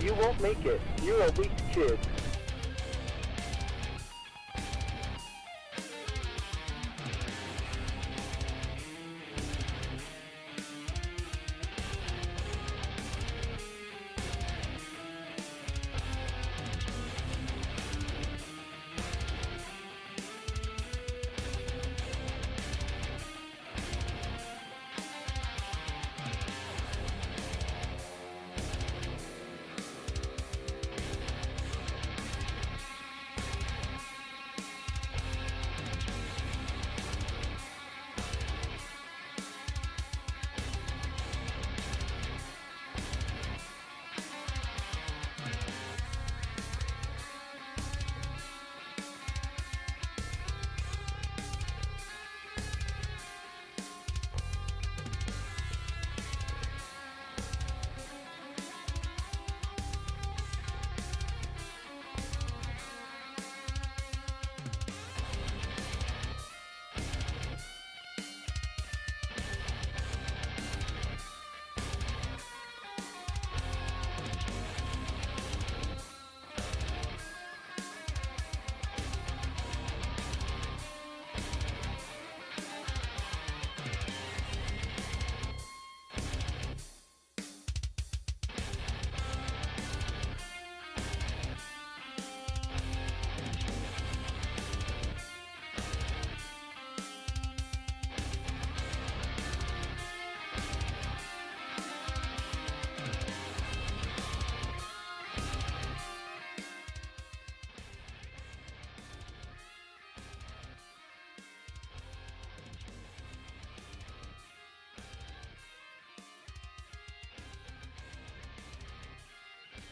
You won't make it. You're a weak kid.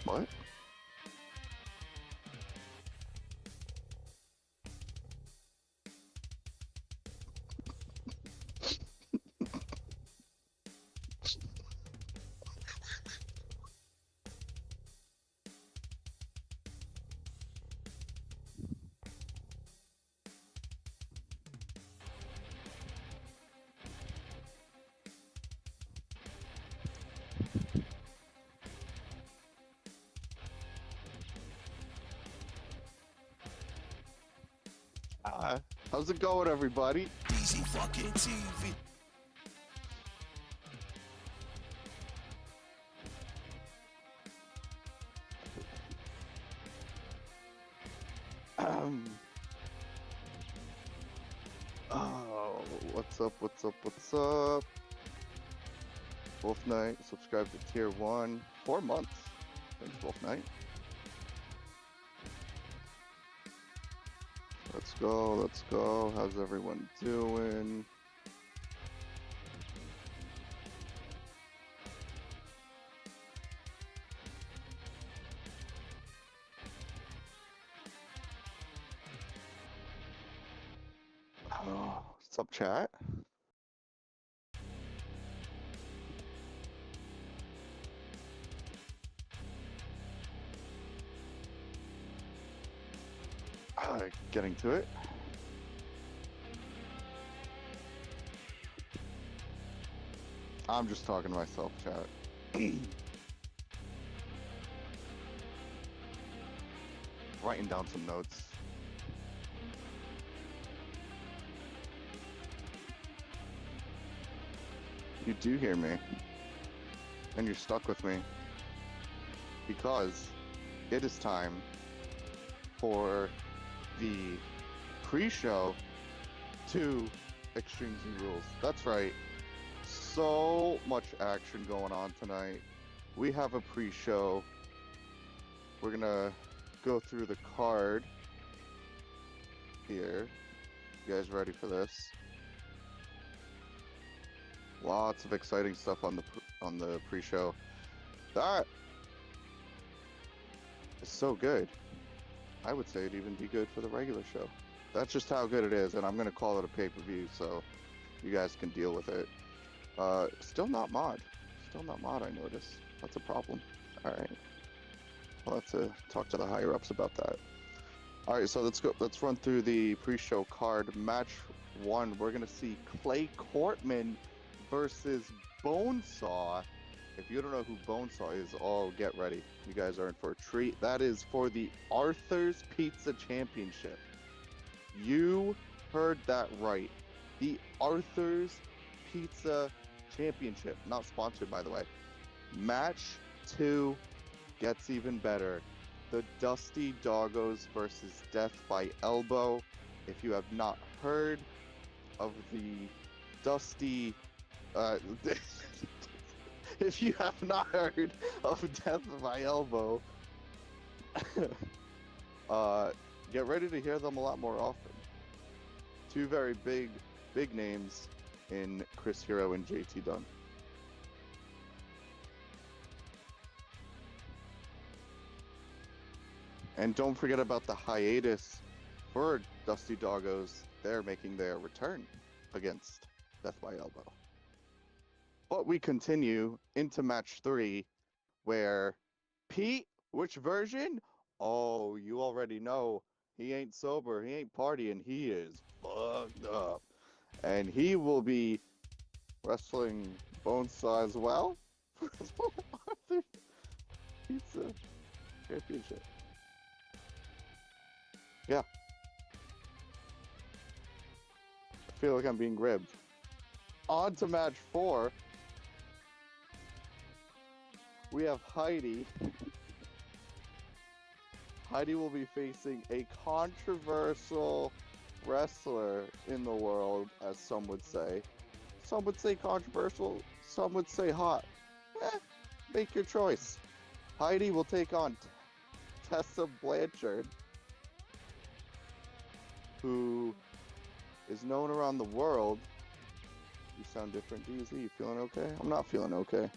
What? How's it going, everybody? Easy fucking TV. Oh, what's up, what's up, what's up? Wolf Knight, subscribe to tier 1. 4 months. Thanks, Wolf Knight. Let's go, let's go. How's everyone doing? Oh, what's up, chat? Getting to it. I'm just talking to myself, chat. Writing down some notes. You do hear me, and you're stuck with me, because it is time for the pre-show to Extremes and Rules. That's right. So much action going on tonight. We have a pre-show. We're gonna go through the card here. You guys ready for this? Lots of exciting stuff on the pre-show. That is so good. I would say it'd even be good for the regular show. That's just how good it is, and I'm gonna call it a pay-per-view, so you guys can deal with it. Still not mod. Still not mod, I noticed. That's a problem. Alright. I'll have to talk to the higher-ups about that. Alright, so let's go. Let's run through the pre-show card. Match 1, we're gonna see Clay Cortman versus Bonesaw If you don't know who Bonesaw is, oh, get ready. You guys are in for a treat. That is for the Arthur's Pizza Championship. You heard that right. The Arthur's Pizza Championship. Not sponsored, by the way. Match 2 gets even better. The Dusty Doggos versus Death by Elbow. If you have not heard of the Dusty... if you have not heard of Death by Elbow, get ready to hear them a lot more often. Two very big names in Chris Hero and JT Dunn. And don't forget about the hiatus for Dusty Doggos. They're making their return against Death by Elbow. But we continue into match 3, where Pete, which version? Oh, you already know. He ain't sober, he ain't partying, he is fucked up. And he will be wrestling Bonesaw as well for the Arthur Pizza Championship. Yeah. I feel like I'm being ribbed. On to match 4. We have Heidi. Heidi will be facing a controversial wrestler in the world, as some would say. Some would say controversial, some would say hot. Make your choice. Heidi will take on Tessa Blanchard, who is known around the world. You sound different, DZ. You feeling okay? I'm not feeling okay.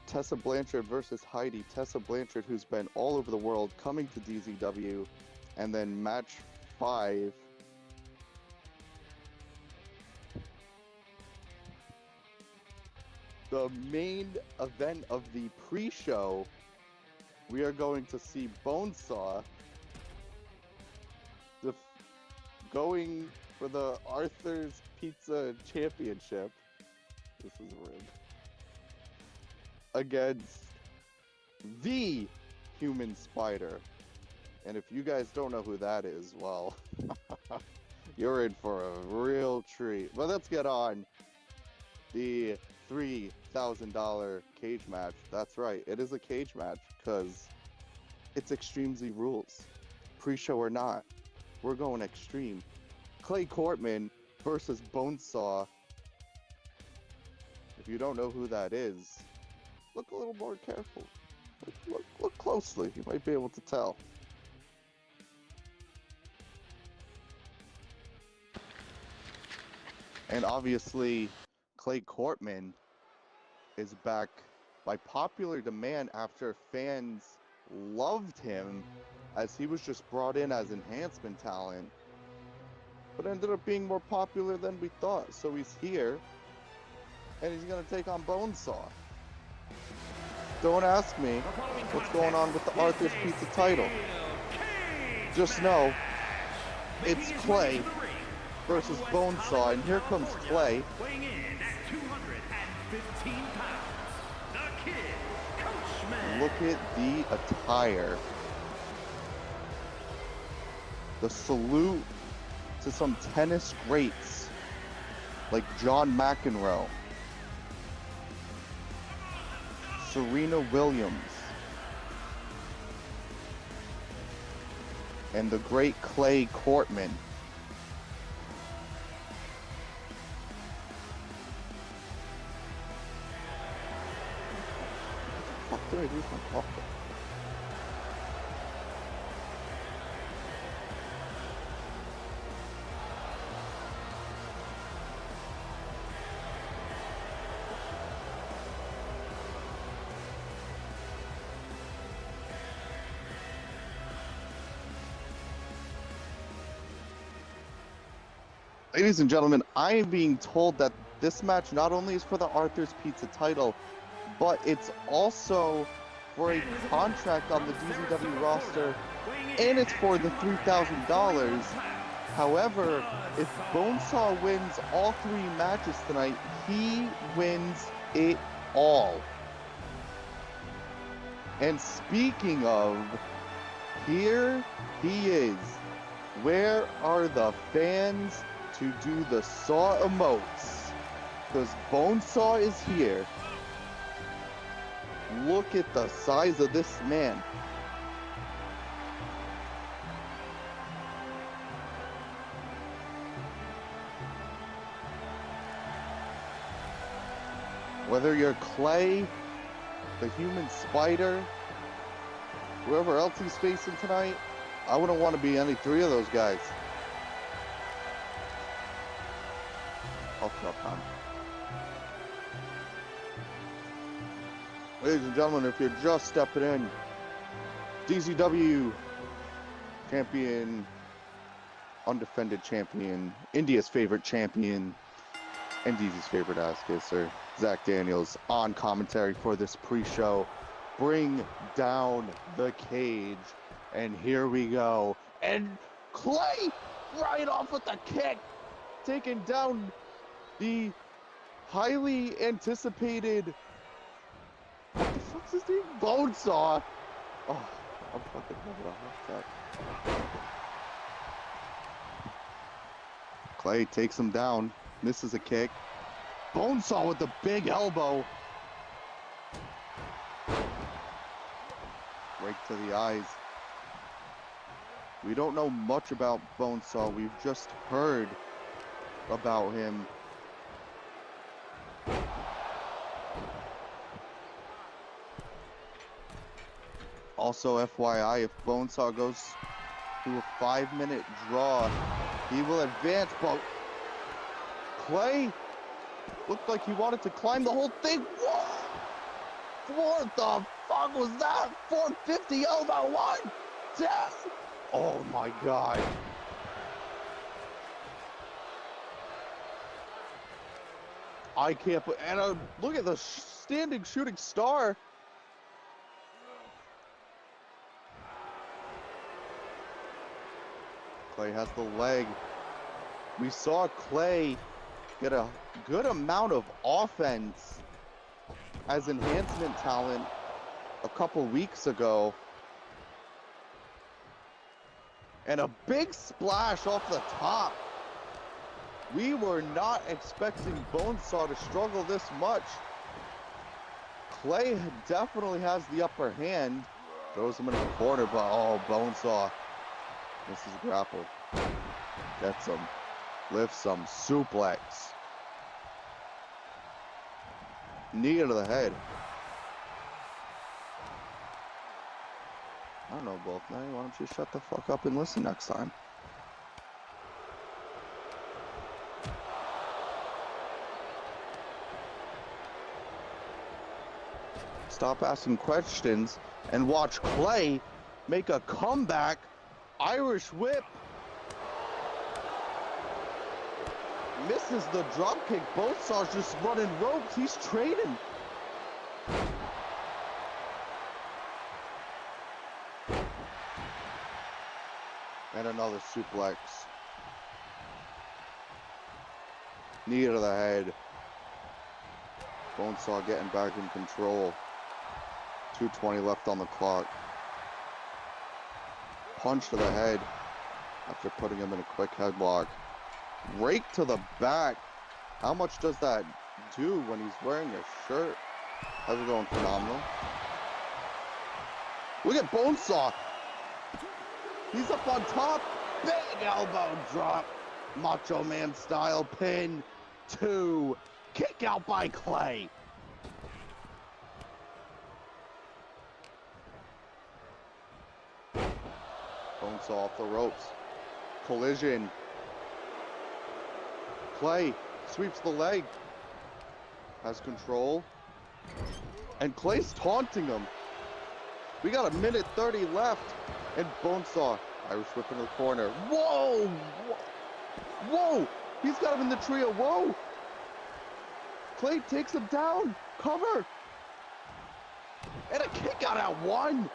Tessa Blanchard versus Heidi. Tessa Blanchard, who's been all over the world, coming to DZW. And then match 5. The main event of the pre-show, we are going to see Bonesaw going for the Arthur's Pizza Championship. This is rigged. Against the Human Spider. And if you guys don't know who that is, well, you're in for a real treat. But let's get on the $3,000 cage match. That's right, it is a cage match because it's Extreme Z rules. Pre-show or not, we're going extreme. Clay Cortman versus Bonesaw. If you don't know who that is, look a little more careful. Look closely. You might be able to tell. And obviously, Clay Cortman is back by popular demand after fans loved him, as he was just brought in as enhancement talent, but ended up being more popular than we thought. So he's here, and he's going to take on Bonesaw. Don't ask me what's going on with the Arthur's Pizza title. Just know it's Clay versus Bonesaw, and here comes Clay. Weighing in at 215 pounds, the Kid, Coachman. Look at the attire. The salute to some tennis greats like John McEnroe, Serena Williams, and the great Clay Cortman. What the fuck do I do with my pocket? Ladies and gentlemen, I am being told that this match not only is for the Arthur's Pizza title, but it's also for a contract on the DZW roster, and it's for the $3,000. However, if Bonesaw wins all 3 matches tonight, he wins it all. And speaking of, here he is. Where are the fans to do the saw emotes? Because Bonesaw is here. Look at the size of this man. Whether you're Clay, the human spider, whoever else he's facing tonight, I wouldn't want to be any three of those guys. I'll stop time. Ladies and gentlemen, if you're just stepping in, DZW champion, undefended champion, India's favorite champion, and DZ's favorite ass kisser, Zach Daniels, on commentary for this pre-show. Bring down the cage. And here we go. And Clay right off with the kick, taking down the highly anticipated, what the fuck's his name? Bonesaw. Oh, I'm fucking having a heart attack. Clay takes him down, misses a kick. Bonesaw with the big elbow. Right to the eyes. We don't know much about Bonesaw. We've just heard about him. Also, FYI, if Bonesaw goes to a 5-minute draw, he will advance, but Clay looked like he wanted to climb the whole thing. Whoa! What the fuck was that? 450 elbow, 1, 2. Oh my God. I can't put, and look at the standing shooting star. Clay has the leg. We saw Clay get a good amount of offense as enhancement talent a couple weeks ago. And a big splash off the top. We were not expecting Bonesaw to struggle this much. Clay definitely has the upper hand. Throws him in the corner, but oh, Bonesaw misses grapple. Gets him. Lifts him. Suplex. Knee to the head. I don't know, both now. Why don't you shut the fuck up and listen next time? Stop asking questions and watch Clay make a comeback. Irish whip. Misses the drop kick. Bonesaw's just running ropes. He's training. And another suplex. Knee to the head. Bonesaw getting back in control. 2:20 left on the clock. Punch to the head after putting him in a quick headlock. Rake to the back. How much does that do when he's wearing a shirt? How's it going? Phenomenal. Look at Bonesaw. He's up on top. Big elbow drop. Macho Man style pin. 2. Kick out by Clay. Bonesaw off the ropes. Collision. Clay sweeps the leg. Has control. And Clay's taunting him. We got 1:30 left. And Bonesaw, Irish whip in the corner. Whoa! Whoa! He's got him in the trio. Whoa! Clay takes him down. Cover. And a kick out at 1.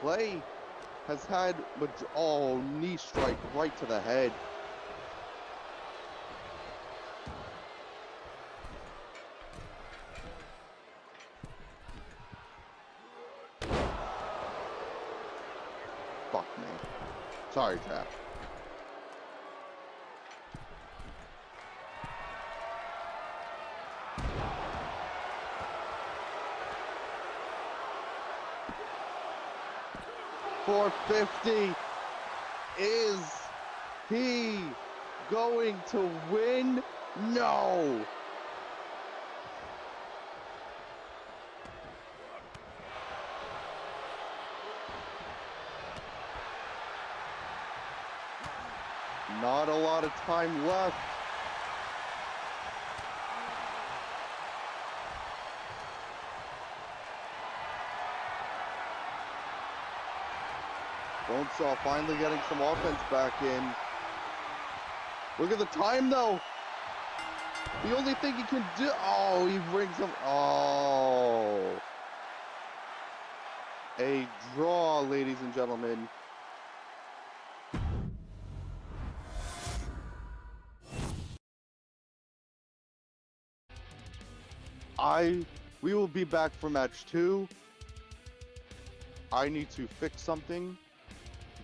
Clay has had, oh, knee strike right to the head. Sorry, Trap. $450. Is he going to win? No. Not a lot of time left. Bonesaw finally getting some offense back in. Look at the time though. The only thing he can do. Oh, he brings him. Oh. A draw, ladies and gentlemen. We will be back for match 2. I need to fix something.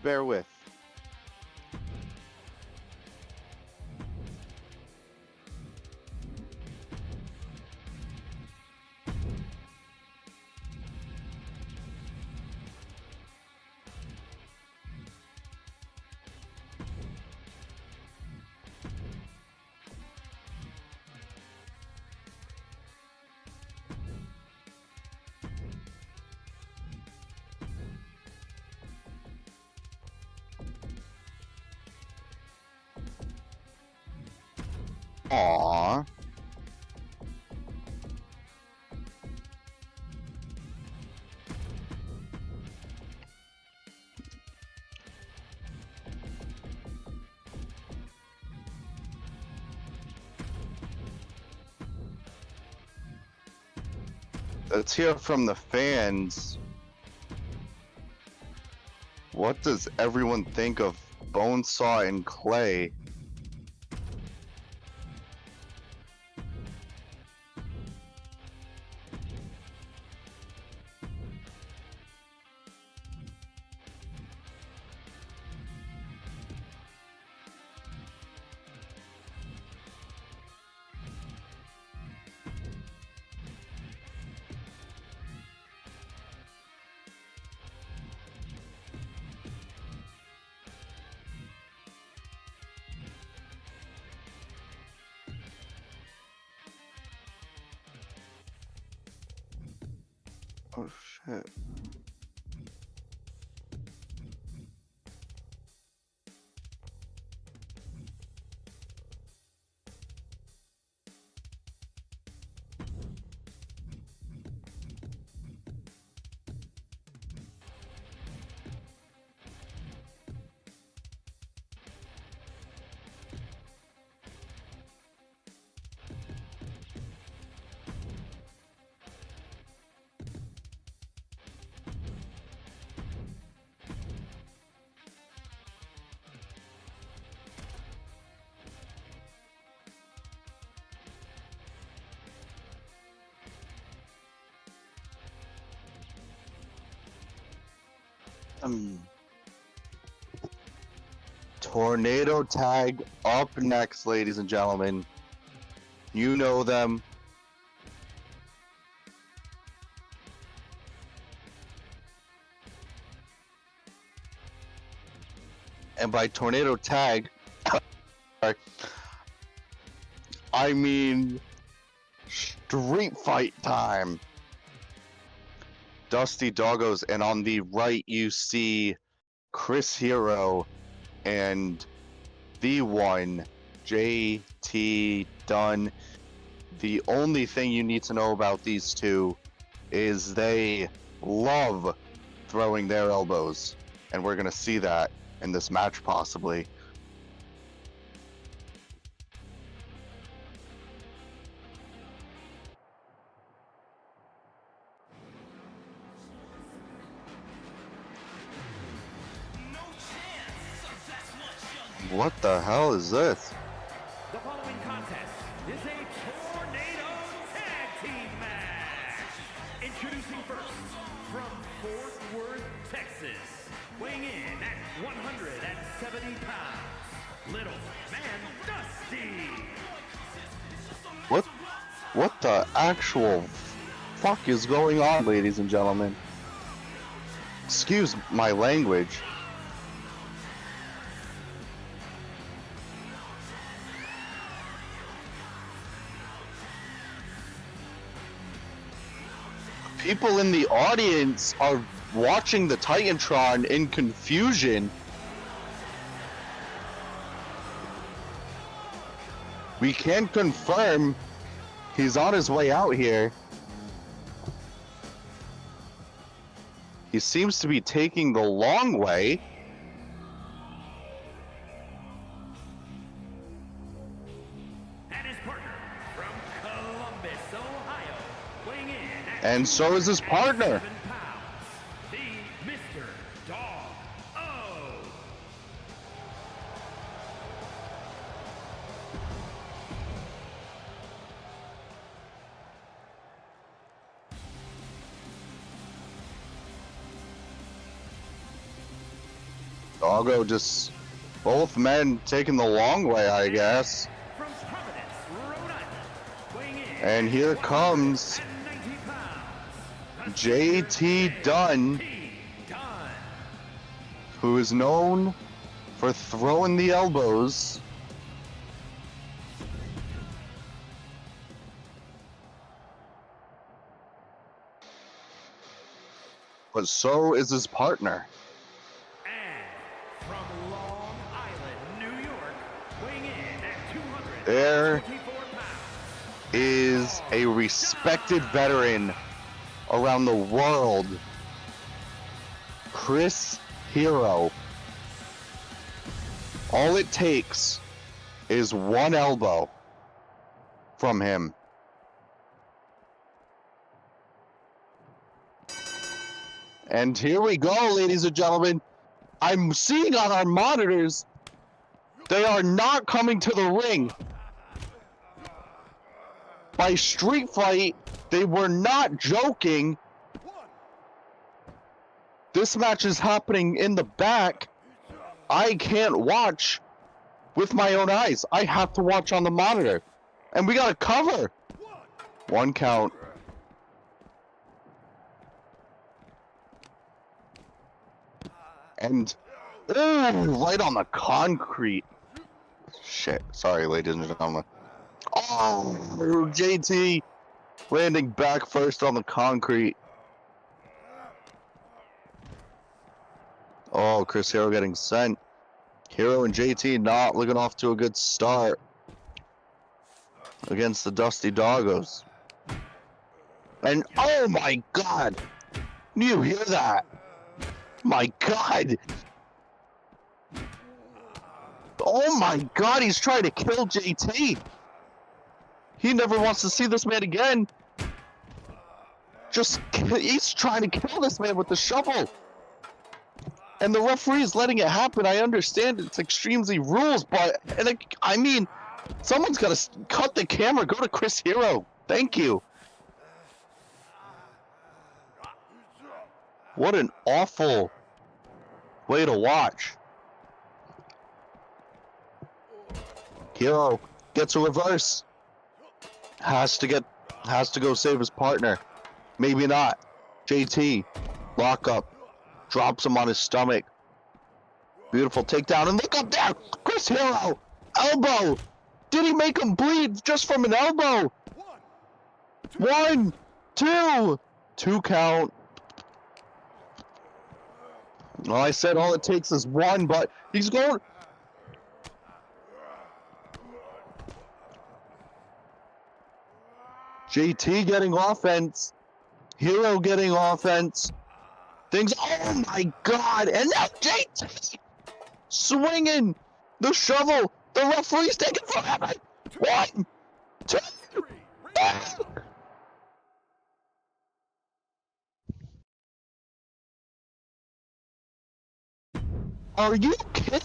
Bear with. Aww. Let's hear from the fans. What does everyone think of Bonesaw and Clay? Oh shit. Tornado Tag up next, ladies and gentlemen. You know them. And by Tornado Tag, I mean street fight time. Dusty Doggos, and on the right you see Chris Hero and the one JT Dunn. The only thing you need to know about these two is they love throwing their elbows, and we're gonna see that in this match possibly. What the hell is this? The following contest is a tornado tag team match. Introducing first, from Fort Worth, Texas, weighing in at 170 pounds, Little Man Dusty. What the actual fuck is going on, ladies and gentlemen? Excuse my language. People in the audience are watching the Titantron in confusion. We can confirm he's on his way out here. He seems to be taking the long way. And his partner from Columbus, Ohio, weighing in at And so is his partner. 7 pounds, the Mr. Dog O. Doggo just, both men taking the long way, I guess. From Providence, Rhode Island, weighing in And here at comes 190 pounds, JT Dunn, T. Dunn. who is known for throwing the elbows. But so is his partner. And from Long Island, New York, weighing in at 244 There pounds, is a respected veteran around the world, Chris Hero. All it takes is one elbow from him. And here we go, ladies and gentlemen. I'm seeing on our monitors, they are not coming to the ring. By Street Fight, they were not joking. This match is happening in the back. I can't watch with my own eyes. I have to watch on the monitor. And we got a cover. One count. And ooh, right on the concrete. Shit. Sorry, ladies and gentlemen. Oh, JT landing back first on the concrete. Oh, Chris Hero getting sent. Hero and JT not looking off to a good start against the Dusty Doggos. And oh my God, do you hear that? My God. Oh my God, he's trying to kill JT. He never wants to see this man again. He's trying to kill this man with the shovel. And the referee is letting it happen. I understand it's Extreme Z rules, but I mean, someone's got to cut the camera. Go to Chris Hero. Thank you. What an awful way to watch. Hero gets a reverse. Has to go save his partner. Maybe not. JT, lock up. Drops him on his stomach. Beautiful takedown. And look up there. Chris Hero. Elbow. Did he make him bleed just from an elbow? 1, 2. 2 count. Well, I said all it takes is one, but he's going. JT getting offense. Hero getting offense. Things. Oh my God! And now JT swinging the shovel. The referee's taking forever. 1, 2, 3. Are you kidding?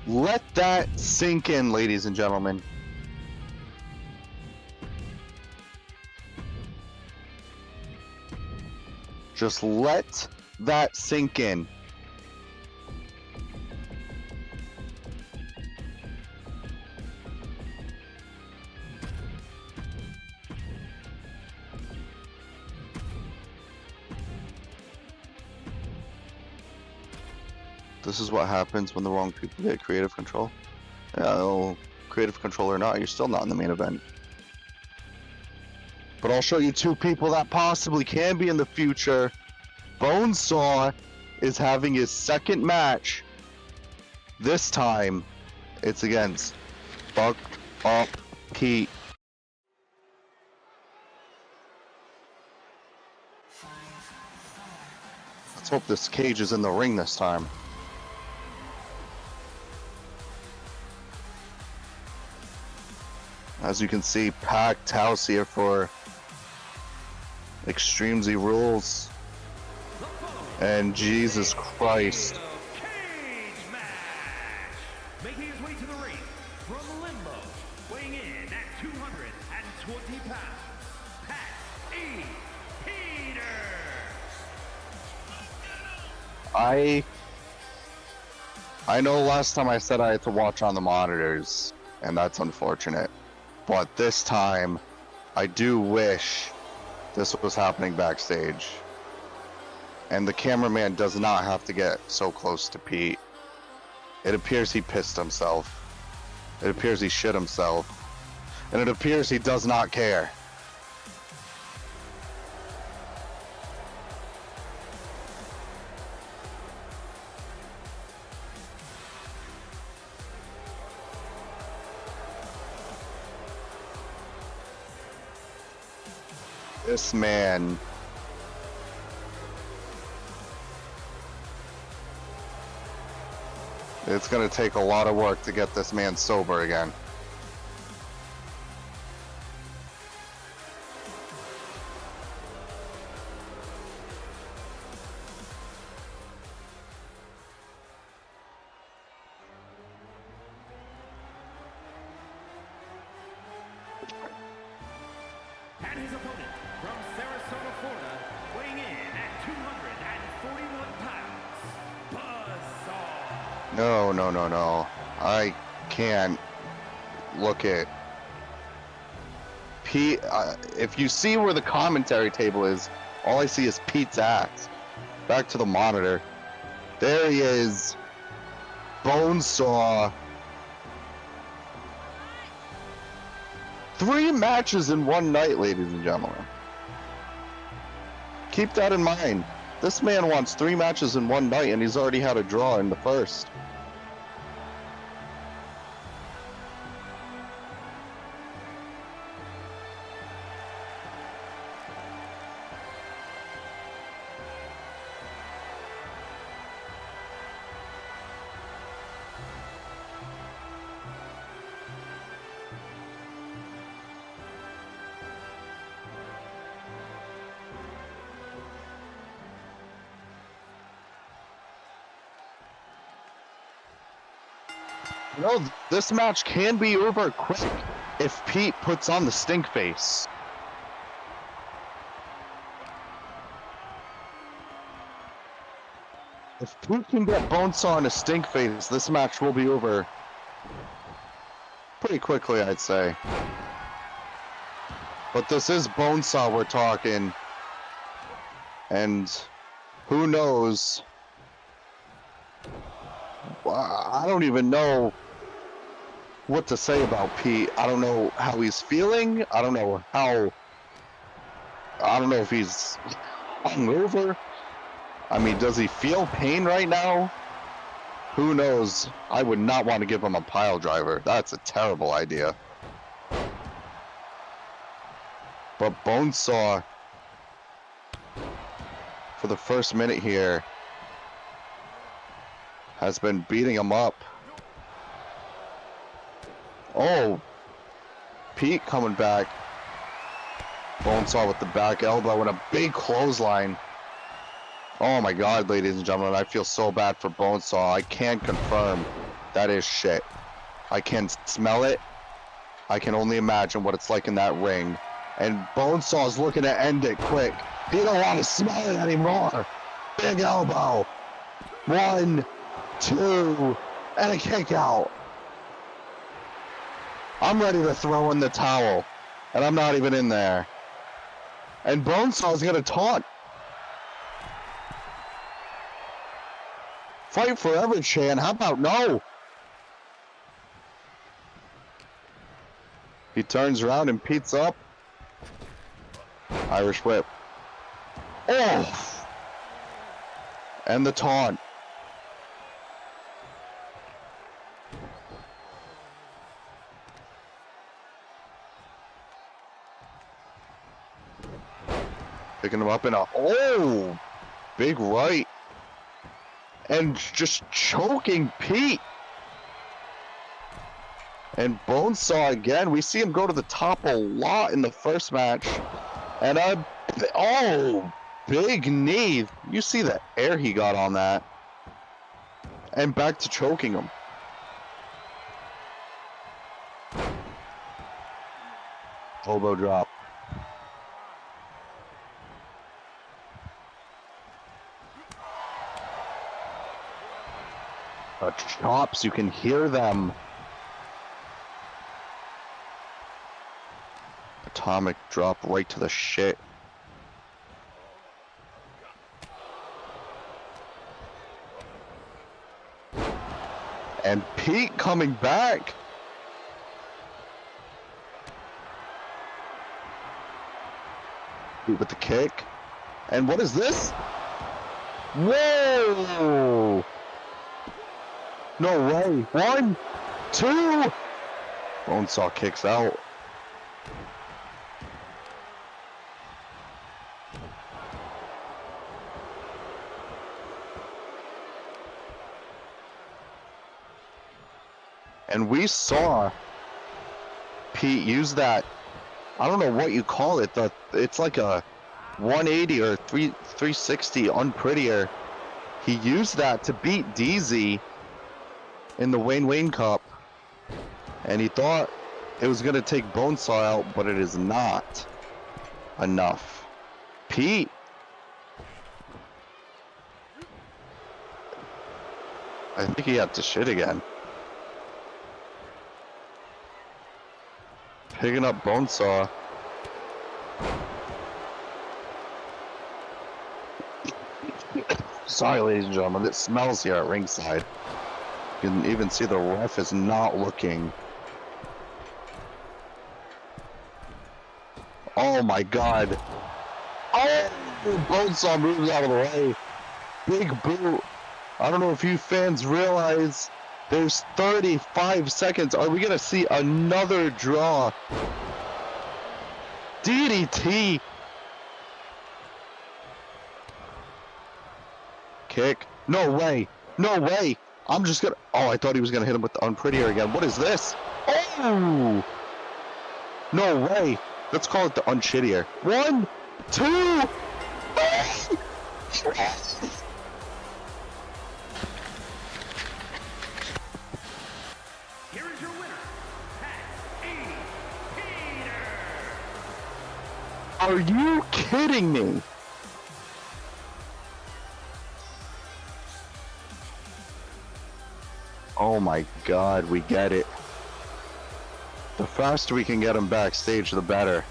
Let that sink in, ladies and gentlemen. Just let that sink in. This is what happens when the wrong people get creative control. Creative control or not, you're still not in the main event. But I'll show you two people that possibly can be in the future. Bonesaw is having his second match. This time, it's against Fucked Up Pete. Let's hope this cage is in the ring this time. As you can see, packed house here for Extreme Z Rules. And Jesus Christ. Cage match. Making his way to the ring from Limbo, weighing in at 220 pounds, Pat E. Peter. I know last time I said I had to watch on the monitors, and that's unfortunate. But this time, I do wish this was happening backstage. And the cameraman does not have to get so close to Pete. It appears he pissed himself. It appears he shit himself. And it appears he does not care. This man. It's gonna take a lot of work to get this man sober again. And his opponent from Sarasota, Florida, weighing in at 241 pounds, Buzzsaw. No. I can't look at Pete. If you see where the commentary table is, all I see is Pete's ass. Back to the monitor. There he is. Bonesaw. 3 matches in one night, ladies and gentlemen. Keep that in mind. This man wants 3 matches in one night, and he's already had a draw in the first. You know, this match can be over quick if Pete puts on the stink face. If Pete can get Bonesaw in a stink face, this match will be over pretty quickly, I'd say. But this is Bonesaw we're talking. And who knows? I don't even know what to say about Pete. I don't know how he's feeling. I don't know if he's hungover. I mean, does he feel pain right now? Who knows? I would not want to give him a pile driver. That's a terrible idea. But Bonesaw, for the first minute here, has been beating him up. Oh, Pete coming back. Bonesaw with the back elbow and a big clothesline. Oh my God, ladies and gentlemen, I feel so bad for Bonesaw. I can confirm That is shit. I can smell it. I can only imagine what it's like in that ring. And Bonesaw's looking to end it quick. He don't want to smell it anymore. Big elbow. 1, 2, and a kick out. I'm ready to throw in the towel. And I'm not even in there. And Bonesaw's gonna taunt. Fight forever, Chan. How about no? He turns around and Pete's up. Irish whip. Oh! And the taunt. Picking him up in a, oh! Big right. And just choking Pete. And Bonesaw again. We see him go to the top a lot in the first match. And oh, big knee. You see the air he got on that. And back to choking him. Elbow drop. The chops, you can hear them. Atomic drop right to the shit. And Pete coming back. Pete with the kick. And what is this? Whoa! No way. 1, 2. Bonesaw kicks out. And we saw Pete use that, I don't know what you call it, it's like a 180 or 360 unprettier. He used that to beat DZ in the Wayne Cup. And he thought it was going to take Bonesaw out, but it is not enough. Pete. I think he had to shit again. Picking up Bonesaw. Sorry, ladies and gentlemen, it smells here at ringside. You can even see the ref is not looking. Oh my god. Oh! Bonesaw moves out of the way. Big boot. I don't know if you fans realize there's 35 seconds. Are we gonna see another draw? DDT. Kick. No way. No way. I'm just gonna... Oh, I thought he was gonna hit him with the unprettier again. What is this? Oh! No way. Let's call it the unshittier. 1, 2... Here is your winner, Pat Peter. Are you kidding me? Oh my god, we get it. The faster we can get him backstage, the better.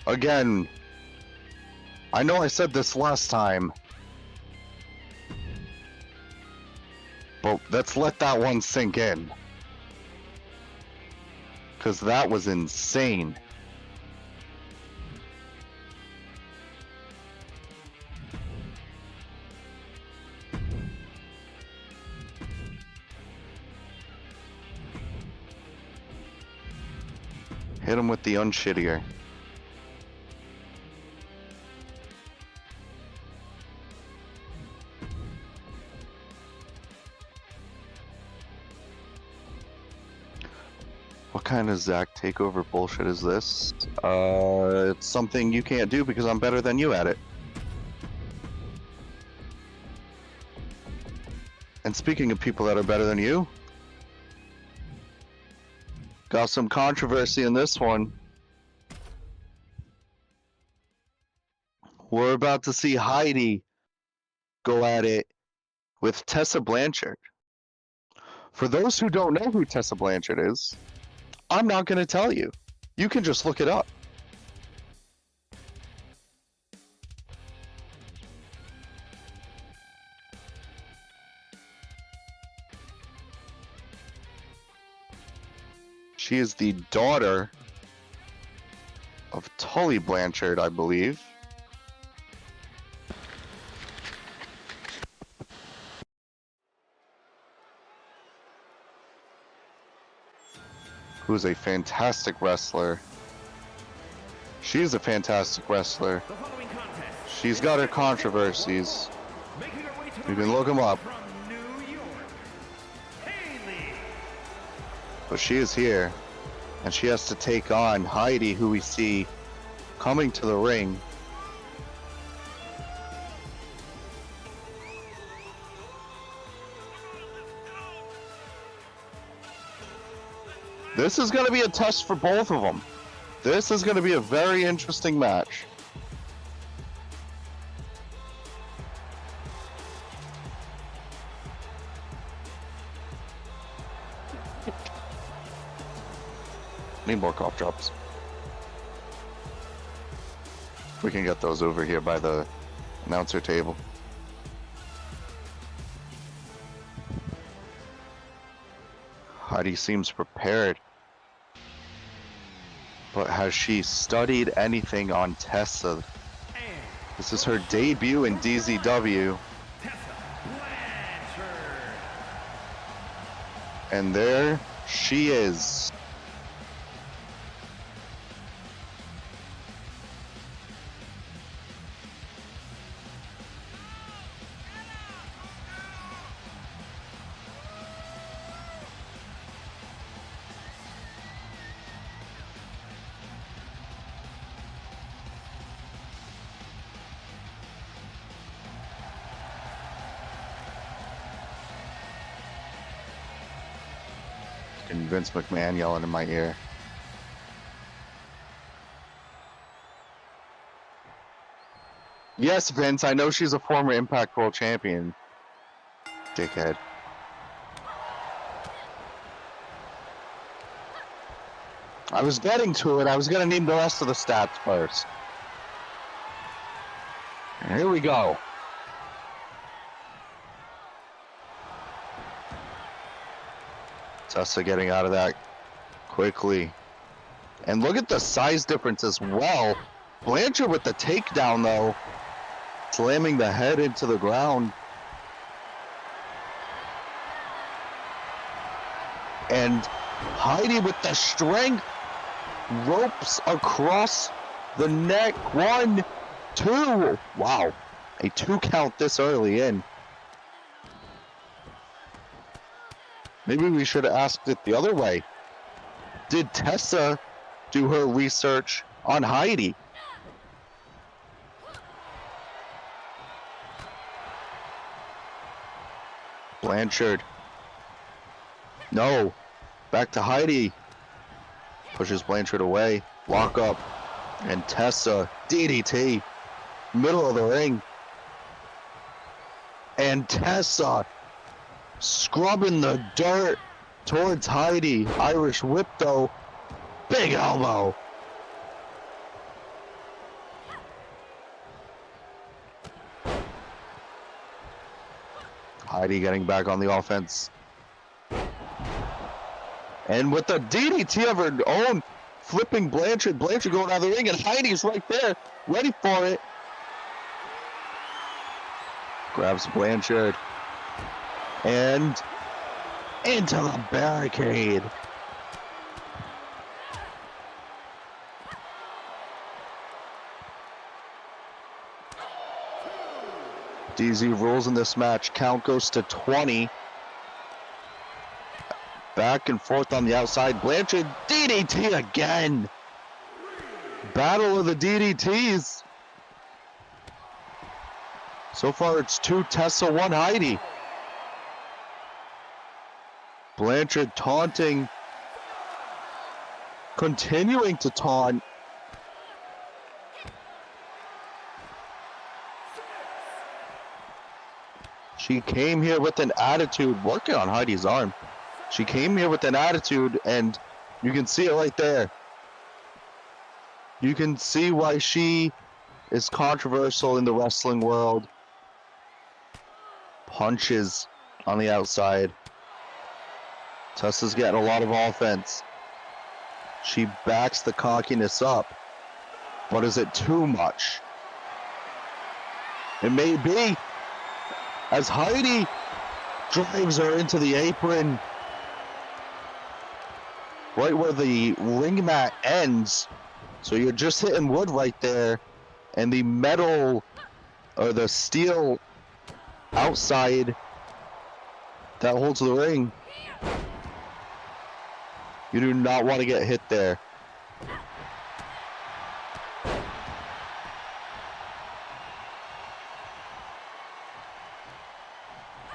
Again, I know I said this last time, but let's let that one sink in. Because that was insane. Hit him with the unshittier. What kind of Zack takeover bullshit is this? It's something you can't do because I'm better than you at it. And speaking of people that are better than you, got some controversy in this one. We're about to see Heidi go at it with Tessa Blanchard. For those who don't know who Tessa Blanchard is, I'm not going to tell you. You can just look it up. She is the daughter of Tully Blanchard, I believe. Who's a fantastic wrestler. She's a fantastic wrestler. She's got her controversies. You can look them up. But she is here, and she has to take on Heidi, who we see coming to the ring. This is going to be a test for both of them. This is going to be a very interesting match. Need more cough drops. We can get those over here by the announcer table. Heidi seems prepared. But has she studied anything on Tessa? This is her debut in DZW. And there she is. And Vince McMahon yelling in my ear. Yes, Vince, I know she's a former Impact World Champion. Dickhead. I was getting to it. I was going to need the rest of the stats first. And here we go. Tessa getting out of that quickly. And look at the size difference as well. Blanchard with the takedown though. Slamming the head into the ground. And Heidi with the strength. Ropes across the neck. 1, 2. Wow. A 2 count this early in. Maybe we should have asked it the other way. Did Tessa do her research on Heidi? Blanchard. No. Back to Heidi. Pushes Blanchard away. Lock up. And Tessa. DDT. Middle of the ring. And Tessa scrubbing the dirt towards Heidi. Irish whip though. Big elbow. Heidi getting back on the offense. And with the DDT of her own, flipping Blanchard. Blanchard going out of the ring, and Heidi's right there, ready for it. Grabs Blanchard. And into the barricade. DZ rules in this match. Count goes to 20. Back and forth on the outside. Blanchard, DDT again. Battle of the DDTs. So far it's 2 Tessa, 1 Heidi. Blanchard taunting. Continuing to taunt. She came here with an attitude, working on Heidi's arm. She came here with an attitude, and you can see it right there. You can see why she is controversial in the wrestling world. Punches on the outside. Tessa's getting a lot of offense. She backs the cockiness up. But is it too much? It may be. As Heidi drives her into the apron. Right where the ring mat ends. So you're just hitting wood right there. And the metal, or the steel outside that holds the ring. You do not want to get hit there.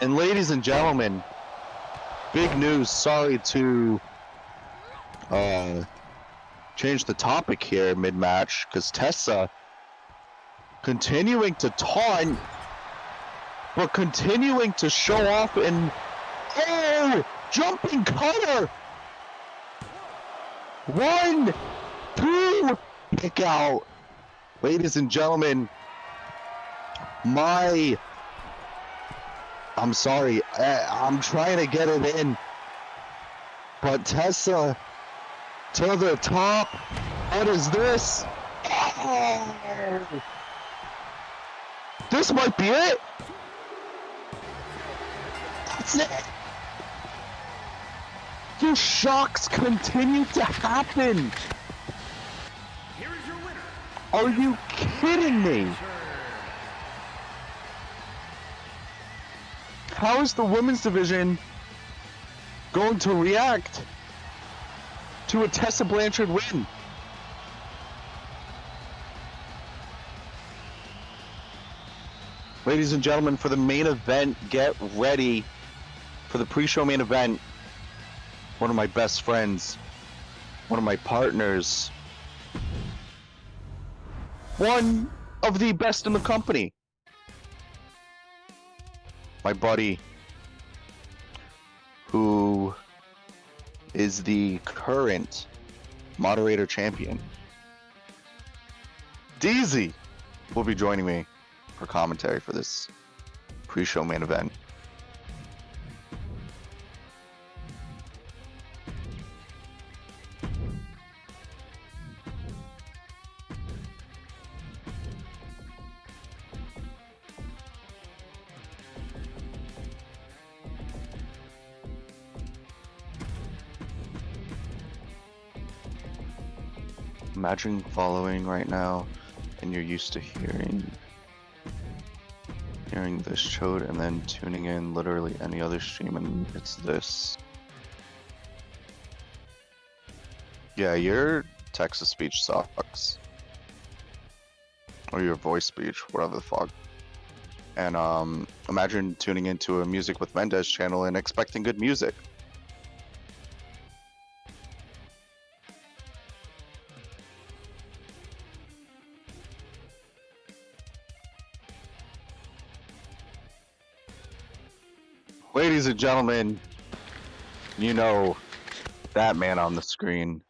And ladies and gentlemen, big news. Sorry to change the topic here mid-match, because Tessa continuing to taunt, but continuing to show off and jumping cutter. 1, 2, kick out. Ladies and gentlemen, I'm sorry, I'm trying to get it in, but Tessa to the top. What is this? Oh. This might be it. That's it. The shocks continue to happen. Here is your winner. Are you kidding me? How is the women's division going to react to a Tessa Blanchard win? Ladies and gentlemen, for the main event, get ready for the pre-show main event. One of my best friends, one of my partners, one of the best in the company. My buddy, who is the current moderator champion, DZ, will be joining me for commentary for this pre-show main event. Imagine following right now and you're used to hearing this chode and then tuning in literally any other stream and it's this. Yeah, your text-to-speech sucks. Or your voice speech, whatever the fuck. And imagine tuning into a Music with Mendez channel and expecting good music. Ladies and gentlemen, you know that man on the screen.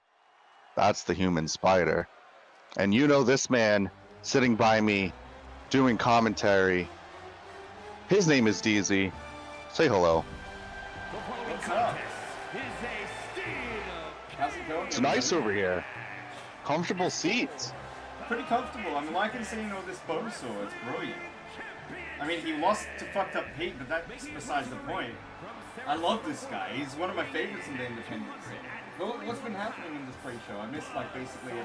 That's the human spider. And you know this man sitting by me doing commentary. His name is DZ. Say hello. What's up? How's it going? It's nice over here. Comfortable seats. Pretty comfortable. I'm liking seeing all this Bonesaw. It's brilliant. I mean, he lost to fucked up Pete, but that's besides the point. I love this guy. He's one of my favorites in the independent scene. What's been happening in this pre-show? I missed like basically every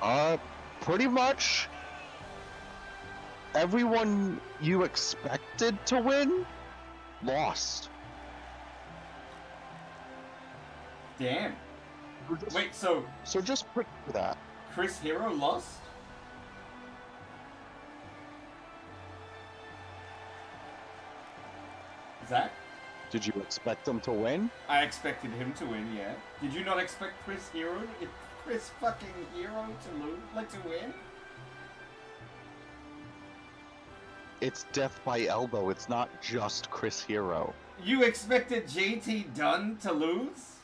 match. Pretty much everyone you expected to win lost. Damn. Just, Wait, so So just put that. Chris Hero lost? Zach? Did you expect him to win? I expected him to win, yeah. Did you not expect Chris fucking Hero to lose, like to win? It's death by elbow. It's not just Chris Hero. You expected JT Dunn to lose?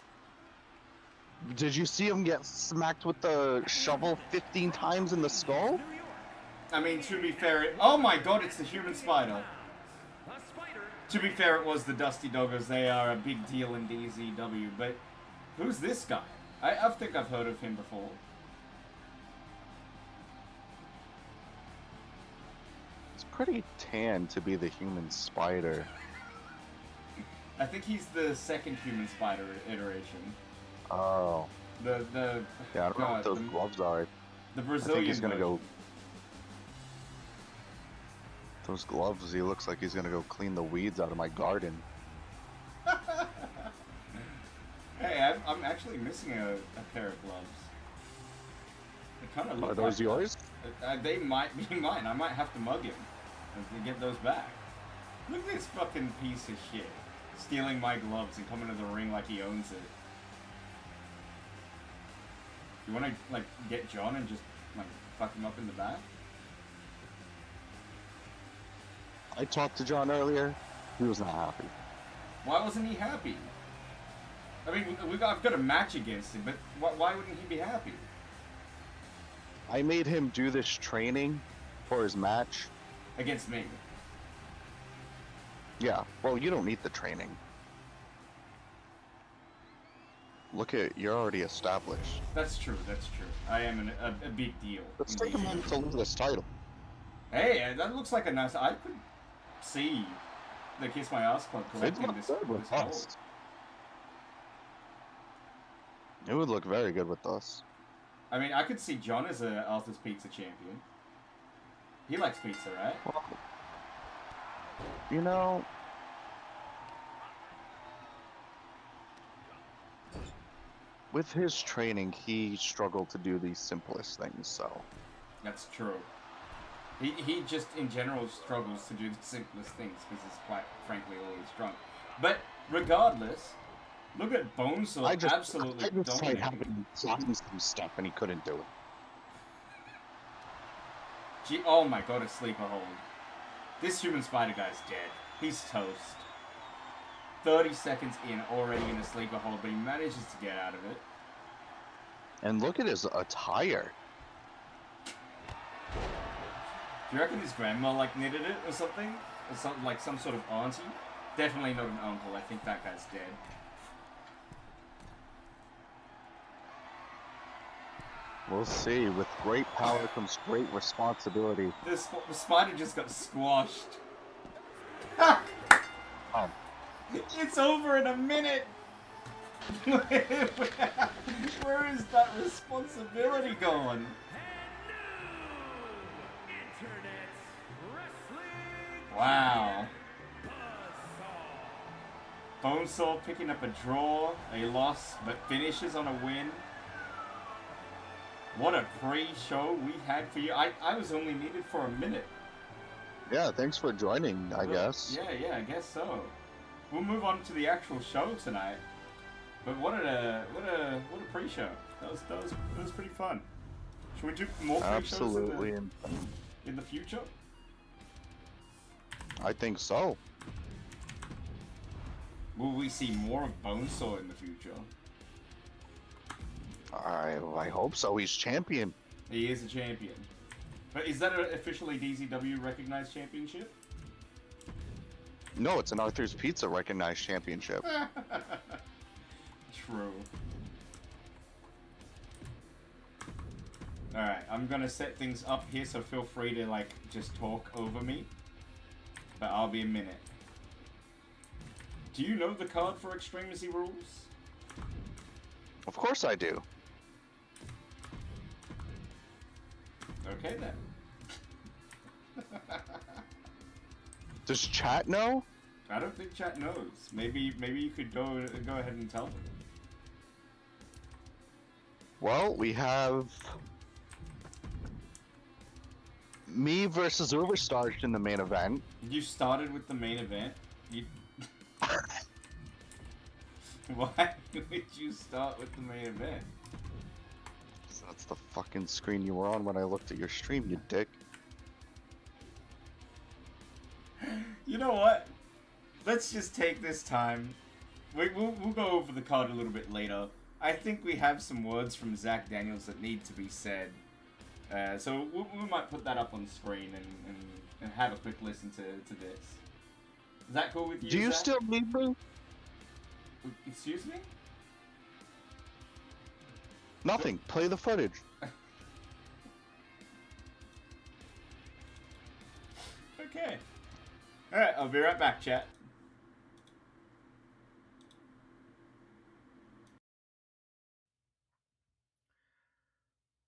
Did you see him get smacked with the shovel 15 times in the skull? I mean, to be fair, oh my god, it's the human spider. To be fair, it was the Dusty Doggers. They are a big deal in DZW, but who's this guy? I think I've heard of him before. It's pretty tan to be the human spider. I think he's the second human spider iteration. Oh. Yeah, Yeah, I don't know what those gloves are. The I Brazilian think he's gonna version. go. Those gloves, he looks like he's gonna go clean the weeds out of my garden. Hey, I'm actually missing a pair of gloves. They kind of look Are those like yours? they might be mine. I might have to mug him and get those back. Look at this fucking piece of shit. Stealing my gloves and coming to the ring like he owns it. You wanna, like, get John and just, like, fuck him up in the back? I talked to John earlier. He was not happy. Why wasn't he happy? I mean, I've got a match against him, but why wouldn't he be happy? I made him do this training for his match. Against me. Yeah, well, you don't need the training. Look at, you're already established. That's true, that's true. I am a big deal. Let's take him on to lose this title. Hey, that looks like a nice... I could see the Kiss My Ass Club It's collecting not this good with whole... us. It would look very good with us. I mean, I could see John as a Arthur's Pizza champion. He likes pizza, right? Well, you know, with his training, he struggled to do the simplest things, so. That's true. He just, in general, struggles to do the simplest things because he's quite frankly always drunk. But, regardless, look at Bonesaw absolutely I just tried dominating. having gotten some stuff and he couldn't do it. Gee, oh my god, a sleeper hold. This human spider guy's dead. He's toast. 30 seconds in, already in a sleeper hold, but he manages to get out of it. And look at his attire. Do you reckon his grandma, like, knitted it or something? Or something, like some sort of auntie? Definitely not an uncle. I think that guy's dead. We'll see. With great power comes great responsibility. The spider just got squashed. Oh. It's over in a minute! Where is that responsibility going? Wow. Bonesaw picking up a draw, a loss, but finishes on a win. What a pre-show we had for you. I was only needed for a minute. Yeah, thanks for joining, I guess. Yeah, I guess so. We'll move on to the actual show tonight. But what a pre-show. That was pretty fun. Should we do more pre-shows Absolutely. in the future? I think so. Will we see more of Bonesaw in the future? I hope so. He's champion. He is a champion. But is that an officially DZW recognized championship? No, it's an Arthur's Pizza recognized championship. True. Alright, I'm gonna set things up here, so feel free to, like, just talk over me. But I'll be a minute. Do you know the card for Extremacy rules? Of course I do. Okay then. Does chat know? I don't think chat knows. Maybe you could go ahead and tell them. Well, we have me versus Overstarched in the main event. You started with the main event? You... Why would you start with the main event? So that's the fucking screen you were on when I looked at your stream, you dick. You know what? Let's just take this time. We'll go over the card a little bit later. I think we have some words from Zach Daniels that need to be said. So we might put that up on screen and have a quick listen to this. Is that cool with you, Do you Zach? still need me? Excuse me? Nothing. Play the footage. Okay. Alright, I'll be right back, chat.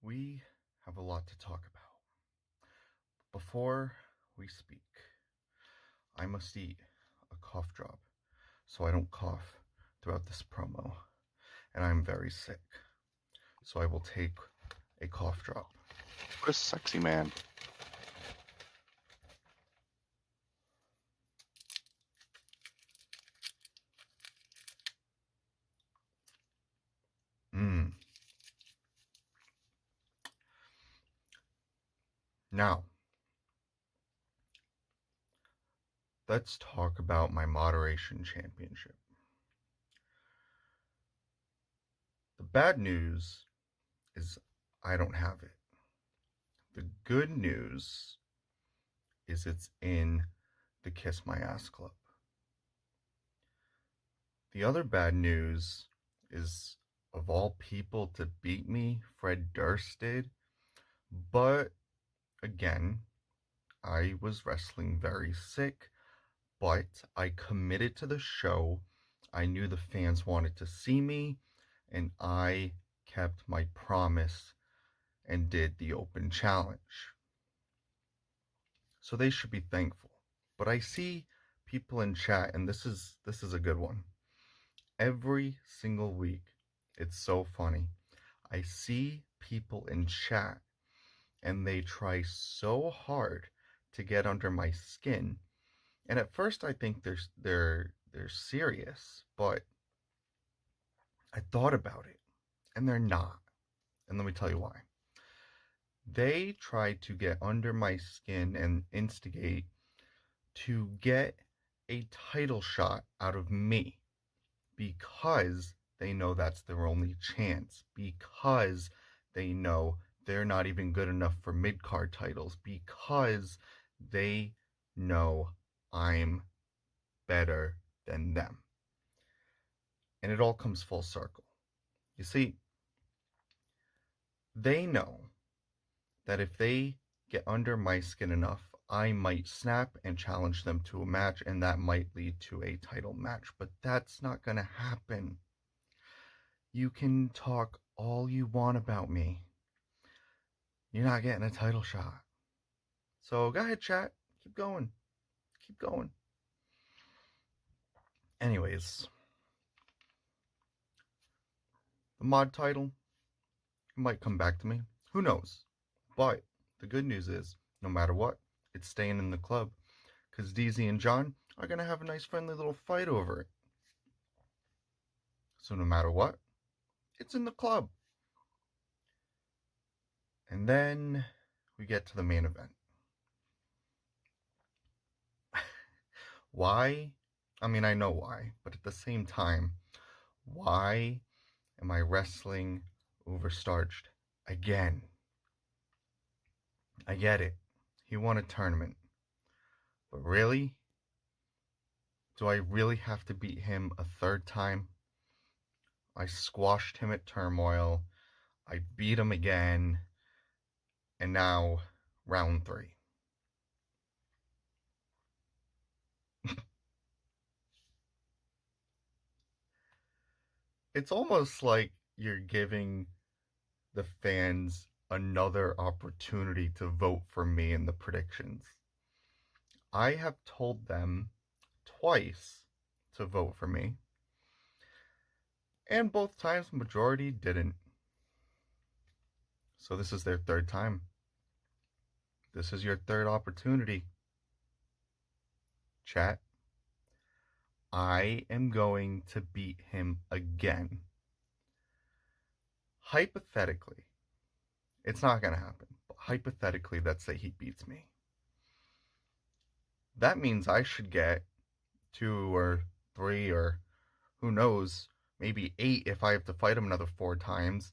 We have a lot to talk about. Before we speak, I must eat a cough drop so I don't cough throughout this promo. And I'm very sick. So I will take a cough drop. Chris, sexy man. Now, let's talk about my moderation championship. The bad news is I don't have it. The good news is it's in the Kiss My Ass Club. The other bad news is, of all people to beat me, Fred Durst did. But again, I was wrestling very sick, but I committed to the show. I knew the fans wanted to see me, and I kept my promise and did the open challenge. So they should be thankful. But I see people in chat, and this is a good one. Every single week, it's so funny. I see people in chat and they try so hard to get under my skin. And at first I think they're serious, but I thought about it and they're not. And let me tell you why. They try to get under my skin and instigate to get a title shot out of me because they know that's their only chance, because they know they're not even good enough for mid-card titles, because they know I'm better than them. And it all comes full circle. You see, they know that if they get under my skin enough, I might snap and challenge them to a match, and that might lead to a title match. But that's not going to happen. You can talk all you want about me. You're not getting a title shot. So go ahead, chat. Keep going. Keep going. Anyways, the mod title might come back to me. Who knows? But the good news is, no matter what, it's staying in the club, because DZ and John are going to have a nice friendly little fight over it. So no matter what, it's in the club. And then we get to the main event. Why? I mean, I know why, but at the same time, why am I wrestling Overstarched again? I get it. He won a tournament. But really? Do I really have to beat him a third time? I squashed him at Turmoil. I beat him again. And now, round 3. It's almost like you're giving the fans another opportunity to vote for me in the predictions. I have told them twice to vote for me, and both times majority didn't. So this is their third time. This is your third opportunity. Chat. I am going to beat him again. Hypothetically, it's not going to happen, but hypothetically, let's say he beats me. That means I should get 2 or 3 or who knows, maybe 8 if I have to fight him another 4 times.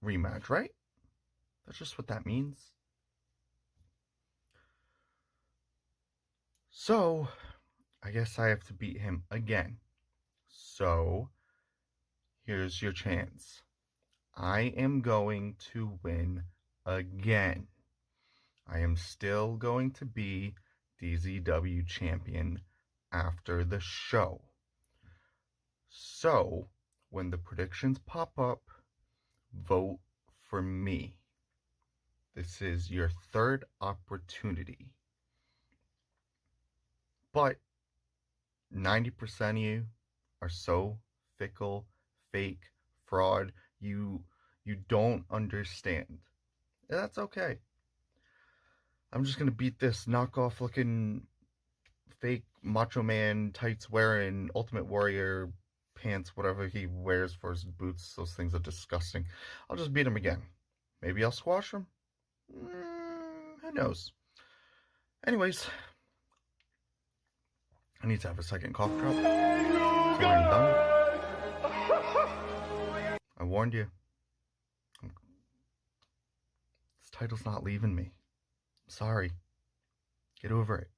Rematch, right? That's just what that means. So, I guess I have to beat him again. So, here's your chance. I am going to win again. I am still going to be DZW champion after the show. So, when the predictions pop up, vote for me. This is your third opportunity. But 90% of you are so fickle, fake, fraud, you don't understand. And that's okay. I'm just gonna beat this knockoff looking fake Macho Man tights wearing Ultimate Warrior pants, whatever he wears for his boots. Those things are disgusting. I'll just beat him again. Maybe I'll squash him. Who knows? Anyways, I need to have a second cough drop. So I'm done. I warned you. This title's not leaving me. I'm sorry. Get over it.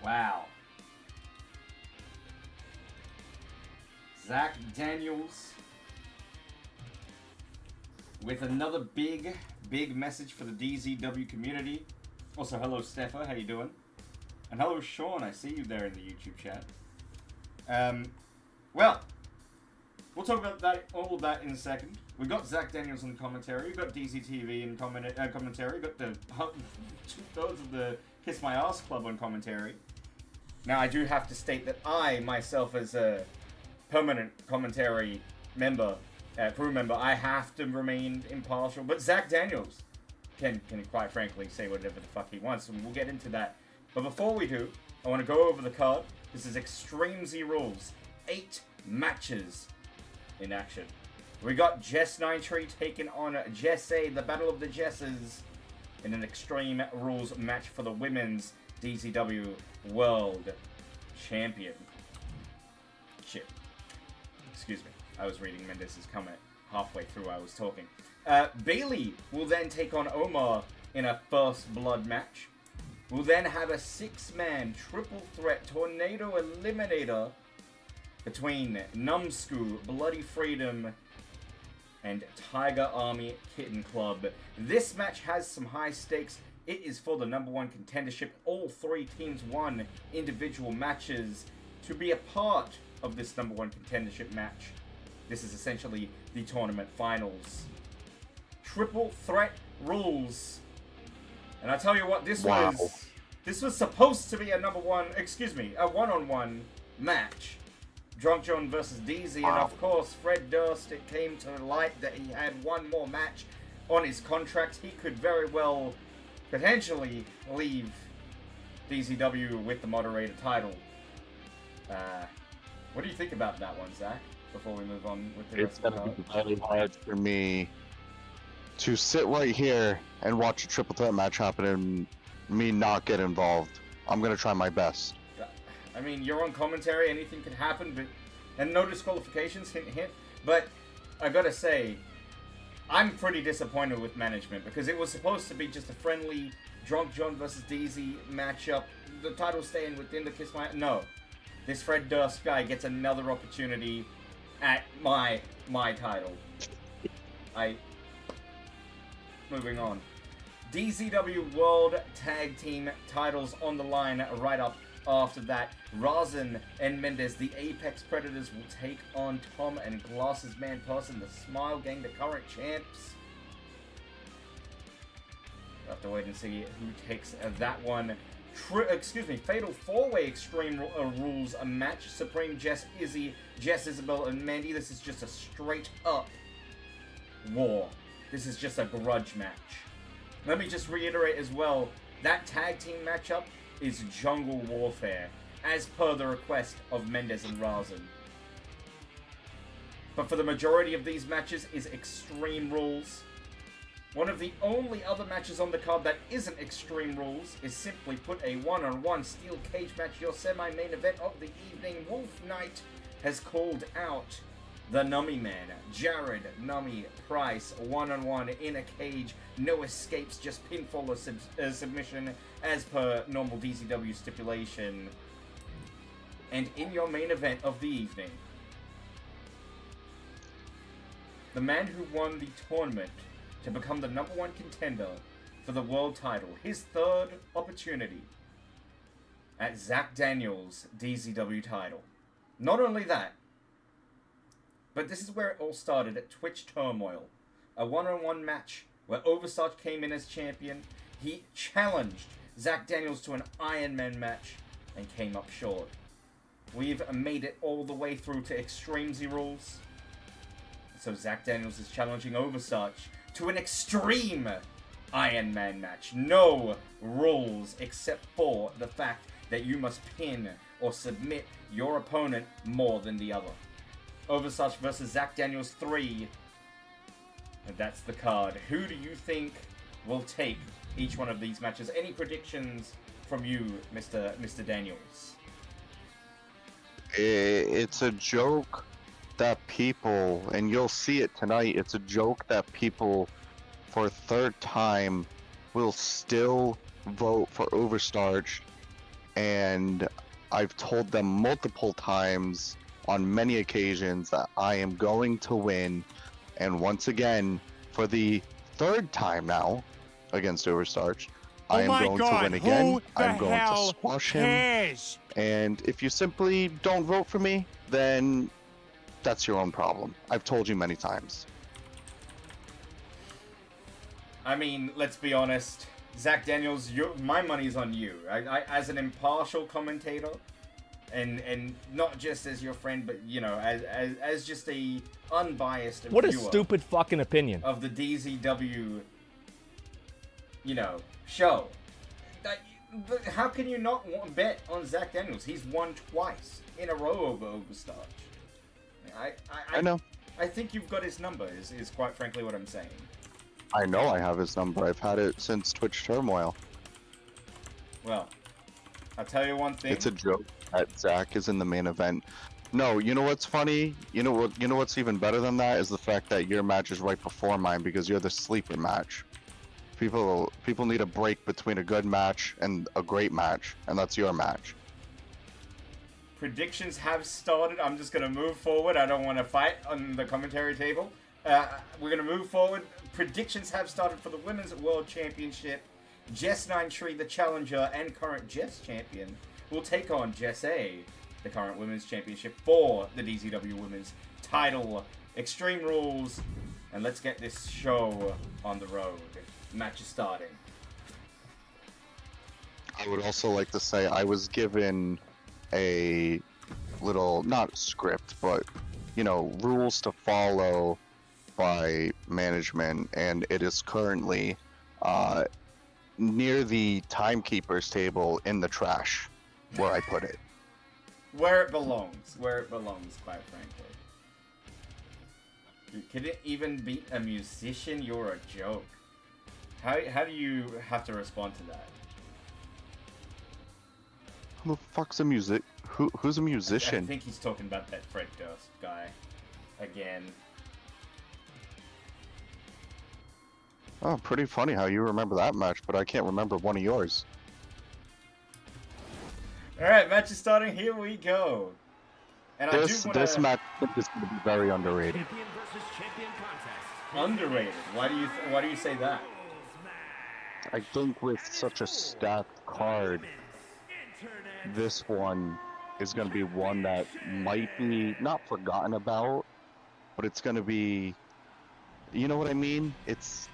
Wow. Zach Daniels with another big message for the DZW community. Also, hello Steffa, how you doing? And hello Sean, I see you there in the YouTube chat. Well, we'll talk about that, all of that in a second. We got Zach Daniels in commentary, we got DZTV in commentary, we got the 2/3 of the Kiss My Ass Club on commentary. Now, I do have to state that I, myself, as a permanent commentary member, crew member, I have to remain impartial. But Zach Daniels can quite frankly say whatever the fuck he wants, and we'll get into that. But before we do, I want to go over the card. This is Extreme Z rules. 8 matches in action. We got Jess Ninetree taking on Jesse, the Battle of the Jesses, in an Extreme Rules match for the Women's DZW World Championship. Excuse me. I was reading Mendez's comment halfway through I was talking. Bailey will then take on Omar in a First Blood match. We'll then have a 6-man triple threat tornado eliminator between Numsku, Bloody Freedom, and Tiger Army Kitten Club. This match has some high stakes. It is for the #1 contendership. All 3 teams won individual matches to be a part of this #1 contendership match. This is essentially the tournament finals. Triple threat rules. And I tell you what, this was supposed to be a one-on-one match. Drunk John versus DZ, and of course, Fred Durst, it came to light that he had one more match on his contract. He could very well, potentially, leave DZW with the moderator title. What do you think about that one, Zach, before we move on with the rest of the card? It's going to be very hard for me to sit right here and watch a triple threat match happen and me not get involved. I'm going to try my best. I mean, you're on commentary, anything can happen, but and no disqualifications, hint, hint. But I gotta say, I'm pretty disappointed with management because it was supposed to be just a friendly Drunk John versus DZ matchup. The title staying within the Kiss My... No. This Fred Durst guy gets another opportunity at my title. Moving on. DZW World Tag Team titles on the line right up after that. Razin and Mendez, the Apex Predators, will take on Tom and Glasses Man Person, the Smile Gang, the current champs. We'll have to wait and see who takes that one. Fatal 4-Way Extreme Rules a match. Supreme Jess, Izzy, Jess, Isabel, and Mandy. This is just a straight up war. This is just a grudge match. Let me just reiterate as well, that tag team matchup is Jungle Warfare, as per the request of Mendez and Razin. But for the majority of these matches is Extreme Rules. One of the only other matches on the card that isn't Extreme Rules is simply put a one-on-one steel cage match. Your semi-main event of the evening, Wolf Knight has called out the Nummy Man, Jared Nummy Price, one-on-one in a cage, no escapes, just pinfall or submission as per normal DCW stipulation. And in your main event of the evening, the man who won the tournament to become the #1 contender for the world title, his third opportunity at Zach Daniels' DZW title. Not only that, but this is where it all started at Twitch Turmoil, a one-on-one match where Overstart came in as champion. He challenged Zach Daniels to an Iron Man match and came up short. We've made it all the way through to Extreme Z Rules. So Zach Daniels is challenging Overstart to an extreme Iron Man match. No rules except for the fact that you must pin or submit your opponent more than the other. Overstart versus Zach Daniels 3. And that's the card. Who do you think will take each one of these matches? Any predictions from you, Mr. Daniels? It's a joke that people, and you'll see it tonight, it's a joke that people for a third time will still vote for Overstarch, and I've told them multiple times on many occasions that I am going to win, and once again, for the third time now against Overstarch, I am going to win again. I'm going to squash him, and if you simply don't vote for me, then that's your own problem. I've told you many times. I mean, let's be honest. Zach Daniels, my money's on you. I as an impartial commentator, and not just as your friend, but you know, as just a unbiased What a viewer stupid fucking opinion of the DZW, you know, show. How can you not bet on Zach Daniels? He's won twice in a row over Overstart. I know. I think you've got his number, is quite frankly what I'm saying. I know I have his number. I've had it since Twitch Turmoil. Well, I'll tell you one thing. It's a joke that Zach is in the main event. No, you know what's funny? You know what's even better than that is the fact that your match is right before mine because you're the sleeper match. People need a break between a good match and a great match, and that's your match. Predictions have started. I'm just going to move forward. I don't want to fight on the commentary table. We're going to move forward. Predictions have started for the Women's World Championship. Jess 9 the challenger and current Jess champion, will take on Jess A, the current Women's Championship, for the DZW Women's title. Extreme Rules, and let's get this show on the road. Match is starting. I would also like to say I was given a little, not script, but, you know, rules to follow by management, and it is currently near the timekeeper's table in the trash where I put it. Where it belongs, quite frankly. You couldn't even beat a musician, you're a joke. How do you have to respond to that? Who the fuck's a music? Who's a musician? I think he's talking about that Fred Durst guy again. Oh, pretty funny how you remember that match, but I can't remember one of yours. Alright, match is starting, here we go. And this match is going to be very underrated. Champion versus champion contest. Underrated? Why do you say that? I think with such a stacked card, this one is going to be one that might be not forgotten about, but it's going to be, you know what I mean? It's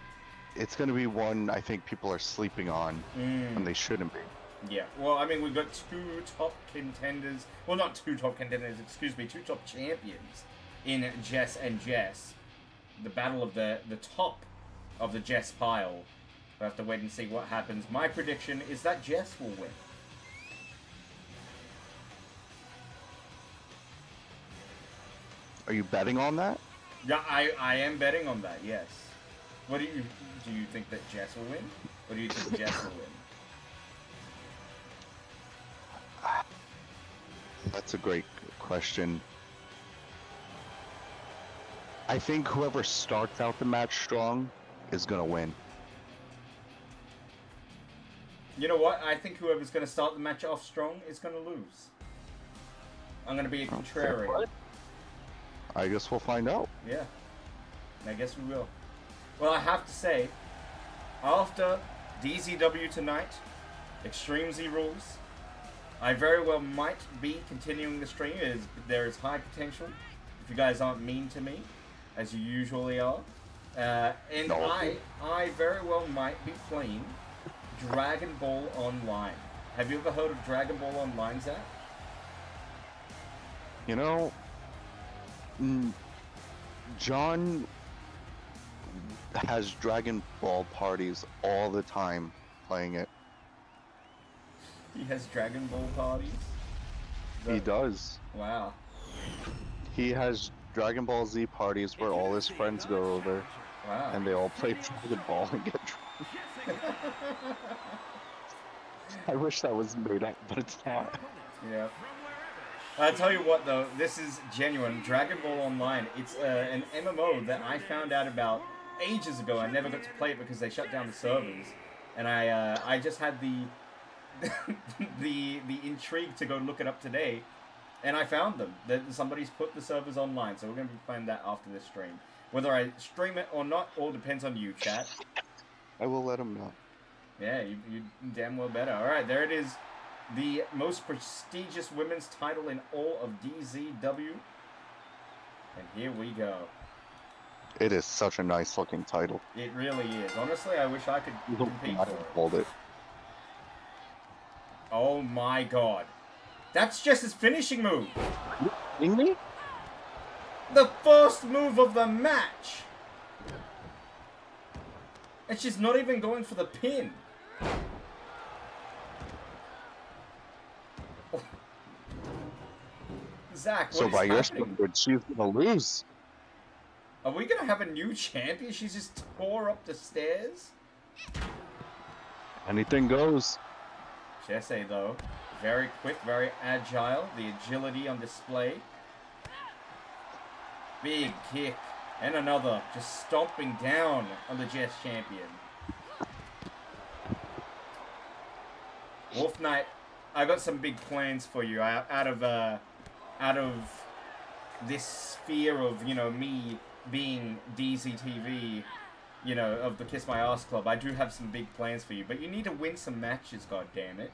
going to be one I think people are sleeping on, and they shouldn't be. Yeah, well, I mean, we've got two top contenders. Well, not two top contenders, excuse me, two top champions in Jess and Jess. The battle of the top of the Jess pile. We'll have to wait and see what happens. My prediction is that Jess will win. Are you betting on that? Yeah, I am betting on that, yes. What do you think that Jess will win? Or do you think Jess will win? That's a great question. I think whoever starts out the match strong is gonna win. You know what? I think whoever's going to start the match off strong is going to lose. I'm going to be a contrarian. I guess we'll find out. Yeah. I guess we will. Well, I have to say, after DZW tonight, Extreme Z rules, I very well might be continuing the stream. There is high potential, if you guys aren't mean to me, as you usually are. And No. I very well might be playing Dragon Ball Online. Have you ever heard of Dragon Ball Online, Zach? You know, John has Dragon Ball parties all the time playing it. He has Dragon Ball parties? He does. Wow. He has Dragon Ball Z parties where all his friends go over Wow. and they all play Dragon Ball and get drunk. I wish that was made up, but it's not. Yeah. I'll tell you what though, this is genuine. Dragon Ball Online, it's an MMO that I found out about ages ago. I never got to play it because they shut down the servers. And I just had the the intrigue to go look it up today. And I found them. That somebody's put the servers online, so we're going to be playing that after this stream. Whether I stream it or not, all depends on you, chat. I will let him know. Yeah, you damn well better. Alright, there it is. The most prestigious women's title in all of DZW. And here we go. It is such a nice looking title. It really is. Honestly, I wish I could compete I for it. hold it. Oh my god. That's just his finishing move. You kidding me? The first move of the match. And she's not even going for the pin. Oh. Zach, So what by is your happening? standards, she's gonna lose. Are we gonna have a new champion? She just tore up the stairs? Anything goes. Jesse, though, very quick, very agile. The agility on display. Big kick. And another. Just stomping down on the Jess champion. Wolf Knight, I got some big plans for you. Out of this sphere of, you know, me being DZTV, you know, of the Kiss My Ass Club, I do have some big plans for you. But you need to win some matches, goddammit.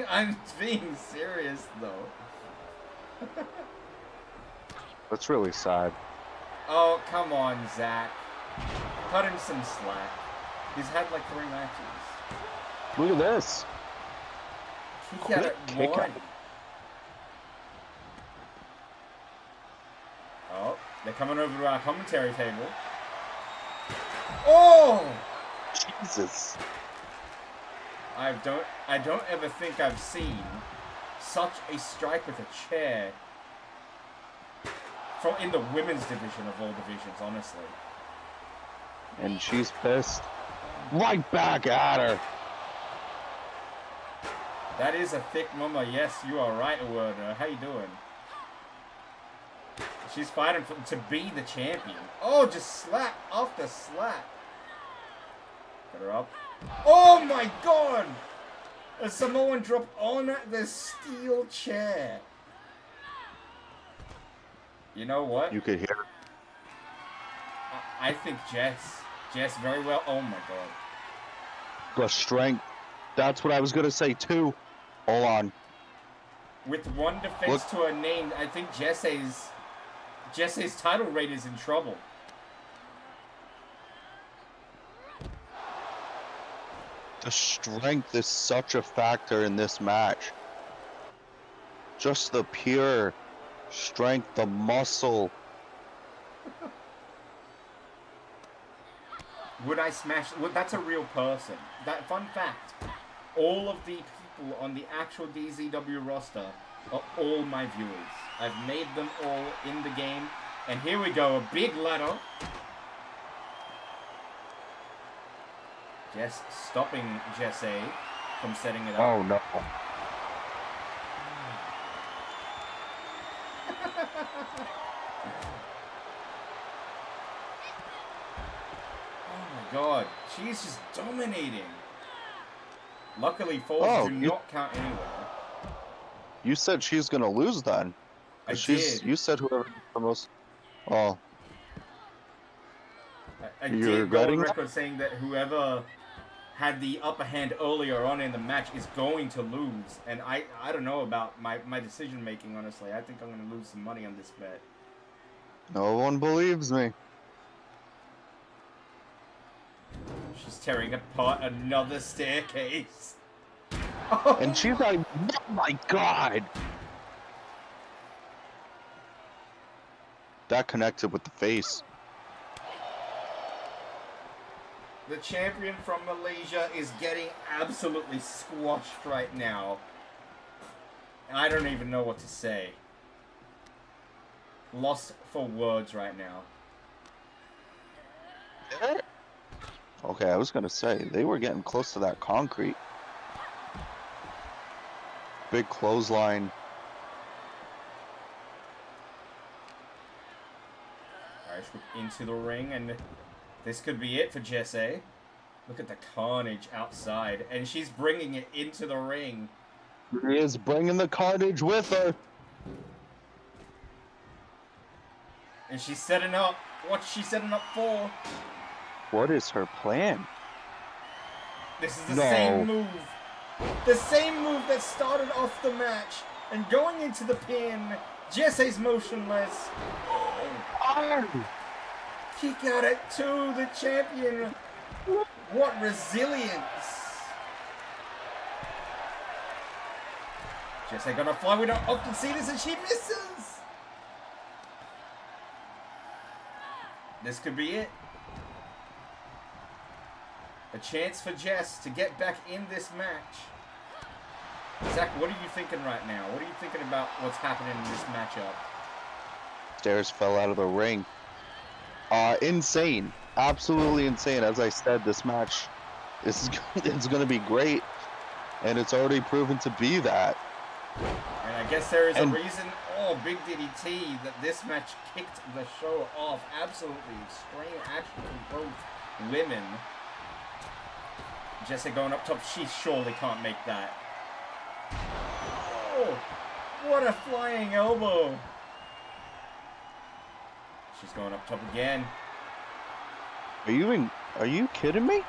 I'm being serious, though. That's really sad. Oh, come on, Zach. Cut him some slack. He's had like 3 matches. Look at this. Kick out Quick at kick 1. out. Oh, they're coming over to our commentary table. Oh! Jesus. I don't ever think I've seen such a strike with a chair from in the women's division of all divisions, honestly. And she's pissed. Right back at her. That is a thick mama. Yes, you are right, Werner. How you doing? She's fighting to be the champion. Oh, just slap after slap. Get her up. Oh my god! A Samoan drop on the steel chair. You know what? You could hear. I think Jess very well. Oh my god. The strength. That's what I was gonna say too. Hold on. With one defense to her name, I think Jesse's title reign is in trouble. The strength is such a factor in this match. Just the pure strength, the muscle. Would I smash? That's a real person. That fun fact. All of the people on the actual DZW roster are all my viewers. I've made them all in the game. And here we go, a big ladder. Just stopping Jesse from setting it up. Oh no. Oh my god, she's just dominating. Luckily, falls do not count anywhere. You said she's gonna lose then. I She's. did. You said whoever the most. Oh. I You're did go on regretting that? record saying that whoever had the upper hand earlier on in the match is going to lose. And I don't know about my decision making, honestly. I think I'm going to lose some money on this bet. No one believes me. She's tearing apart another staircase. Oh. And she's like, oh my god! That connected with the face. The champion from Malaysia is getting absolutely squashed right now. I don't even know what to say. Lost for words right now. Okay, I was gonna say, they were getting close to that concrete. Big clothesline. Alright, into the ring, and this could be it for Jesse. Look at the carnage outside, and she's bringing it into the ring. She is bringing the carnage with her. And she's setting up. What's she setting up for? What is her plan? This is the No. same move. The same move that started off the match. And going into the pin, Jesse's motionless. Kick out at 2, the champion. What resilience. Jesse gonna fly. We don't often see this, and she misses. This could be it. A chance for Jess to get back in this match. Zach, what are you thinking right now? What are you thinking about what's happening in this matchup? Stairs fell out of the ring. Insane. Absolutely insane. As I said, this match is it's going to be great. And it's already proven to be that. And I guess there is a reason, Big DDT, that this match kicked the show off. Absolutely extreme action from both women. Jesse going up top. She surely can't make that. Oh, what a flying elbow. She's going up top again. Are you kidding me?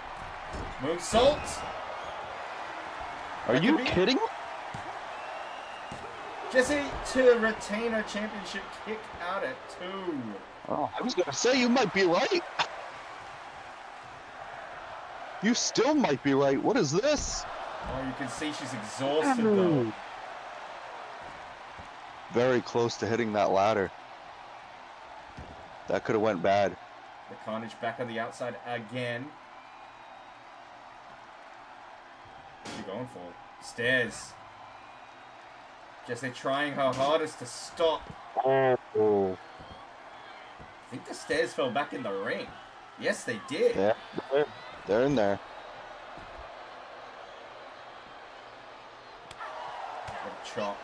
Moonsault. Are you kidding? Jesse to retain her championship, kick out at 2. Oh, I was gonna say you might be right. You still might be right. What is this? Oh, you can see she's exhausted though. Very close to hitting that ladder. That could have went bad. The carnage back on the outside again. What's she going for? Stairs. Jesse trying her hardest to stop. Oh. I think the stairs fell back in the ring. Yes, they did. Yeah, they're in there. What a chop.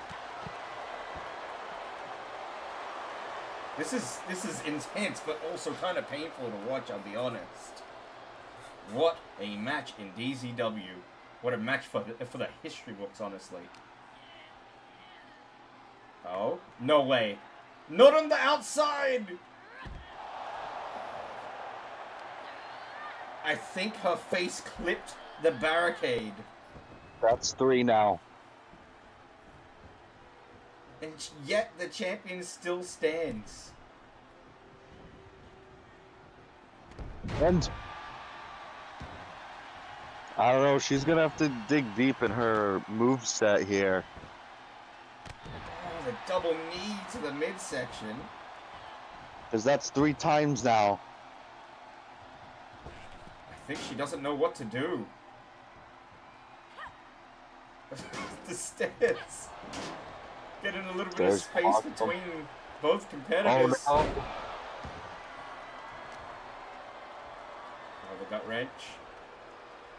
This is intense, but also kind of painful to watch, I'll be honest. What a match in DZW. What a match for the history books, honestly. Oh, no way. Not on the outside! I think her face clipped the barricade. That's 3 now. And yet the champion still stands. And I don't know. She's gonna have to dig deep in her move set here. Oh, the double knee to the midsection. Because that's 3 times now. I think she doesn't know what to do. The stairs. Getting a little bit of space awesome. between both Oh competitors. no. Oh, the gut wrench.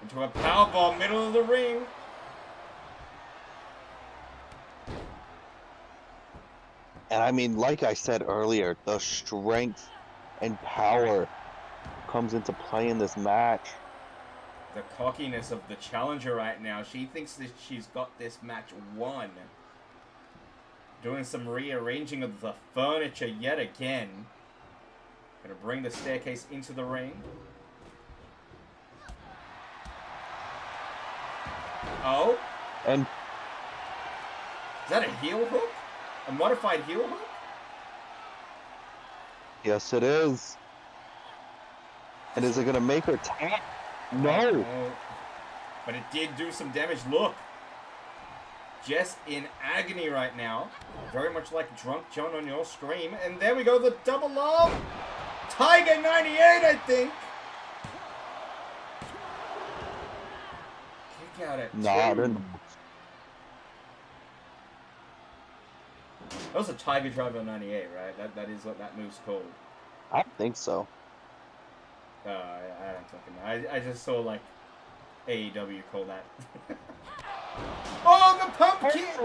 Into a powerbomb, middle of the ring. And I mean, like I said earlier, the strength and power comes into play in this match. The cockiness of the challenger right now. She thinks that she's got this match won. Doing some rearranging of the furniture yet again. Gonna bring the staircase into the ring. Oh? And Is that a heel hook? A modified heel hook? yes, it is. And is it gonna make her tap? No. Oh. But it did do some damage. Look. Jess in agony right now. Very much like Drunk John on your stream. And there we go, the double arm. Tiger 98, I think. Kick out at Nah, two. then That was a Tiger Driver 98, right? That is what that move's called. I don't think so. I don't fucking know. I just saw like AEW call that. Oh, the pump kick!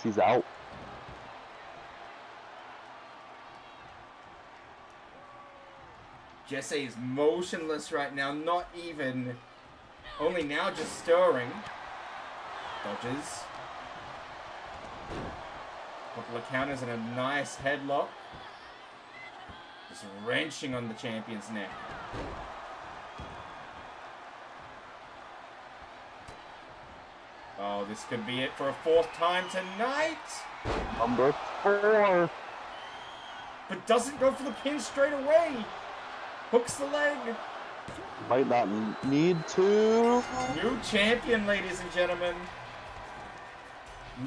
She's out. Jesse is motionless right now, not even. Only now just stirring. Dodges. Couple of counters and a nice headlock. Just wrenching on the champion's neck. Oh, this could be it for a 4th time tonight. Number 4. But doesn't go for the pin straight away. Hooks the leg. Might not need to. New champion, ladies and gentlemen.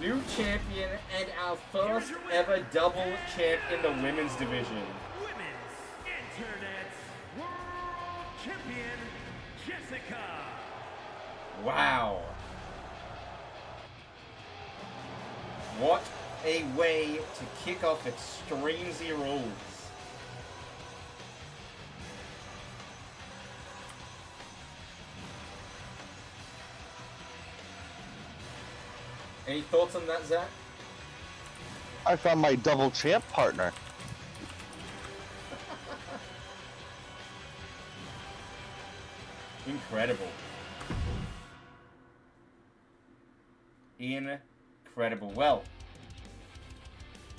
New champion and our first ever double champ in the women's division. Women's Internet World Champion Jessica. Wow. What a way to kick off Extreme Z Rules. Any thoughts on that, Zach? I found my double champ partner. Incredible. Incredible. Well,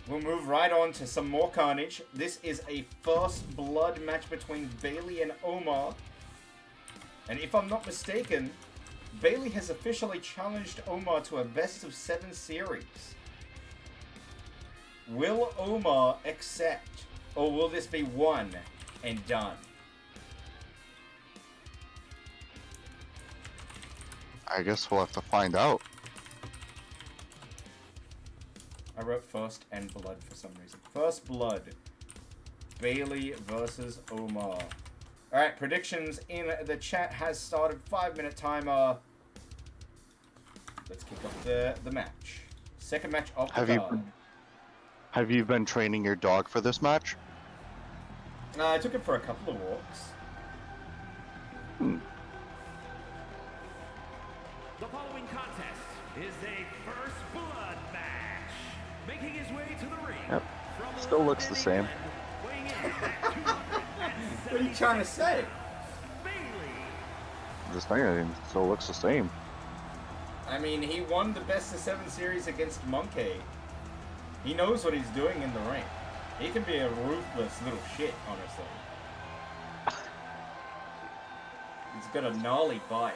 we'll move right on to some more carnage. This is a first blood match between Bailey and Omar. And if I'm not mistaken, Bailey has officially challenged Omar to a best-of-7 series. Will Omar accept, or will this be one and done? I guess we'll have to find out. I wrote first and blood for some reason. First blood. Bailey versus Omar. Alright, predictions in the chat has started. 5-minute timer. Let's kick off the match. Second match of the card. Have you been training your dog for this match? I took it for a couple of walks. The following contest is a first blood match. Making his way to the ring. Yep. From Still looks the same. weighing in at 270 What are you trying to say? Bailey. I'm just saying, it still looks the same. I mean, he won the best-of-7 series against Monkey. He knows what he's doing in the ring. He can be a ruthless little shit, honestly. He's got a gnarly bite.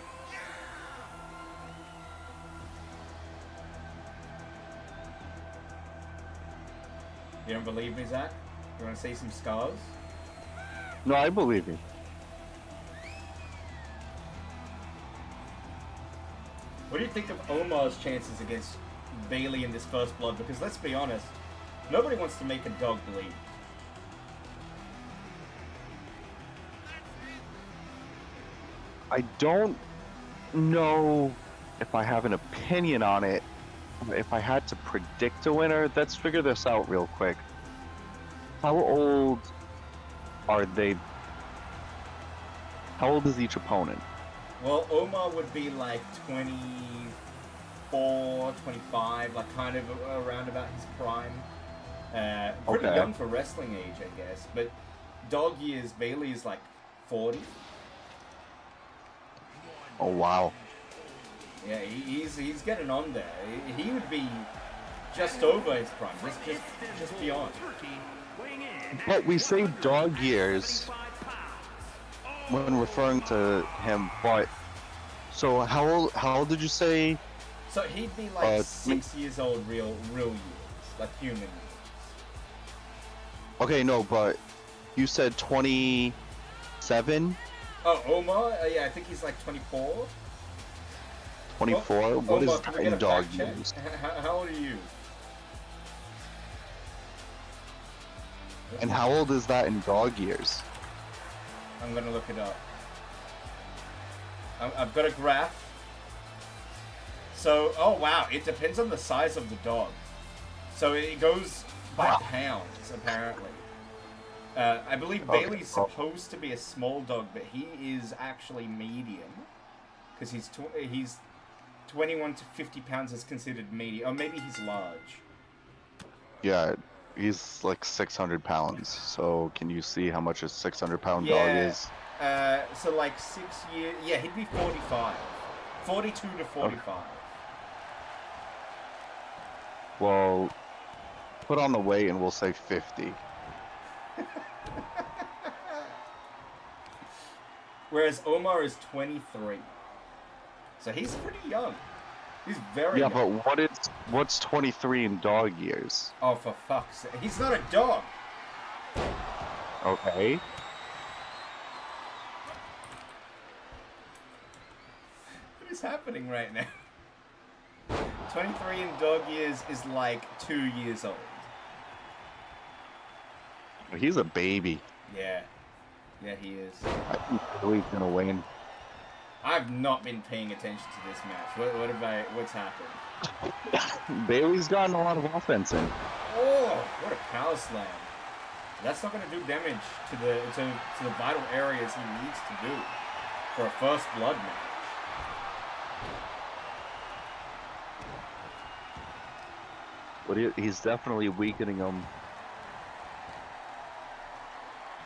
You don't believe me, Zach? You want to see some scars? No, I believe you. What do you think of Omar's chances against Bailey in this first blood? Because let's be honest, nobody wants to make a dog bleed. I don't know if I have an opinion on it. If I had to predict a winner, let's figure this out real quick. How old are they? How old is each opponent? Well, Omar would be like 24, 25, like kind of around about his prime. Pretty Okay. young for wrestling age, I guess. But dog years, Bailey is like 40. Oh wow. Yeah, he's getting on there. He would be just over his prime, just beyond. But we say dog years when referring to him, but so how old did you say? So he'd be like 6 years old, real years, like human years. Okay, no, but you said 27, Oh, Omar? Yeah, I think he's like 24. 24. Oh, What is Omar, can that we get in a dog fact check? years? How old are you? And how old is that in dog years? I'm gonna look it up. I've got a graph. So, oh wow, it depends on the size of the dog. So it goes by pounds, apparently. I believe Okay. Bailey's supposed to be a small dog, but he is actually medium. Because he's 21 to 50 pounds is considered medium. Or maybe he's large. Yeah, he's like 600 pounds. So can you see how much a 600-pound dog Yeah. is? So like 6 years... Yeah, he'd be 45. 42 to 45. Well, put on the weight and we'll say 50. Whereas Omar is 23. So he's pretty young. He's very Yeah, young. but what's 23 in dog years? Oh, for fuck's sake. He's not a dog. Okay. What is happening right now? 23 in dog years is like 2 years old. He's a baby. Yeah. Yeah, he is. I think Billy's gonna win. I've not been paying attention to this match. What's happened? Bailey's gotten a lot of offense in. Oh, what a power slam. That's not going to do damage to the vital areas he needs to do for a first blood match. But he's definitely weakening him.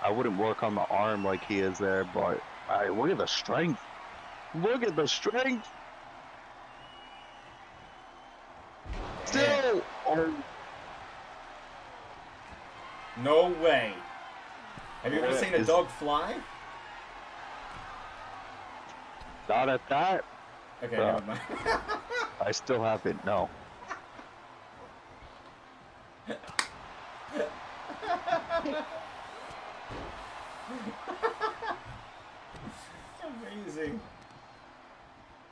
I wouldn't work on the arm like he is there, but look at the strength. Look at the strength. Still. Oh. No way. Have you ever seen a dog fly? Not at that. Okay, never mind. I still haven't. No. Amazing.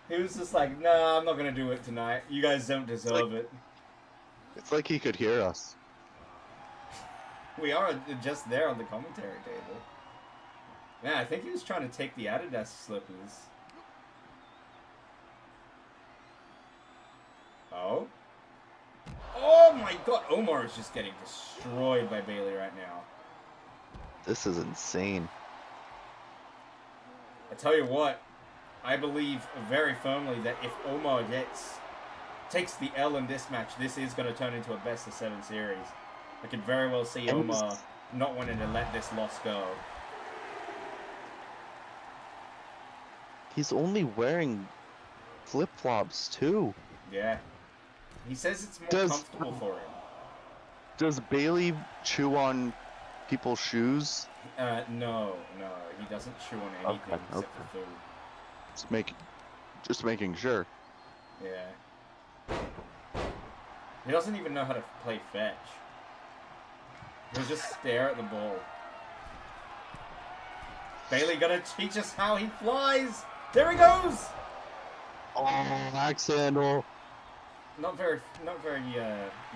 He was just like, nah, I'm not gonna do it tonight. You guys don't deserve it. It's like he could hear us. We are just there on the commentary table. Man, I think he was trying to take the Adidas slippers. Oh? Oh my god, Omar is just getting destroyed by Bailey right now. This is insane. I tell you what, I believe very firmly that if Omar takes the L in this match, this is going to turn into a best of 7 series. I could very well see Omar not wanting to let this loss go. He's only wearing flip-flops too. Yeah. He says it's more comfortable for him. Does Bailey chew on people's shoes? No, he doesn't chew on anything except for food. Just making sure. Yeah. He doesn't even know how to play fetch. He'll just stare at the ball. Bailey gonna teach us how he flies! There he goes! Oh, axe handle. Not very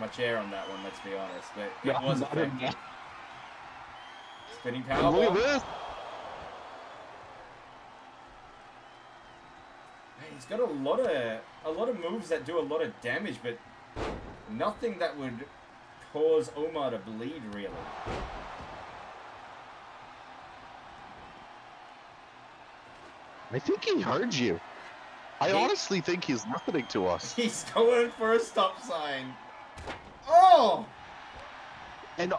much air on that one, let's be honest, but it No, was not effective. enough. Spinning And look at powerbomb. this. Hey, he's got a lot of moves that do a lot of damage, but nothing that would cause Omar to bleed, really. I think he heard you. I honestly think he's listening to us. He's going for a stop sign. Oh! And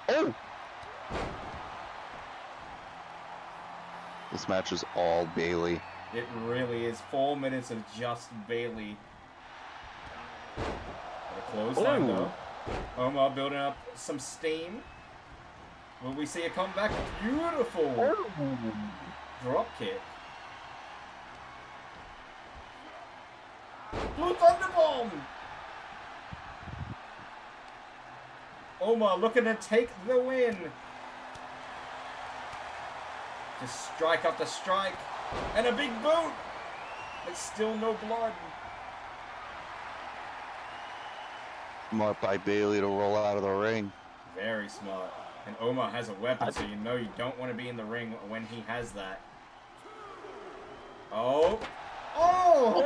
oh, this match is all Bailey. It really is. 4 minutes of just Bailey. A clothesline, though. Omar building up some steam. Will we see a comeback? Beautiful drop kick. Blue Thunderbomb! Omar looking to take the win. Just strike after strike. And a big boot! But still no blood. Smart by Bailey to roll out of the ring. Very smart. And Omar has a weapon, so you know you don't want to be in the ring when he has that. Oh! Oh!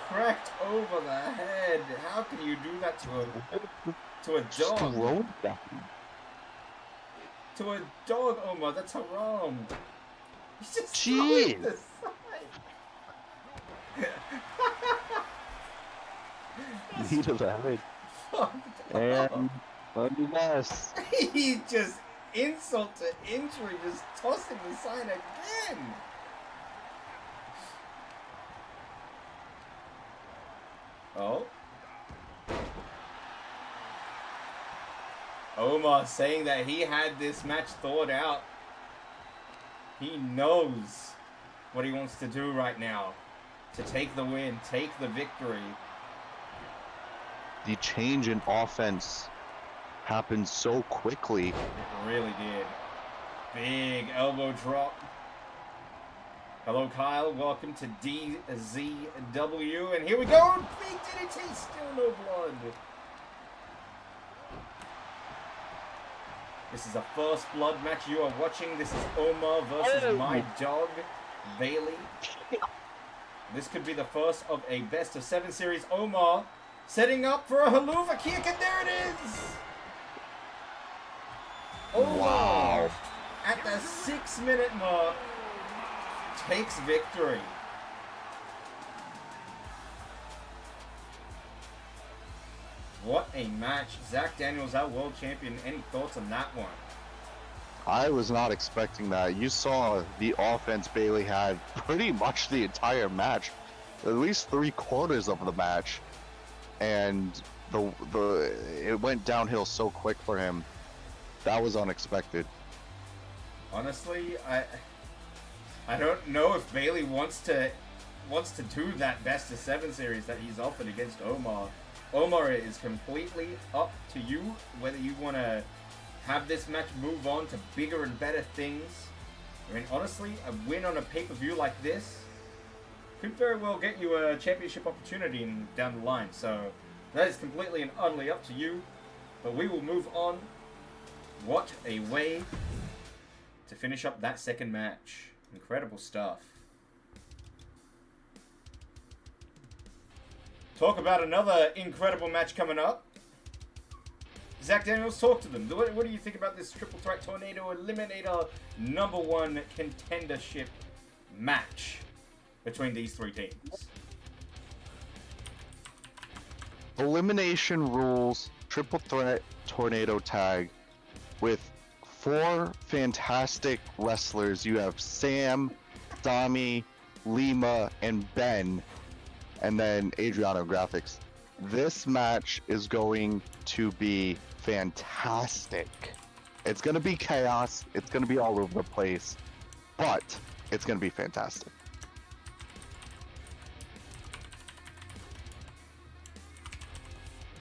Cracked over the head. How can you do that to a dog? Throw that. To a dog, Omar. That's haram. He's just Jeez. throwing the side. Need of that. And let me guess. He just insult to injury, just tossing the sign again. Oh. Omar saying that he had this match thought out. He knows what he wants to do right now. To take the win, take the victory. The change in offense happened so quickly. It really did. Big elbow drop. Hello, Kyle. Welcome to DZW. And here we go. Big DDT. Still no blood. This is a first blood match you are watching. This is Omar versus my dog, Bailey. This could be the first of a best of 7 series. Omar setting up for a haluva kick, and there it is. Omar, Wow. at the 6-minute mark, takes victory. What a match. Zach Daniels, our world champion. Any thoughts on that one? I was not expecting that. You saw the offense Bailey had pretty much the entire match, at least 3/4 of the match, and it went downhill so quick for him. That was unexpected. Honestly, I don't know if Bailey wants to do that best of 7 series that he's offered against Omar. Omar, it is completely up to you whether you want to have this match move on to bigger and better things. I mean, honestly, a win on a pay-per-view like this could very well get you a championship opportunity down the line. So that is completely and utterly up to you. But we will move on. What a way to finish up that second match. Incredible stuff. Talk about another incredible match coming up. Zach Daniels, talk to them. What do you think about this Triple Threat Tornado Eliminator #1 contendership match between these 3 teams? Elimination rules, triple threat tornado tag with 4 fantastic wrestlers. You have Sam, Dami, Lima, and Ben, and then Adriano Graphics. This match is going to be fantastic. It's going to be chaos. It's going to be all over the place, but it's going to be fantastic.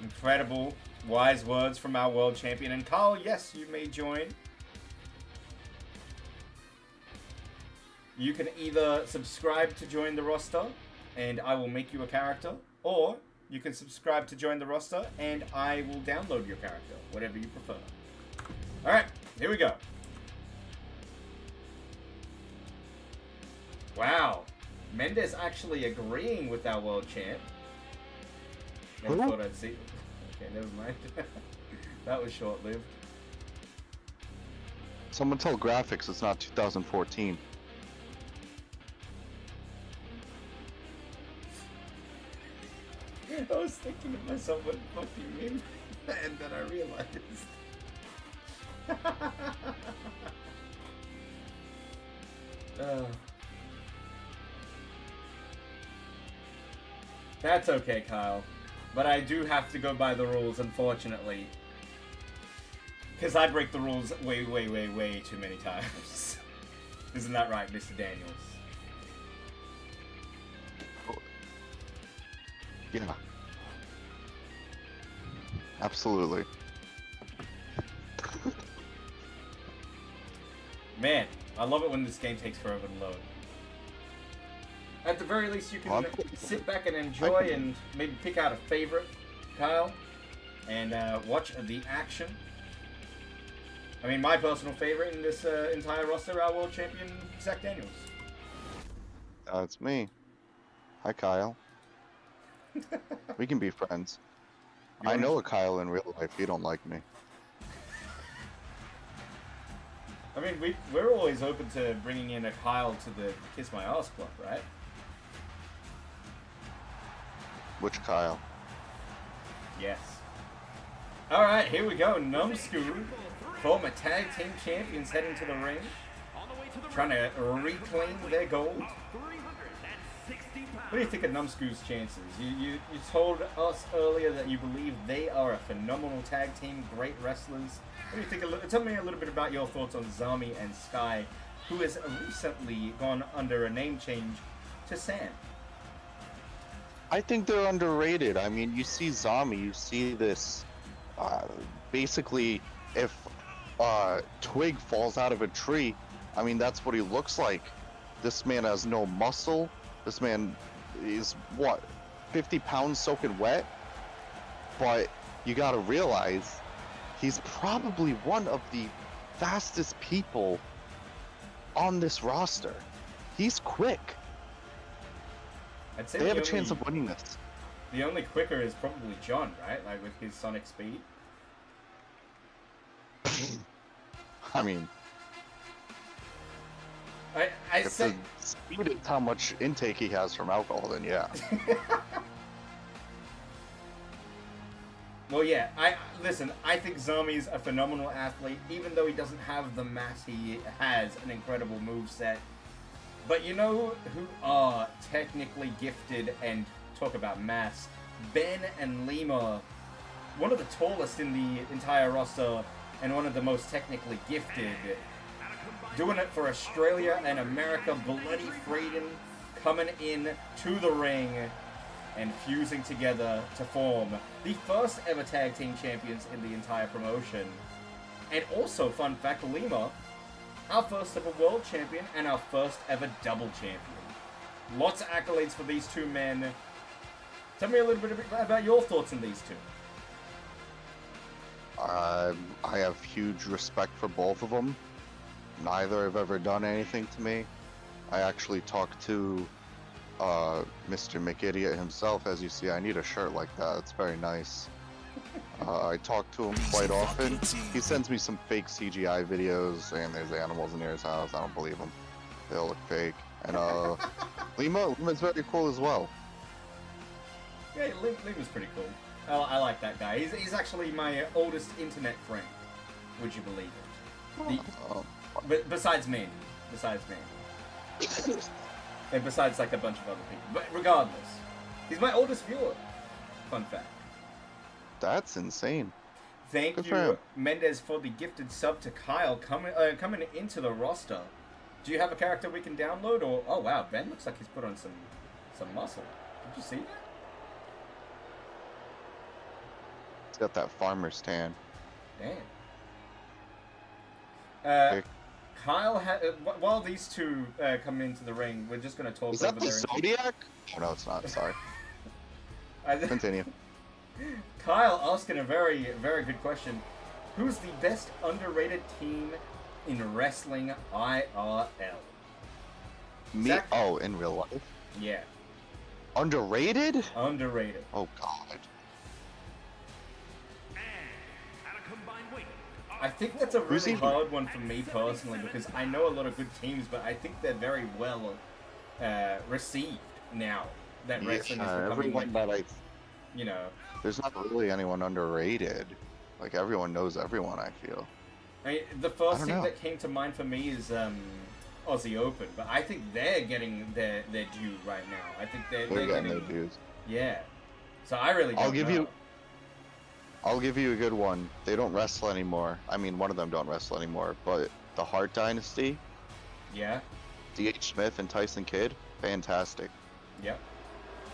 Incredible, wise words from our world champion. And Carl, yes, you may join. You can either subscribe to join the roster, and I will make you a character, or you can subscribe to join the roster, and I will download your character, whatever you prefer. Alright, here we go. Wow. Mendez actually agreeing with our world champ. Never thought I'd see... Okay, never mind. That was short-lived. Someone tell graphics it's not 2014. I was thinking to myself, what the fuck do you mean? And then I realized. That's okay, Kyle. But I do have to go by the rules, unfortunately. Because I break the rules way, way, way, way too many times. Isn't that right, Mr. Daniels? Yeah. Absolutely. Man, I love it when this game takes forever to load. At the very least, you can sit back and enjoy and maybe pick out a favorite, Kyle, and watch the action. I mean, my personal favorite in this entire roster, our world champion, Zach Daniels. It's me. Hi, Kyle. We can be friends. I know a Kyle in real life. You don't like me. I mean, we're always open to bringing in a Kyle to the Kiss My Ass Club, right? Which Kyle? Yes. Alright, here we go. Numbskull, former tag team champions heading to the ring. Trying to reclaim their gold. What do you think of Numbskull's chances? You told us earlier that you believe they are a phenomenal tag team, great wrestlers. What do you think? Tell me a little bit about your thoughts on Zami and Sky, who has recently gone under a name change to Sam. I think they're underrated. I mean, you see Zami, you see this. Basically, if Twig falls out of a tree, I mean, that's what he looks like. This man has no muscle. This man is, what, 50 pounds soaking wet? But you gotta realize, he's probably one of the fastest people on this roster. He's quick. I'd say they have a chance of winning this. The only quicker is probably John, right? Like with his sonic speed. I mean, I say the speed is how much intake he has from alcohol, then yeah. Well, yeah. Listen. I think Zami's a phenomenal athlete, even though he doesn't have the mass. He has an incredible moveset. But you know who are technically gifted and talk about mass? Ben and Lima, one of the tallest in the entire roster and one of the most technically gifted. Doing it for Australia and America, Bloody Frayden coming in to the ring and fusing together to form the first ever tag team champions in the entire promotion. And also, fun fact, Lima, our first ever world champion and our first ever double champion. Lots of accolades for these two men. Tell me a little bit about your thoughts on these two. I have huge respect for both of them. Neither have ever done anything to me. I actually talked to Mr. McIdiot himself. As you see, I need a shirt like that. It's very nice. I talk to him quite often. He sends me some fake CGI videos saying there's animals near his house. I don't believe him. They all look fake. And Lima's very cool as well. Yeah, Lima's pretty cool. I like that guy. He's actually my oldest internet friend. Would you believe it? Besides me. And besides like a bunch of other people. But regardless, he's my oldest viewer. Fun fact. That's insane. Thank you, Mendez, for the gifted sub to Kyle coming into the roster. Do you have a character we can download? Or oh wow, Ben looks like he's put on some muscle. Did you see that? He's got that farmer's tan. Damn. Kyle, while these two come into the ring, we're just going to talk Is over that the their... Zodiac? Oh, no, it's not. Sorry. Continue. Kyle asking a very, very good question. Who's the best underrated team in wrestling IRL? Me? Zach? Oh, in real life? Yeah. Underrated? Underrated. Oh, God. At a combined weight of I think that's a Who's really even- hard one for me personally because I know a lot of good teams, but I think they're very well received now that wrestling is becoming, everyone like, that you know... there's not really anyone underrated. Like, everyone knows everyone, I feel. I mean, the first don't thing know. that came to mind for me is Aussie Open, but I think they're getting their due right now. I think they're They're getting their dues. Yeah. So I really don't know. I'll give you a good one. They don't wrestle anymore. I mean, one of them don't wrestle anymore, but the Hart Dynasty, Yeah. D.H. Smith and Tyson Kidd, fantastic. Yep.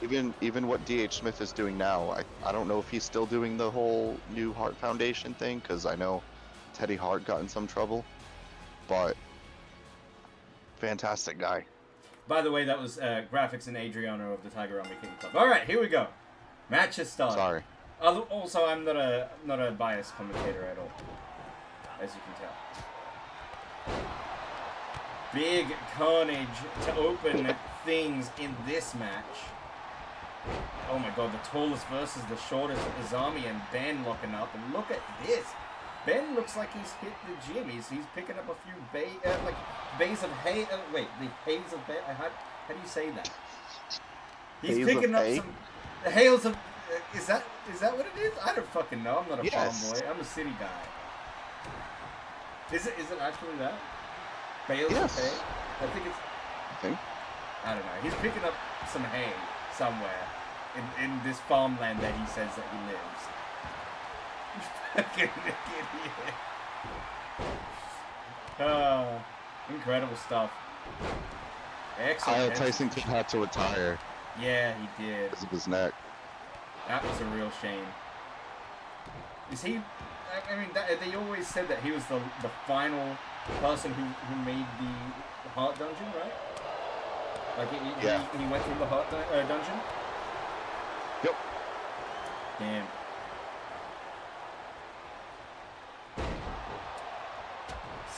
Even what D.H. Smith is doing now, I don't know if he's still doing the whole new Hart Foundation thing, because I know Teddy Hart got in some trouble, but fantastic guy. By the way, that was Graphics and Adriano of the Tiger Army King Club. All right, here we go. Match has started. Sorry. Also, I'm not a biased commentator at all, as you can tell. Big carnage to open things in this match. Oh my God, the tallest versus the shortest. Izami and Ben locking up, and look at this. Ben looks like he's hit the gym. He's picking up a few bays of hay. Wait, the haze of bay. How do you say that? He's Haze picking of up hay? some hails of. Is that what it is? I don't fucking know. I'm not a Yes. farm boy. I'm a city guy. Is it actually that? Bales Yes. of hay? I think it's. Okay. I don't know. He's picking up some hay somewhere in this farmland that he says that he lives. Fucking idiot. Incredible stuff. Excellent. Kyle Tyson Kidd had to retire Yeah, he did. because of his neck. That was a real shame. Is he? I mean, they always said that he was the final person who made the Heart Dungeon, right? Like he went through the Heart Dungeon. Yep. Damn.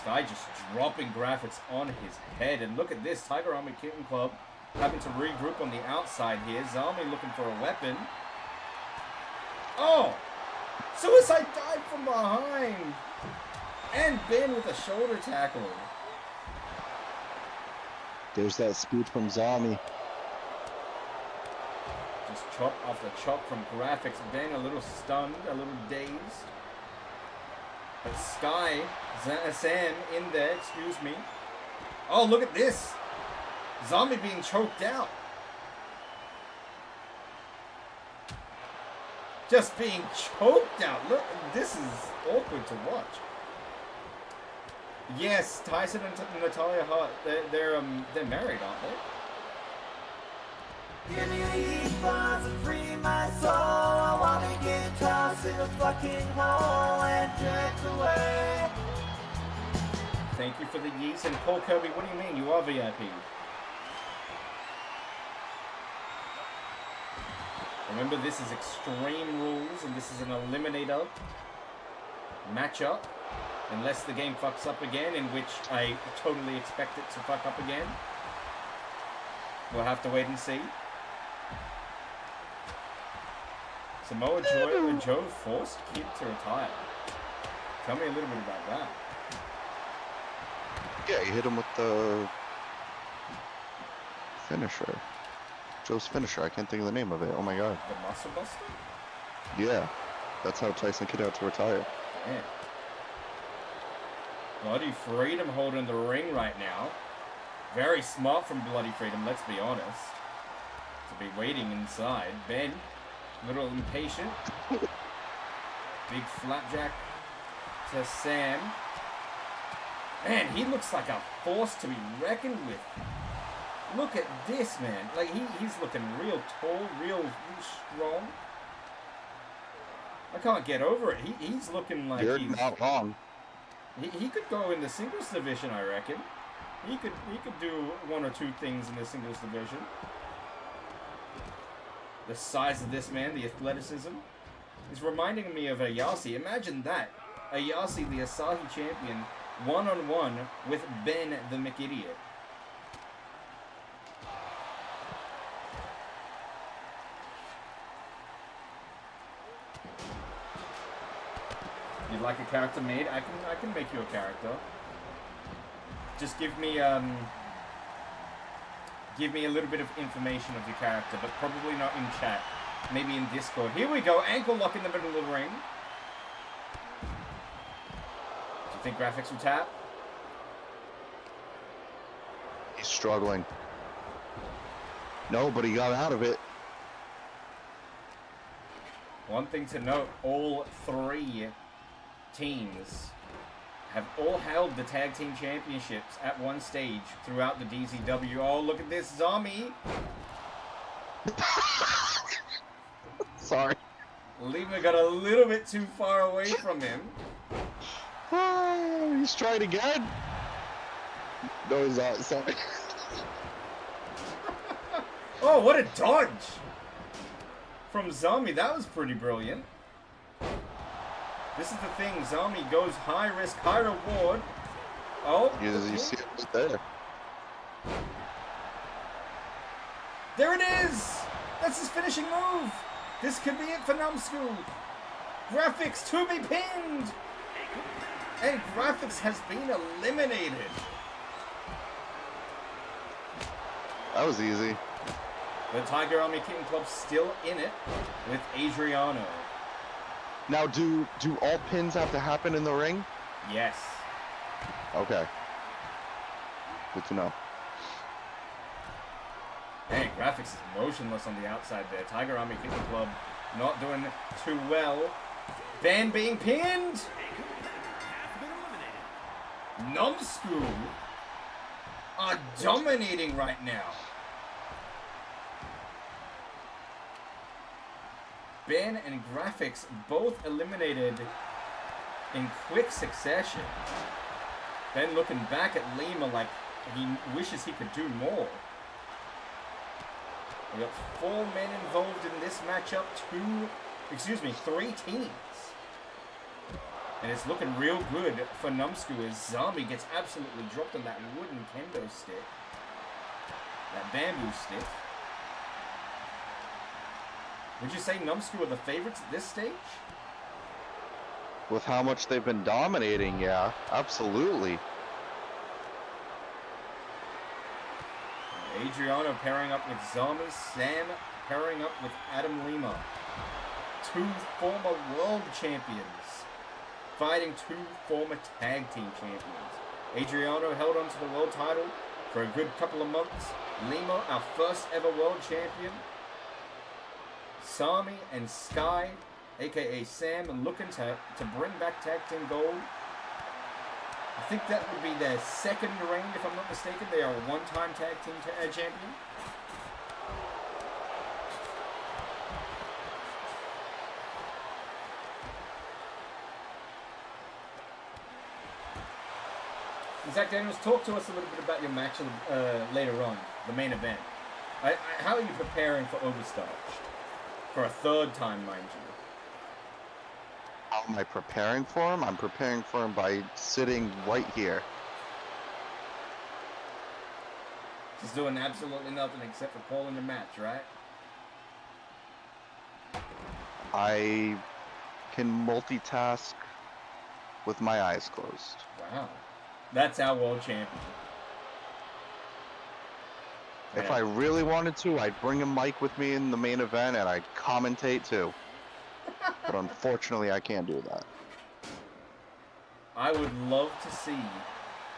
Sky just dropping graphics on his head, and look at this, Tiger Army Kitten Club having to regroup on the outside here. Zami looking for a weapon. Oh! Suicide dive from behind! And Ben with a shoulder tackle. There's that speed from Zami. Just chop after chop from graphics. Ben a little stunned, a little dazed. But Sky, Sam in there, excuse me. Oh, look at this. Zombie being choked out. Just being choked out. Look, this is awkward to watch. Yes, Tyson and Natalia Hart, they're married, aren't they? Give me the E-bonds and free my soul. I wanna get tossed in a fucking hole and jerked away. Thank you for the yeast. And Paul Kirby, what do you mean? You are VIP. Remember, this is Extreme Rules, and this is an Eliminator matchup. Unless the game fucks up again, in which I totally expect it to fuck up again. We'll have to wait and see. Samoa Joe forced Kid to retire. Tell me a little bit about that. Yeah, he hit him with the finisher. Joe's finisher. I can't think of the name of it. Oh my god. The Muscle Buster? Yeah. That's how Tyson Kidd had to retire. Man. Bloody Freedom holding the ring right now. Very smart from Bloody Freedom, let's be honest. To be waiting inside. Ben, a little impatient. Big flapjack to Sam. Man, he looks like a force to be reckoned with. Look at this, man. Like, he's looking real tall, real strong. I can't get over it. He's looking like You're he's... not wrong. He could go in the singles division, I reckon. He could do one or two things in the singles division. The size of this man, the athleticism, is reminding me of Ayase. Imagine that. Ayase, the Asahi champion, one-on-one with Ben the McIdiot. You'd like a character made? I can make you a character. Just give me a little bit of information of your character, but probably not in chat. Maybe in Discord. Here we go, ankle lock in the middle of the ring. Do you think graphics will tap? He's struggling. No, but he got out of it. One thing to note, all three teams have all held the tag team championships at one stage throughout the DZW. Oh, look at this, Zami. Sorry. Lima got a little bit too far away from him. Oh, he's trying again. No, he's not. Sorry. Oh, what a dodge from Zami. That was pretty brilliant. This is the thing. Zami goes high risk, high reward. Oh. You see it right there. There it is. That's his finishing move. This could be it for Numskull. Graphics to be pinned. And Graphics has been eliminated. That was easy. The Tiger Army Kitten Club still in it with Adriano. Now, do all pins have to happen in the ring? Yes. Okay. Good to know. Hey, Graphics is motionless on the outside there. Tiger Army Kitten Club not doing too well. Ben being pinned. Numskull are dominating right now. Ben and Graphics both eliminated in quick succession. Ben looking back at Lima like he wishes he could do more. We got 4 men involved in this matchup, 3 teams. And it's looking real good for Numskull as Zami gets absolutely dropped on that wooden kendo stick. That bamboo stick. Would you say Numskull are the favorites at this stage? With how much they've been dominating, yeah, absolutely. Adriano pairing up with Zami, Sam pairing up with Adam Lima. 2 former world champions fighting 2 former tag team champions. Adriano held on to the world title for a good couple of months. Lima, our first ever world champion. Sami and Sky, aka Sam, looking to bring back tag team gold. I think that would be their second reign, if I'm not mistaken. They are a one-time tag team champion. Zach Daniels, talk to us a little bit about your match later on, the main event. How are you preparing for Overstarch? For a third time, mind you. How am I preparing for him? I'm preparing for him by sitting right here. Just doing absolutely nothing except for calling the match, right? I can multitask with my eyes closed. Wow. That's our world champion. If I really wanted to, I'd bring a mic with me in the main event and I'd commentate too. But unfortunately, I can't do that. I would love to see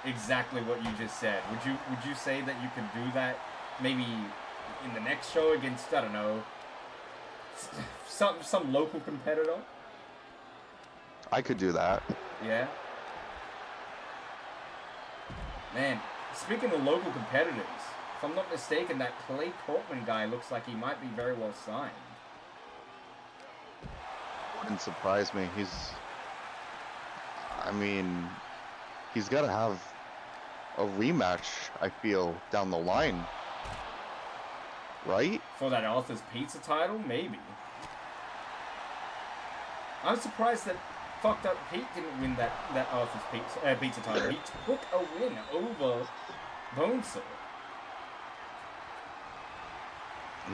exactly what you just said. Would you say that you could do that maybe in the next show against, I don't know, some local competitor? I could do that. Yeah. Man, speaking of local competitors, if I'm not mistaken, that Clay Portman guy looks like he might be very well signed. Wouldn't surprise me. I mean, he's got to have a rematch, I feel, down the line. Right? For that Arthur's Pizza title? Maybe. I'm surprised that Fucked Up Pete didn't win that Arthur's Pizza title. He took a win over Bonesaw.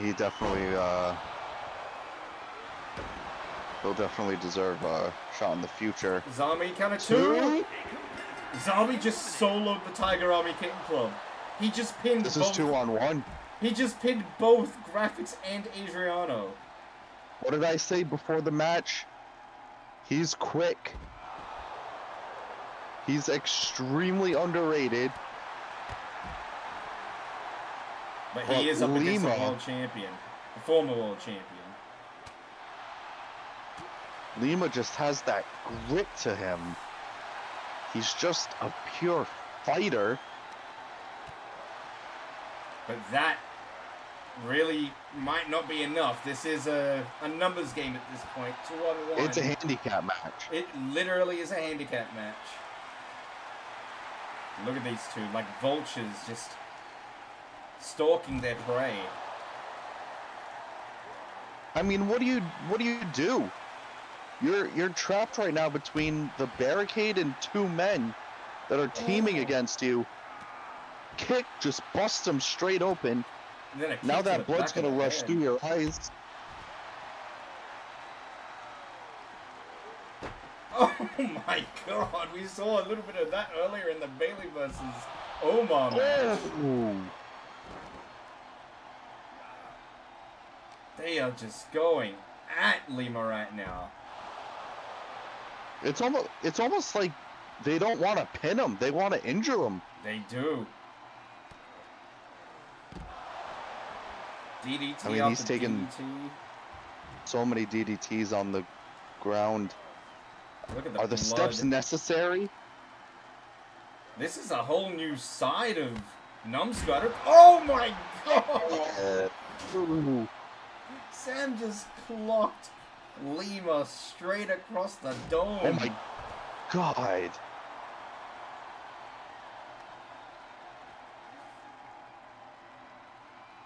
He definitely, he'll definitely deserve a shot in the future. Zombie count of two. Zombie just soloed the Tiger Army Kitten Club. He just pinned This both. is 2-on-1. He just pinned both Graphics and Adriano. What did I say before the match? He's quick. He's extremely underrated. But he is up against Lima, a world champion. A former world champion. Lima just has that grit to him. He's just a pure fighter. But that really might not be enough. This is a numbers game at this point. 2-on-1. It's a handicap match. It literally is a handicap match. Look at these two, like vultures, just stalking their prey. I mean, what do you do? You're trapped right now between the barricade and two men that are teaming against you. Kick just busts them straight open. And then a kick Now to that the blood's back of gonna the rush head. through your eyes. Oh my god, we saw a little bit of that earlier in the Bailey versus Omar match. Oh. They are just going at Lima right now. It's almost like they don't want to pin him. They want to injure him. They do. DDT I mean, after he's taken DDT. so many DDTs on the ground. Look at Are the blood. steps necessary? This is a whole new side of Numbskutter. Oh my god! Ooh. Sam just clocked Lima straight across the dome. Oh my god.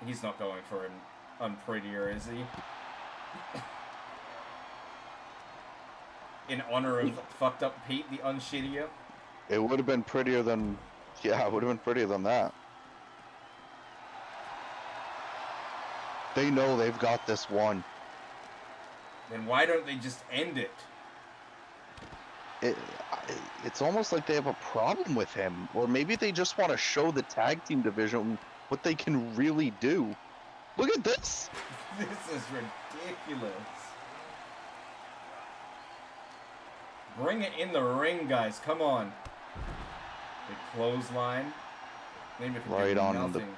He's not going for an unprettier, is he? In honor of Fucked Up Pete, the unshittier. It would have been prettier than... Yeah, it would have been prettier than that. They know they've got this one. Then why don't they just end it? It's almost like they have a problem with him. Or maybe they just want to show the tag team division what they can really do. Look at this! This is ridiculous. Bring it in the ring, guys. Come on. Big clothesline. Maybe if Right on the- nothing.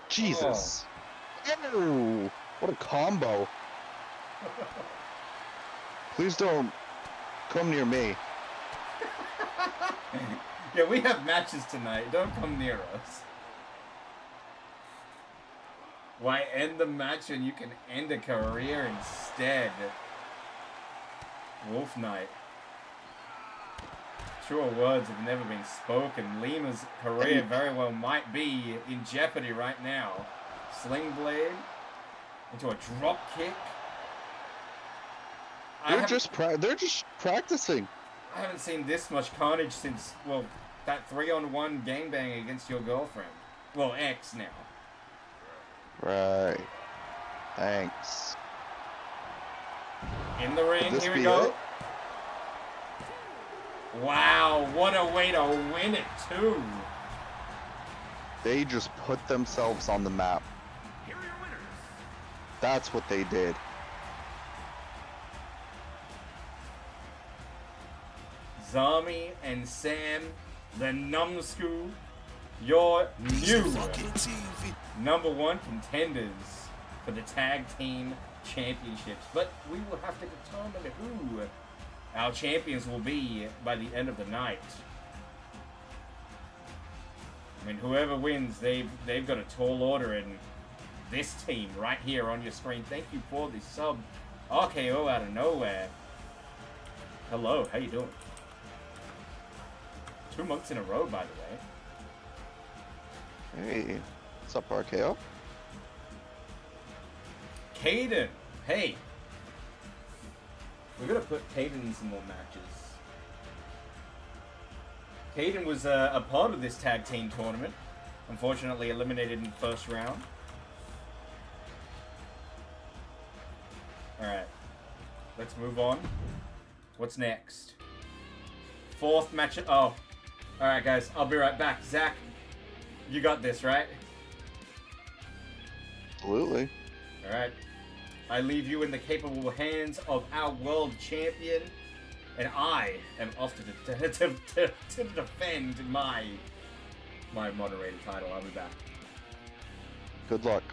Jesus. Oh, what a combo. Please don't come near me. Yeah, we have matches tonight. Don't come near us. Why end the match when you can end a career instead? Wolf Knight. Truer words have never been spoken. Lima's career very well might be in jeopardy right now. Sling blade into a drop kick. They're just practicing. I haven't seen this much carnage since, well, that 3-on-1 gangbang against your girlfriend. Well, ex now. Right. Thanks. In the ring, Could this here we be go. it? Wow, what a way to win it, too. They just put themselves on the map. Here are your winners. That's what they did. Zami and Sam, the Numbskull, your new #1 contenders for the tag team championships. But we will have to determine who our champions will be by the end of the night. I mean, whoever wins, they've got a tall order, and this team right here on your screen. Thank you for this sub. RKO out of nowhere. Hello, how you doing? 2 months in a row, by the way. Hey, what's up, RKO? Caden, hey. We're gonna put Caden in some more matches. Caden was a part of this tag team tournament. Unfortunately eliminated in the first round. Alright. Let's move on. What's next? Fourth match. Oh. Alright, guys. I'll be right back. Zach, you got this, right? Absolutely. Alright. I leave you in the capable hands of our world champion. And I am off to defend my moderator title. I'll be back. Good luck.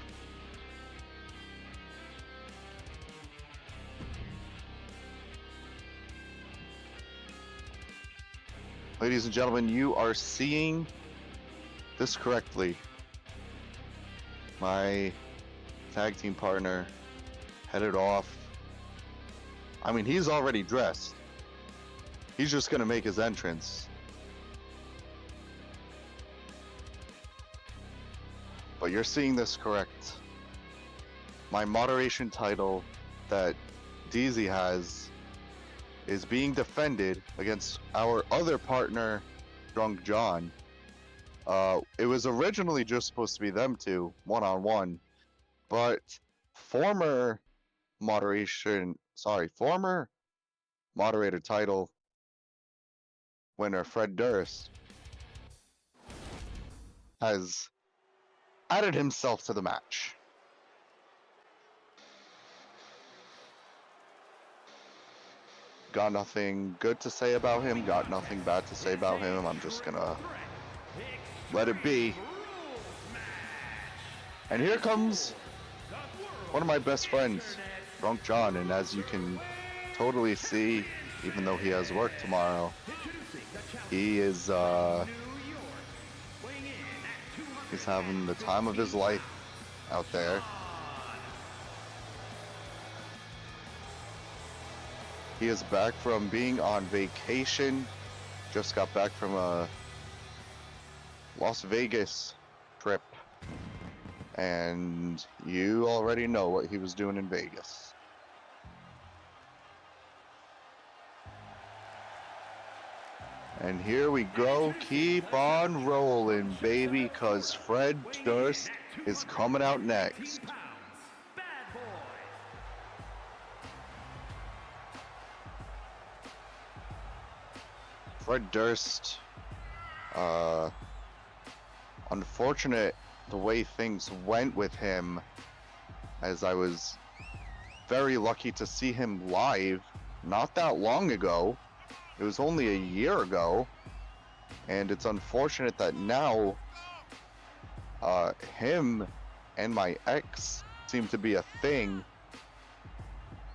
Ladies and gentlemen, you are seeing this correctly. My tag team partner headed off. I mean, he's already dressed. He's just gonna make his entrance. But you're seeing this correct. My moderation title that DZ has is being defended against our other partner, Drunk John. It was originally just supposed to be them two, one-on-one, but former moderator title winner Fred Durst has added himself to the match. Got nothing good to say about him, got nothing bad to say about him. I'm just gonna let it be. And here comes one of my best friends, Drunk John, and as you can totally see, even though he has work tomorrow, he is he's having the time of his life out there. He is back from being on vacation. Just got back from a Las Vegas trip. And you already know what he was doing in Vegas. And here we go. Keep on rolling, baby, cause Fred Durst is coming out next. Fred Durst, unfortunate the way things went with him, as I was very lucky to see him live not that long ago. It was only a year ago, and it's unfortunate that now him and my ex seem to be a thing,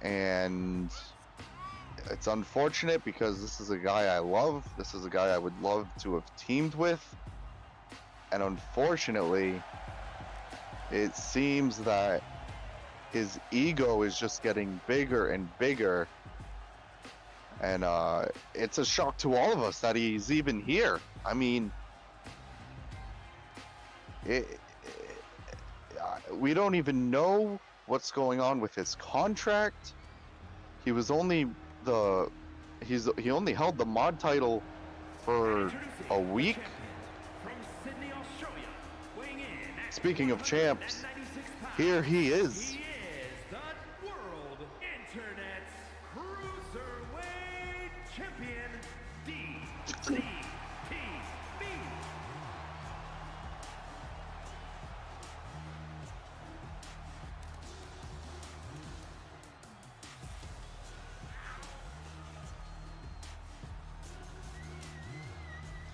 and it's unfortunate because this is a guy I love. This is a guy I would love to have teamed with. And unfortunately, it seems that his ego is just getting bigger and bigger. And it's a shock to all of us that he's even here. I mean, we don't even know what's going on with his contract. He was only he only held the mod title for a week. Speaking of champs, here he is. He is the World Internet Cruiserweight Champion, DCTV.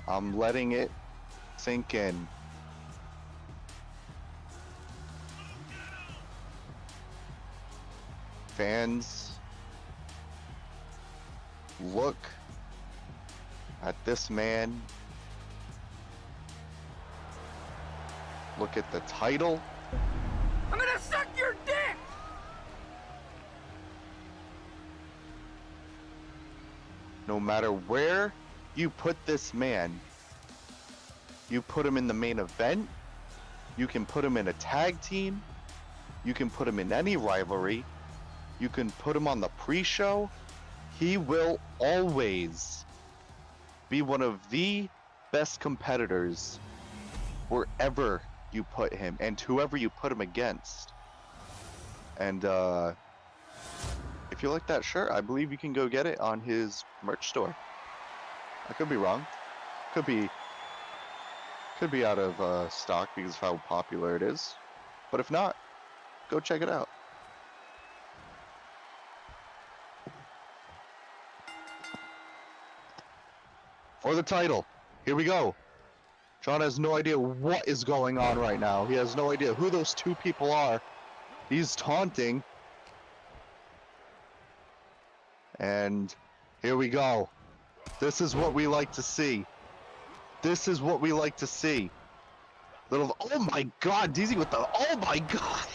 I'm letting it sink in. Fans, look at this man. Look at the title. I'm gonna no matter where you put this man, you put him in the main event, you can put him in a tag team, you can put him in any rivalry, you can put him on the pre-show, he will always be one of the best competitors wherever you put him and whoever you put him against. And if you like that shirt, I believe you can go get it on his merch store. I could be wrong. Could be out of stock because of how popular it is. But if not, go check it out. For the title, here we go. John has no idea what is going on right now. He has no idea who those two people are. He's taunting. And here we go. This is what we like to see. This is what we like to see. Little, oh my god, DZ with the, oh my god.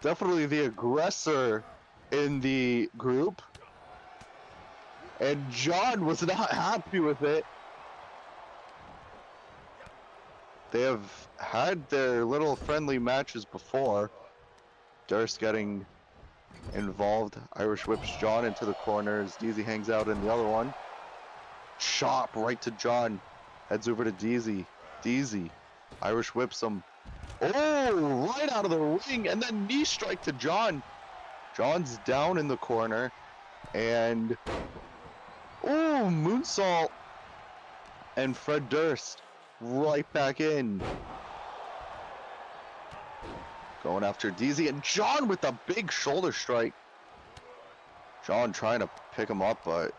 Definitely the aggressor in the group. And John was not happy with it. They have had their little friendly matches before. Durst getting involved. Irish whips John into the corners. DZ hangs out in the other one. Chop right to John. Heads over to DZ. DZ. Irish whips him. Oh, right out of the ring. And then knee strike to John. John's down in the corner. And oh, moonsault. And Fred Durst right back in. Going after DZ and John with a big shoulder strike. John trying to pick him up, but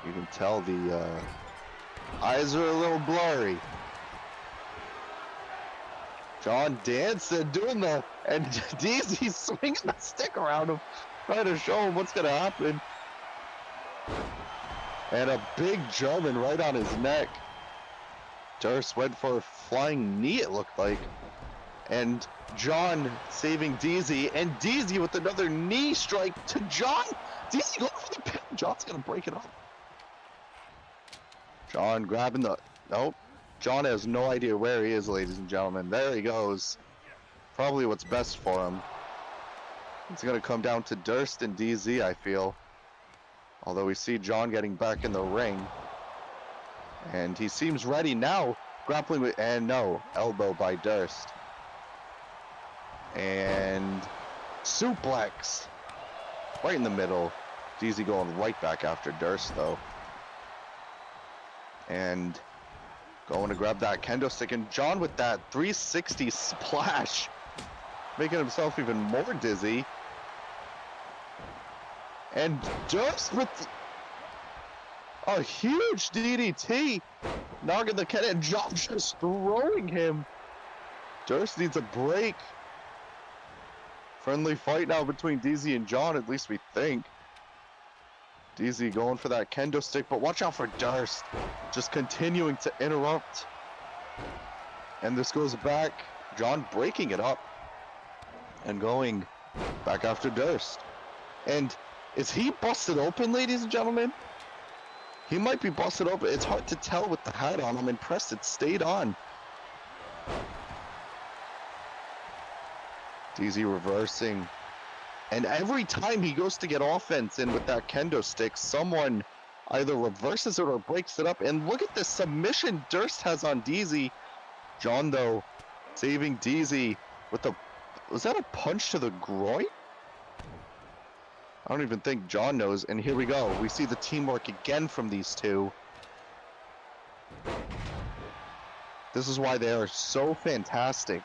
you can tell the eyes are a little blurry. John dancing, doing the, and DZ swinging the stick around him, trying to show him what's going to happen. And a big German right on his neck. Durst went for a flying knee, it looked like. And John saving DZ, and DZ with another knee strike to John. DZ going for the pin. John's going to break it up. John grabbing the, nope. John has no idea where he is, ladies and gentlemen. There he goes. Probably what's best for him. It's going to come down to Durst and DZ, I feel. Although we see John getting back in the ring. And he seems ready now. Grappling with, and no, elbow by Durst. And suplex. Right in the middle. DZ going right back after Durst though. And going to grab that kendo stick. And John with that 360 splash. Making himself even more dizzy. And Durst with a huge DDT. Knocking the kendo. And John just throwing him. Durst needs a break. Friendly fight now between DZ and John, at least we think. DZ going for that kendo stick, but watch out for Durst. Just continuing to interrupt. And this goes back. John breaking it up. And going back after Durst. And is he busted open, ladies and gentlemen? He might be busted open. It's hard to tell with the hat on. I'm impressed it stayed on. DZ reversing. And every time he goes to get offense in with that kendo stick, someone either reverses it or breaks it up. And look at the submission Durst has on DZ. John, though, saving DZ with a... Was that a punch to the groin? I don't even think John knows. And here we go. We see the teamwork again from these two. This is why they are so fantastic.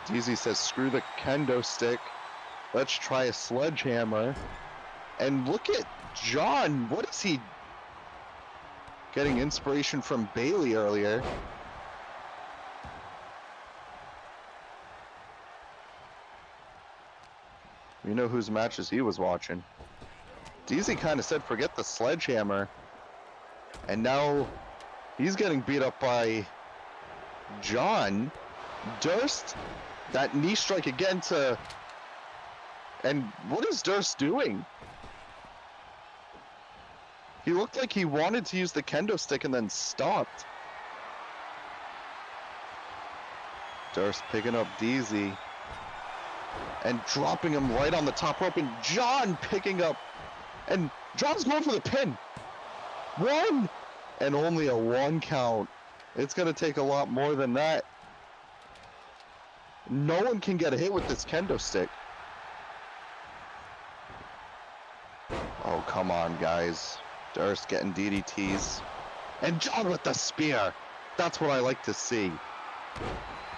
DZ says, screw the kendo stick. Let's try a sledgehammer. And look at John. What is he? Getting inspiration from Bailey earlier. You know whose matches he was watching. DZ kind of said, forget the sledgehammer. And now he's getting beat up by John. Durst That knee strike again to... And what is Durst doing? He looked like he wanted to use the kendo stick and then stopped. Durst picking up DZ and dropping him right on the top rope, and John picking up, and John's going for the pin. 1 and only a 1 count. It's gonna take a lot more than that. No one can get a hit with this kendo stick. Oh, come on, guys. Durst getting DDTs. And John with the spear. That's what I like to see.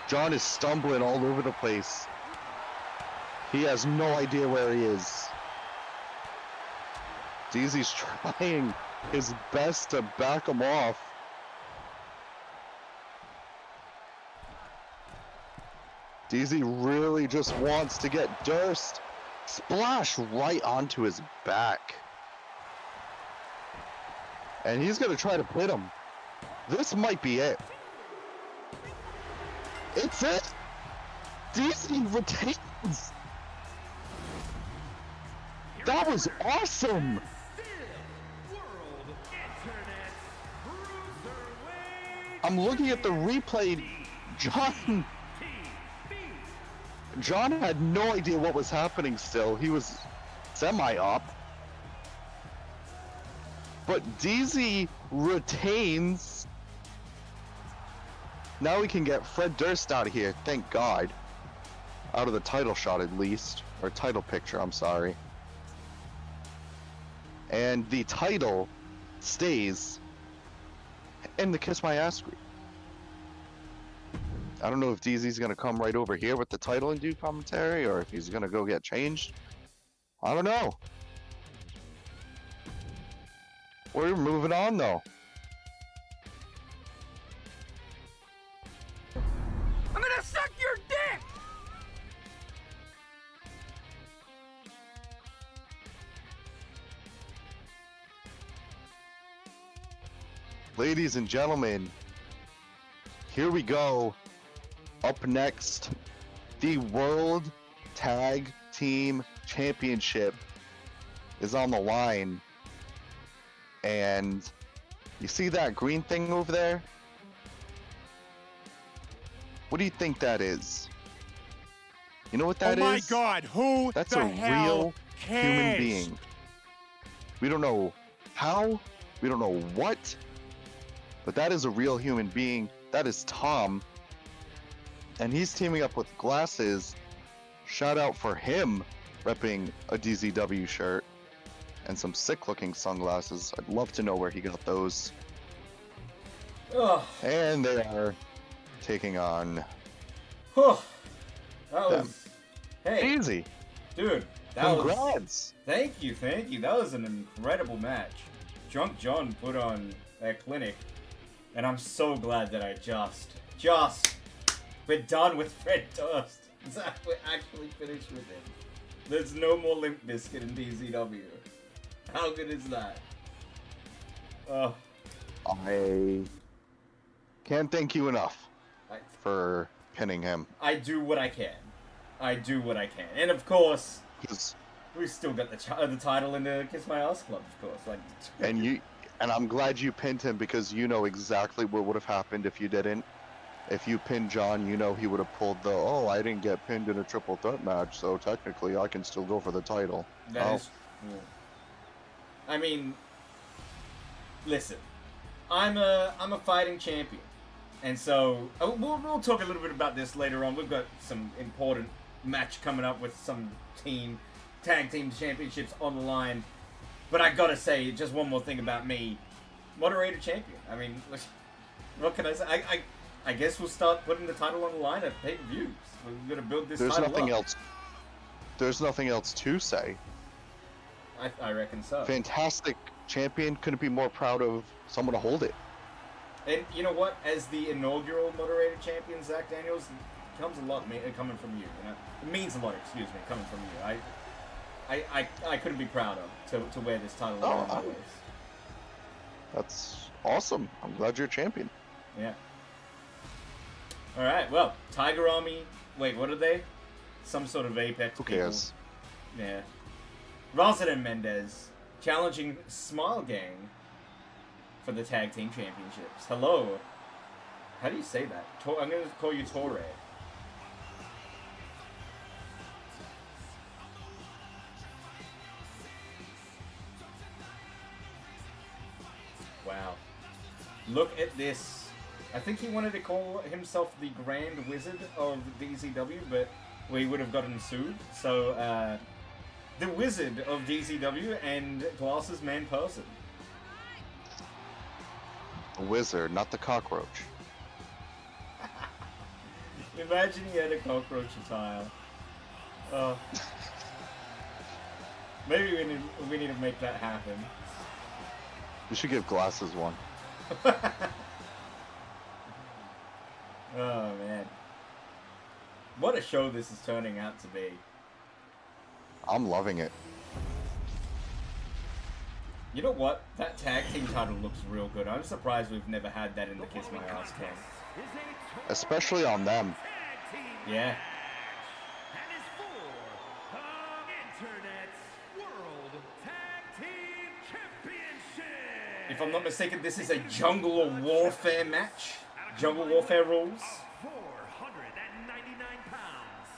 John is stumbling all over the place. He has no idea where he is. DZ's trying his best to back him off. DZ really just wants to get Durst. Splash right onto his back. And he's going to try to pin him. This might be it. It's it! DZ retains! That was awesome! I'm looking at the replay. John had no idea what was happening still. He was semi-up. But DZ retains. Now we can get Fred Durst out of here, thank God. Out of the title shot at least. Or title picture, I'm sorry. And the title stays in the Kiss My Ass group. I don't know if DZ's gonna come right over here with the title and do commentary, or if he's gonna go get changed. I don't know. We're moving on though. I'm gonna suck your dick! Ladies and gentlemen, here we go. Up next, the World Tag Team Championship is on the line. And you see that green thing over there? What do you think that is? You know what that is? Oh my God, who That's the a hell real human cares? being. We don't know how, we don't know what, but that is a real human being. That is Tom. And he's teaming up with Glasses. Shout out for him repping a DZW shirt and some sick looking sunglasses. I'd love to know where he got those. Ugh. And they are taking on That was... them. Hey, Easy. dude. That was... Congrats. Thank you. That was an incredible match. Drunk John put on that clinic. And I'm so glad that I we're done with Fred Durst. We're actually finished with him. There's no more Limp Bizkit in DZW. How good is that? Oh. I can't thank you enough I, for pinning him. I do what I can. And of course, 'Cause- we still got the title in the Kiss My Ass Club, of course. Like, and I'm glad you pinned him, because you know exactly what would have happened if you didn't. If you pinned John, you know he would have pulled the, oh, I didn't get pinned in a triple threat match, so technically I can still go for the title. that is. Yeah. I mean, listen, I'm a fighting champion, and so we'll talk a little bit about this later on. We've got some important match coming up with some tag team championships on the line. But I gotta say, just one more thing about me, moderator champion. I mean, what can I say? I guess we'll start putting the title on the line at pay-per-views. We're gonna build this There's title nothing up. else. There's nothing else to say. I reckon so. Fantastic champion. Couldn't be more proud of someone to hold it. And you know what? As the inaugural moderator champion, Zach Daniels, comes a lot coming from you. You know, it means a lot. Excuse me, coming from you. I couldn't be prouder to wear this title around my waist. That's awesome. I'm glad you're a champion. Yeah. All right. Well, Tiger Army Wait, what are they? Some sort of Apex Who people. cares? Yeah. Rosalind Mendez challenging Smile Gang for the Tag Team Championships. Hello. How do you say that? I'm going to call you Torre. Wow. Look at this. I think he wanted to call himself the Grand Wizard of DZW, but we would have gotten sued. So, the Wizard of DZW and Glasses Man Person. The wizard, not the cockroach. Imagine he had a cockroach attire. Oh. Maybe we need to make that happen. We should give Glasses one. Oh man. What a show this is turning out to be. I'm loving it. You know what? That tag team title looks real good. I'm surprised we've never had that in the Kiss My Ass King. Especially on them. Yeah. And is for the Internet's World Tag Team Championship. If I'm not mistaken, this is a Jungle Warfare match. Jungle Warfare rules. 499 pounds.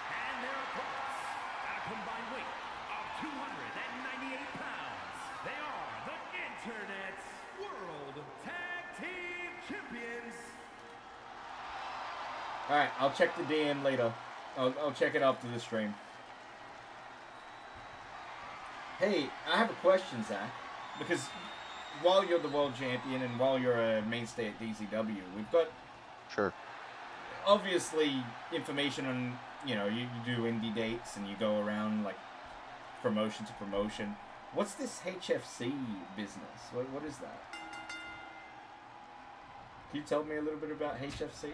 And their opponents, at a combined weight of 298 pounds, they are the Internet's World Tag Team Champions. Alright, I'll check the DM later. I'll check it after the stream. Hey, I have a question, Zach. Because while you're the world champion and while you're a mainstay at DZW, we've got Sure. obviously information on, you know, you do indie dates and you go around like promotion to promotion. What's this HFC business? What is that? Can you tell me a little bit about HFC?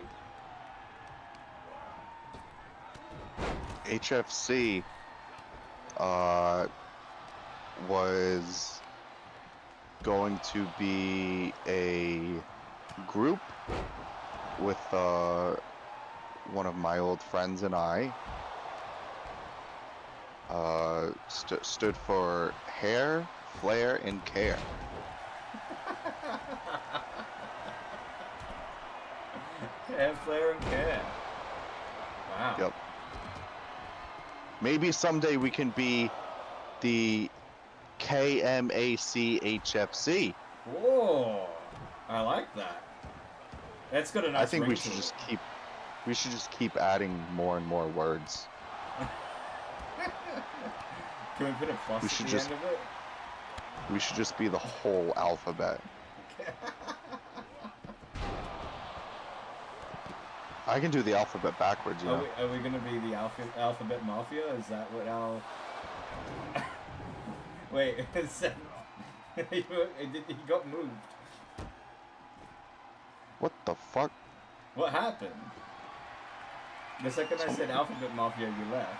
HFC was going to be a group with one of my old friends and I. Stood for hair, flair, and care. Hair, flair, and care. Wow. Yep. Maybe someday we can be the KMACHFC. Whoa, I like that. That's got a nice I think ring we to should it. just keep adding more and more words. Can we put a plus We at should the just- end of it? We should just be the whole alphabet. I can do the alphabet backwards, you know. Are we gonna be the alphabet mafia? Is that what our... Wait, is that... he got moved. What the fuck? What happened? The second I said alphabet mafia, you left.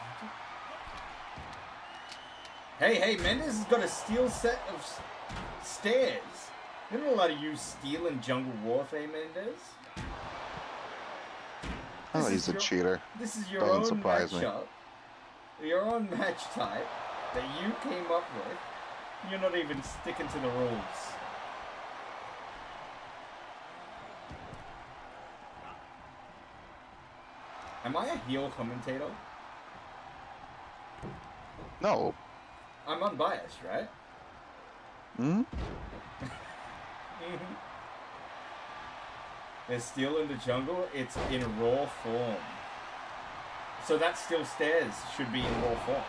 Hey, Mendes has got a steel set of stairs. You're not allowed to use steel in Jungle Warfare, Mendes. Oh, This he's is a cheater. This is your Doesn't own surprise me. matchup, your own match type that you came up with. You're not even sticking to the rules. Am I a heel commentator? No. I'm unbiased, right? Hmm? There's steel in the jungle, it's in raw form. So that steel stairs should be in raw form.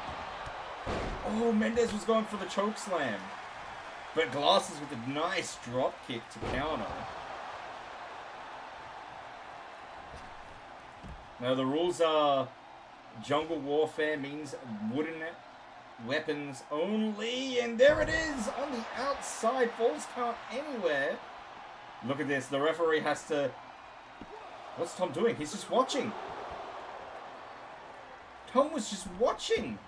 Oh, Mendes was going for the choke slam. But Glasses with a nice drop kick to counter. Now the rules are Jungle Warfare means wooden weapons only, and there it is on the outside. Falls count anywhere. Look at this. The referee has to... What's Tom doing? He's just watching. Tom was just watching.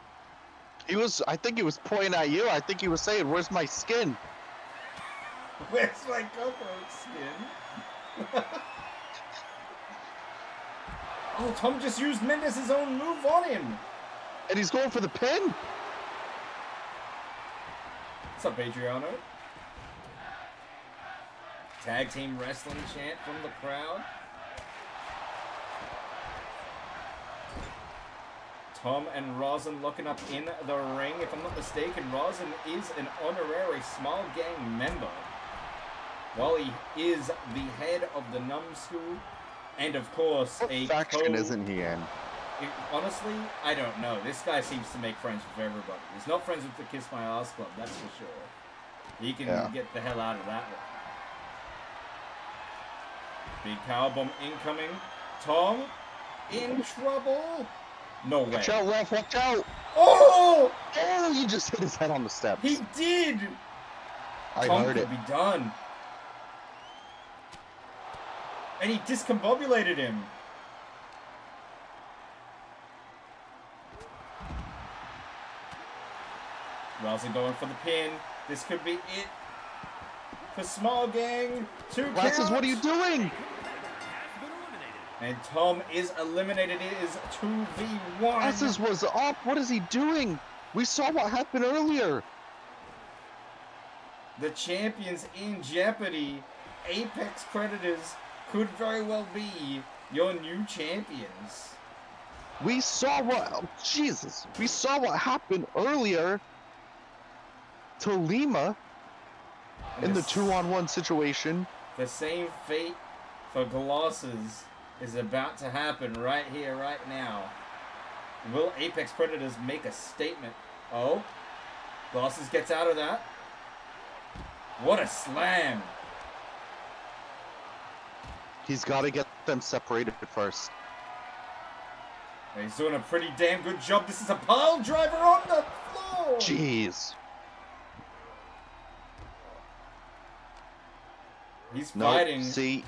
I think he was pointing at you. I think he was saying, "Where's my skin?" Where's my cockroach skin? Oh, Tom just used Mendez's own move on him. And he's going for the pin. What's up, Adriano? Tag team wrestling chant from the crowd. Tom and Rosin looking up in the ring. If I'm not mistaken, Rosin is an honorary Small Gang member. While he is the head of the Numbskull, and of course What a faction isn't he in? Honestly, I don't know. This guy seems to make friends with everybody. He's not friends with the Kiss My Ass Club, that's for sure. He can get the hell out of that one. Big powerbomb incoming. Tom in trouble. No way. Watch out, ref, watch out! Oh! Oh, he just hit his head on the steps. He did! I Tom heard could it. be done. And he discombobulated him. Rousey going for the pin. This could be it. For Small Gang. 2 Glasses, counts. what are you doing? And Tom is eliminated. It is 2v1. Glasses was up. What is he doing? We saw what happened earlier. The champions in jeopardy. Apex Predators could very well be your new champions. We saw what... Oh, Jesus. We saw what happened earlier to Lima in the 2-on-1 situation. The same fate for Glosses is about to happen right here, right now. Will Apex Predators make a statement? Oh, Glosses gets out of that. What a slam. He's got to get them separated first. He's doing a pretty damn good job. This is a pile driver on the floor. Jeez. He's No, fighting see,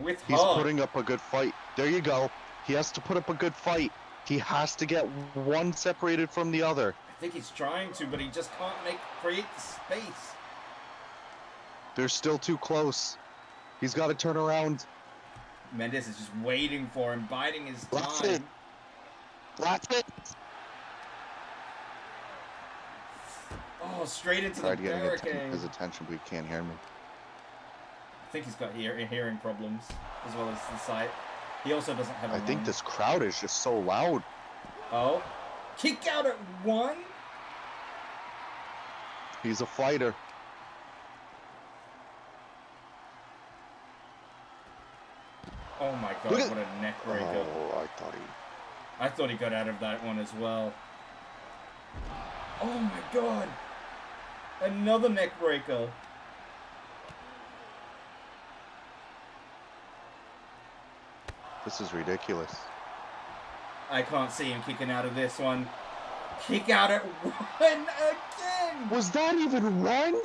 with he's heart. putting up a good fight. There you go. He has to put up a good fight. He has to get one separated from the other. I think he's trying to, but he just can't create the space. They're still too close. He's got to turn around. Mendez is just waiting for him, biding his time. That's it. That's it. Oh, straight into Tried the getting barricade. his attention, but he can't hear me. I think he's got hearing problems, as well as the sight. He also doesn't have a I think lung. this crowd is just so loud. Oh. Kick out at 1? He's a fighter. Oh my god, Look at- what a neck breaker. Oh, I thought he got out of that one as well. Oh my god. Another neck breaker. this is ridiculous. I can't see him kicking out of this one. Kick out at 1 again. Was that even one?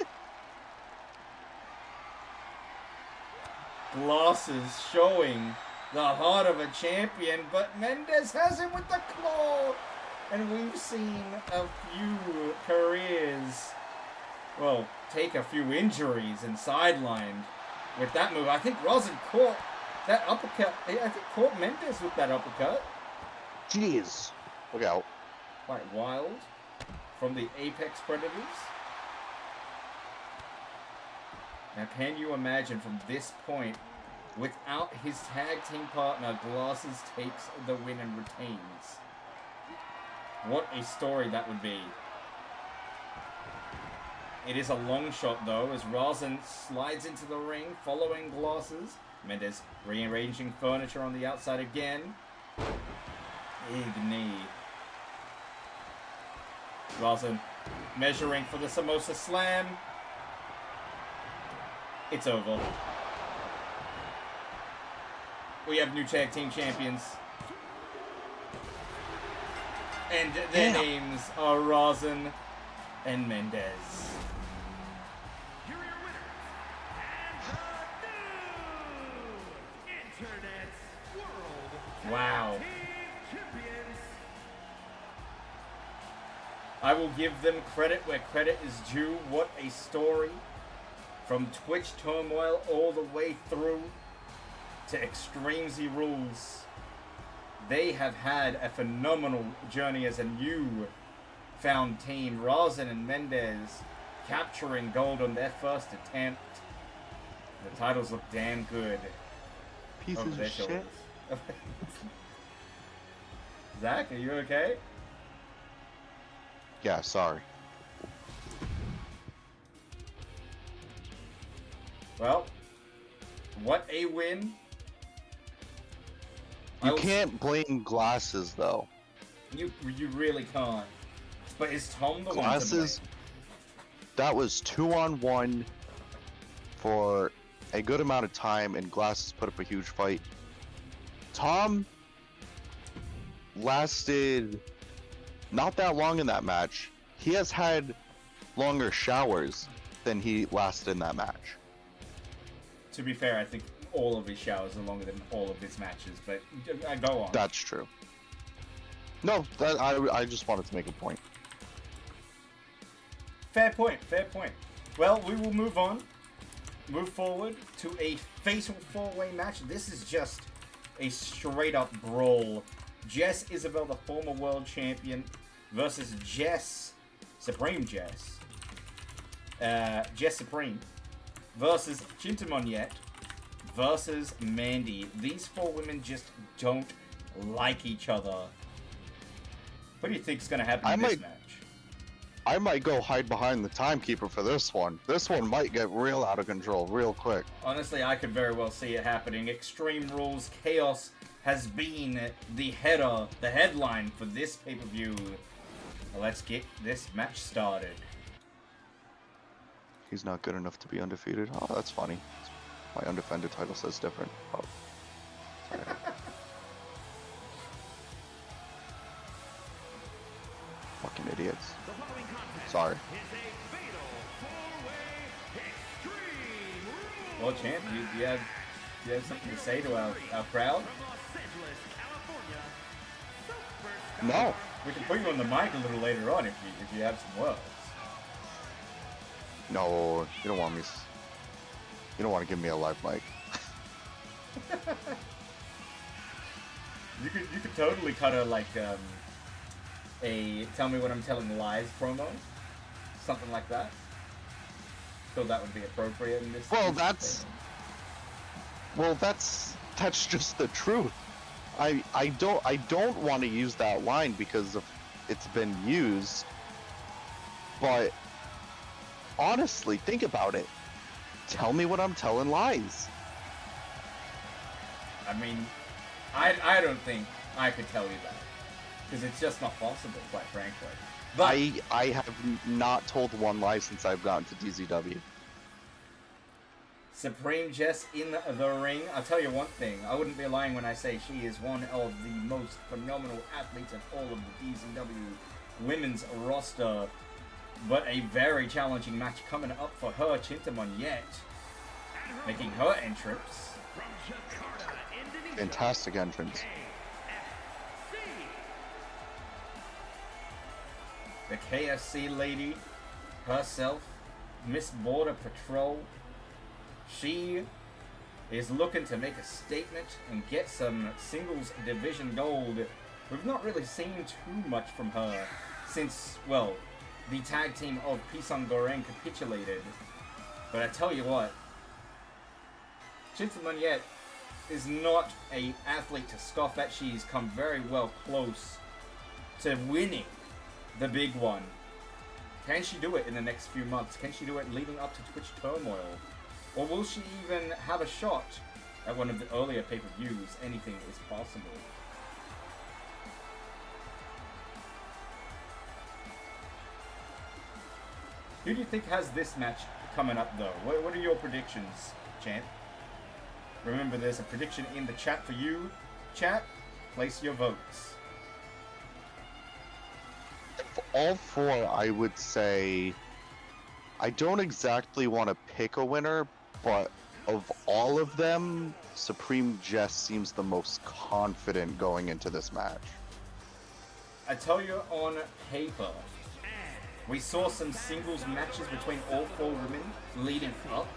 Glasses showing the heart of a champion, but Mendez has him with the claw. And we've seen a few careers, well, take a few injuries and sidelined with that move. I think Rosin caught that uppercut. I think caught Mendez with that uppercut. Jeez. Look out. Quite wild from the Apex Predators. Now, can you imagine from this point, without his tag team partner, Glasses takes the win and retains? What a story that would be. It is a long shot, though, as Rosin slides into the ring, following Glasses. Mendez rearranging furniture on the outside again. Big knee. Rosin measuring for the Samosa Slam. It's over. We have new tag team champions. And their names are Rosin and Mendez. Here are your winners, and the new Internet's World Wow. Tag Team Champions. I will give them credit where credit is due. What a story. From Twitch turmoil all the way through to Extreme Z Rules. they have had a phenomenal journey as a new found team. Rosin and Mendez capturing gold on their first attempt. The titles look damn good. Pieces over of their shit. shoulders. Zach, are you okay? Yeah, sorry. Well, what a win. You can't blame glasses though. You really can't. But is Tom the Glasses, that was 2-on-1 for a good amount of time, and Glasses put up a huge fight. Tom lasted not that long in that match. He has had longer showers than he lasted in that match. To be fair, I think all of his showers are longer than all of his matches, but go on. That's true. No, I just wanted to make a point. Fair point, fair point. Well, we will move forward to a fatal four-way match. This is just a straight-up brawl. Jess Isabel, the former world champion, versus Supreme Jess Supreme, versus Chinta Moniette, versus Mandy. These four women just don't like each other. What do you think's going to happen in this match? I might go hide behind the timekeeper for this one. This one might get real out of control real quick. Honestly, I could very well see it happening. Extreme Rules Chaos has been the headline for this pay-per-view. Let's get this match started. He's not good enough to be undefeated. Oh, that's funny. My undefended title says different. Oh. Sorry. Fucking idiots. Sorry. Well, Champ, do you have something to say to our crowd? No. We can put you on the mic a little later on if you have some words. No, you don't want me. You don't want to give me a live mic. You could totally cut a tell me what I'm telling lies promo, something like that. So that would be appropriate in this. Well, that's just the truth. I don't want to use that line because it's been used. But honestly, think about it. Tell me what I'm telling lies. I mean, I don't think I could tell you that. Because it's just not possible, quite frankly. But I have not told one lie since I've gotten to DZW. Supreme Jess in the ring. I'll tell you one thing. I wouldn't be lying when I say she is one of the most phenomenal athletes in all of the DZW women's roster. But a very challenging match coming up for her. Chinta Moniette making her entrance. Fantastic entrance. The KFC lady herself, Miss Border Patrol. She is looking to make a statement and get some singles division gold. We've not really seen too much from her since, well, the tag team of Pisang Goreng capitulated. But I tell you what, Chinta Moniette is not an athlete to scoff at. She's come very well close to winning the big one. Can she do it in the next few months? Can she do it leading up to Twitch Turmoil? Or will she even have a shot at one of the earlier pay-per-views? Anything is possible. Who do you think has this match coming up, though? What are your predictions, Champ? Remember, there's a prediction in the chat for you. Chat, place your votes. For all four, I would say I don't exactly want to pick a winner, but of all of them, Supreme Jess seems the most confident going into this match. I tell you, on paper, we saw some singles matches between all four women leading up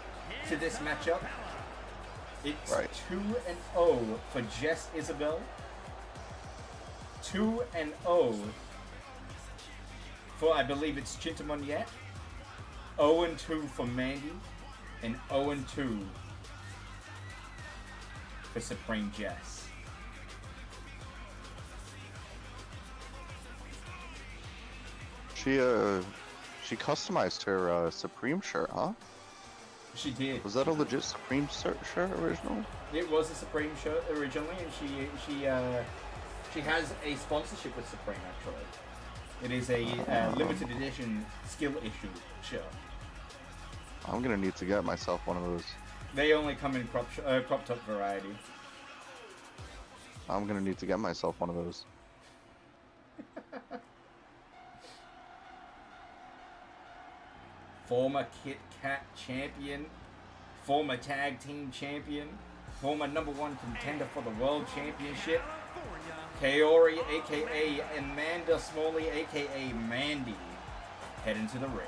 to this matchup. It's right. 2-0 for Jess Isabel. 2-0 for, I believe it's Chintamon 0-2 for Mandy, and 0-2 for Supreme Jess. She customized her Supreme shirt, huh? She did. Was that a legit Supreme shirt original? It was a Supreme shirt originally, and she has a sponsorship with Supreme actually. It is a limited edition skill issue shirt. I'm gonna need to get myself one of those. They only come in cropped up variety. I'm gonna need to get myself one of those. Former Kit Kat champion, former tag team champion, former #1 contender for the world championship, Kaori aka Amanda Smalley aka Mandy, head into the ring.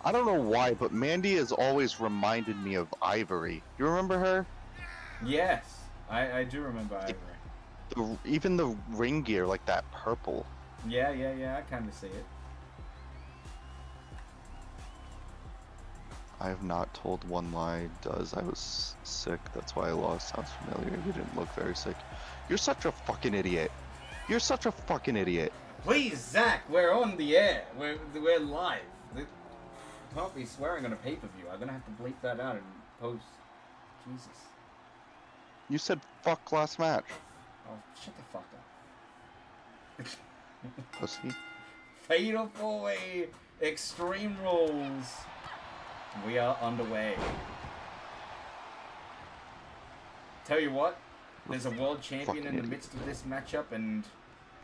I don't know why, but Mandy has always reminded me of Ivory. You remember her? Yes, I do remember Ivory. Even the ring gear, like that purple. Yeah, I kind of see it. I have not told one lie. Does I was sick? That's why I lost. Sounds familiar. You didn't look very sick. You're such a fucking idiot. You're such a fucking idiot. Please, Zach, we're on the air. We're live. Can't be swearing on a pay-per-view. I'm gonna have to bleep that out in post. Jesus. You said fuck last match. Oh, shut the fuck up. Pussy. Fatal 4-way Extreme Rules. We are underway. Tell you what, there's a world champion in the midst of this matchup, and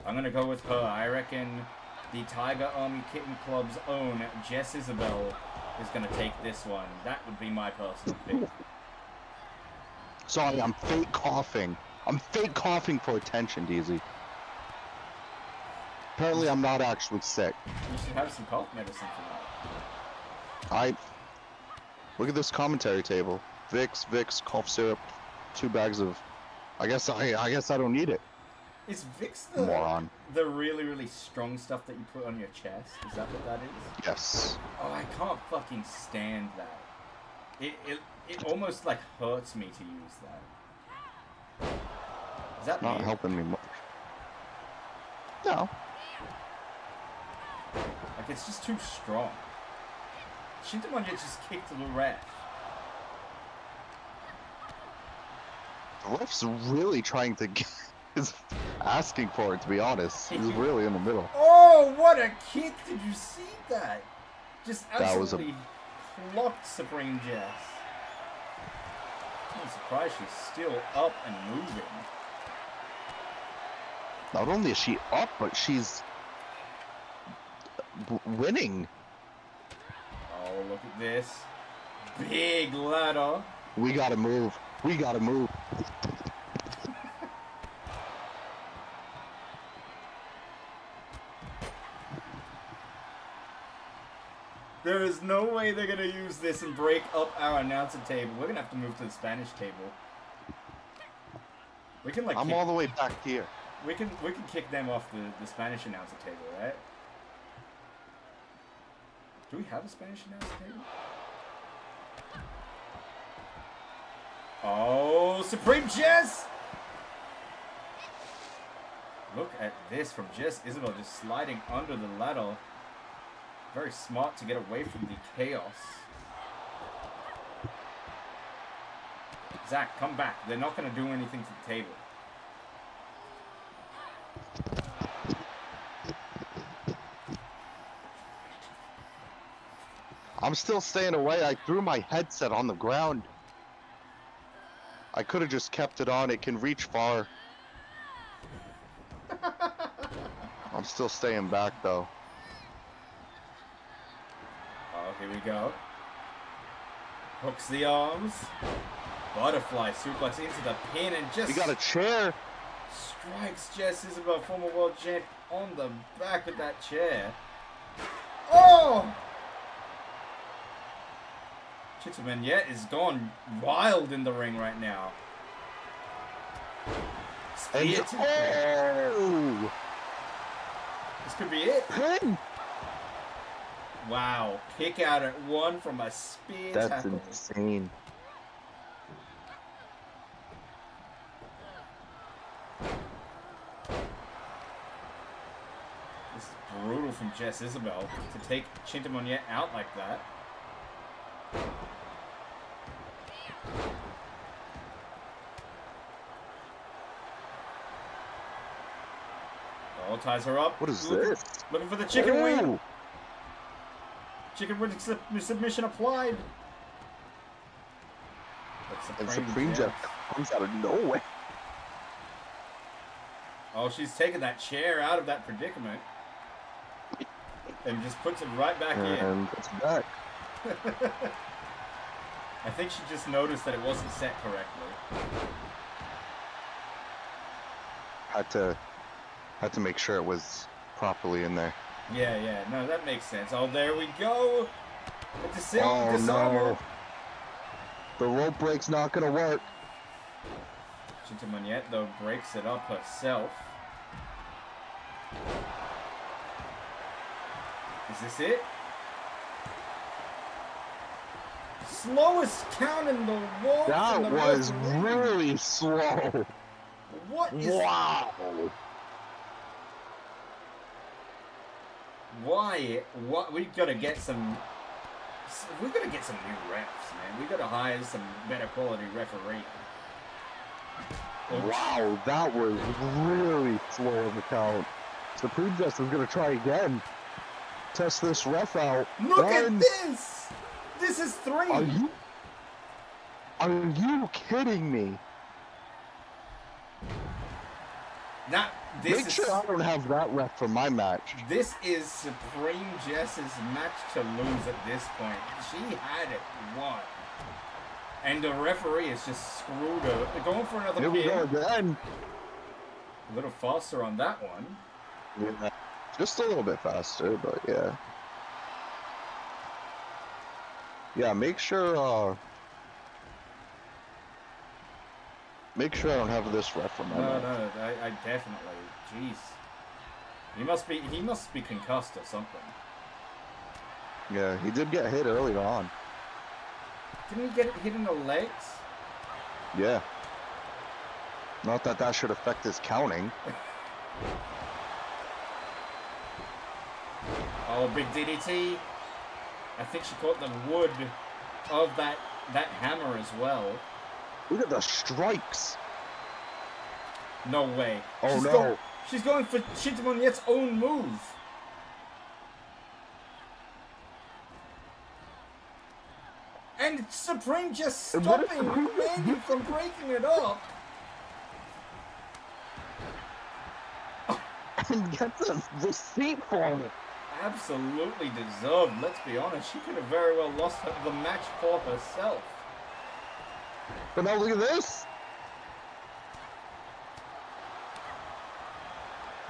I'm gonna go with her. I reckon the Tiger Army Kitten Club's own Jess Isabel is gonna take this one. That would be my personal pick. Sorry, I'm fake coughing. I'm fake coughing for attention, DZ. Apparently, I'm not actually sick. You should have some cough medicine for that. Look at this commentary table. Vicks, cough syrup, 2 bags of. I guess I don't need it. Is Vicks Moron. the really, really strong stuff that you put on your chest? Is that what that is? Yes. Oh, I can't fucking stand that. It almost like hurts me to use that. Is that Not me? helping me much. No. Like, it's just too strong. Shintamanya just kicked the ref. The ref's really trying to get. Is asking for it, to be honest. He's really in the middle. Oh, what a kick! Did you see that? Just That was absolutely clocked Supreme Jess. I'm surprised she's still up and moving. Not only is she up, but she's winning. Oh, look at this. Big ladder. We gotta move. We gotta move. There is no way they're gonna use this and break up our announcer table. We're gonna have to move to the Spanish table. We can like. I'm all the way back here. We can kick them off the Spanish announcer table, right? Do we have a Spanish announcer table? Oh, Supreme Jess! Look at this from Jess Isabel just sliding under the ladder. Very smart to get away from the chaos. Zach, come back. They're not going to do anything to the table. I'm still staying away. I threw my headset on the ground. I could have just kept it on. It can reach far. I'm still staying back, though. Oh, here we go. Hooks the arms. Butterfly suplex into the pin and just... We got a chair. Strikes Jess Isabel, former world champ, on the back of that chair. Oh! Chittman yet is gone wild in the ring right now. Spear to oh! This could be it. Pin! Wow. Kick out at one from a spear That's tackle. insane. This is brutal from Jess Isabel to take Chintamonier out like that. Oh, ties her up. What is this? Looking for the chicken wing. Ooh. Chicken wing submission applied. And Supreme Jeff comes out of nowhere. Oh, she's taking that chair out of that predicament. And just puts it right back in. And it's back. I think she just noticed that it wasn't set correctly. Had to make sure it was properly in there. Yeah, no, that makes sense. Oh, there we go. Oh Disarmer. no. The rope break's not gonna work. Chintamoniet, though, breaks it up herself. Is this it? Slowest count in the world. That was really slow. What is... Wow. Why? What? We've got to get some... We've got to get some new refs, man. We've got to hire some better quality referee. Wow, that was really slow of a count. Supreme Justice is gonna try again. Test this ref out. Look at this! This is 3! Are you kidding me? Not this. Make sure I don't have that ref for my match. This is Supreme Jess's match to lose at this point. She had it won. And the referee is just screwed her. They're going for another Here we go pin. again. A little faster on that one. Yeah, just a little bit faster, but yeah. Yeah, make sure I don't have this ref for my match. No, I definitely. Jeez. He must be concussed or something. Yeah, he did get hit earlier on. Didn't he get hit in the legs? Yeah. Not that that should affect his counting. Oh, big DDT. I think she caught the wood of that hammer as well. Look at the strikes. No way. Oh no. She's going for Chintamoniet's own move. And Supreme just stopping Mandy from breaking it up. And gets a receipt for it. Absolutely deserved, let's be honest. She could have very well lost the match for herself. But now look at this.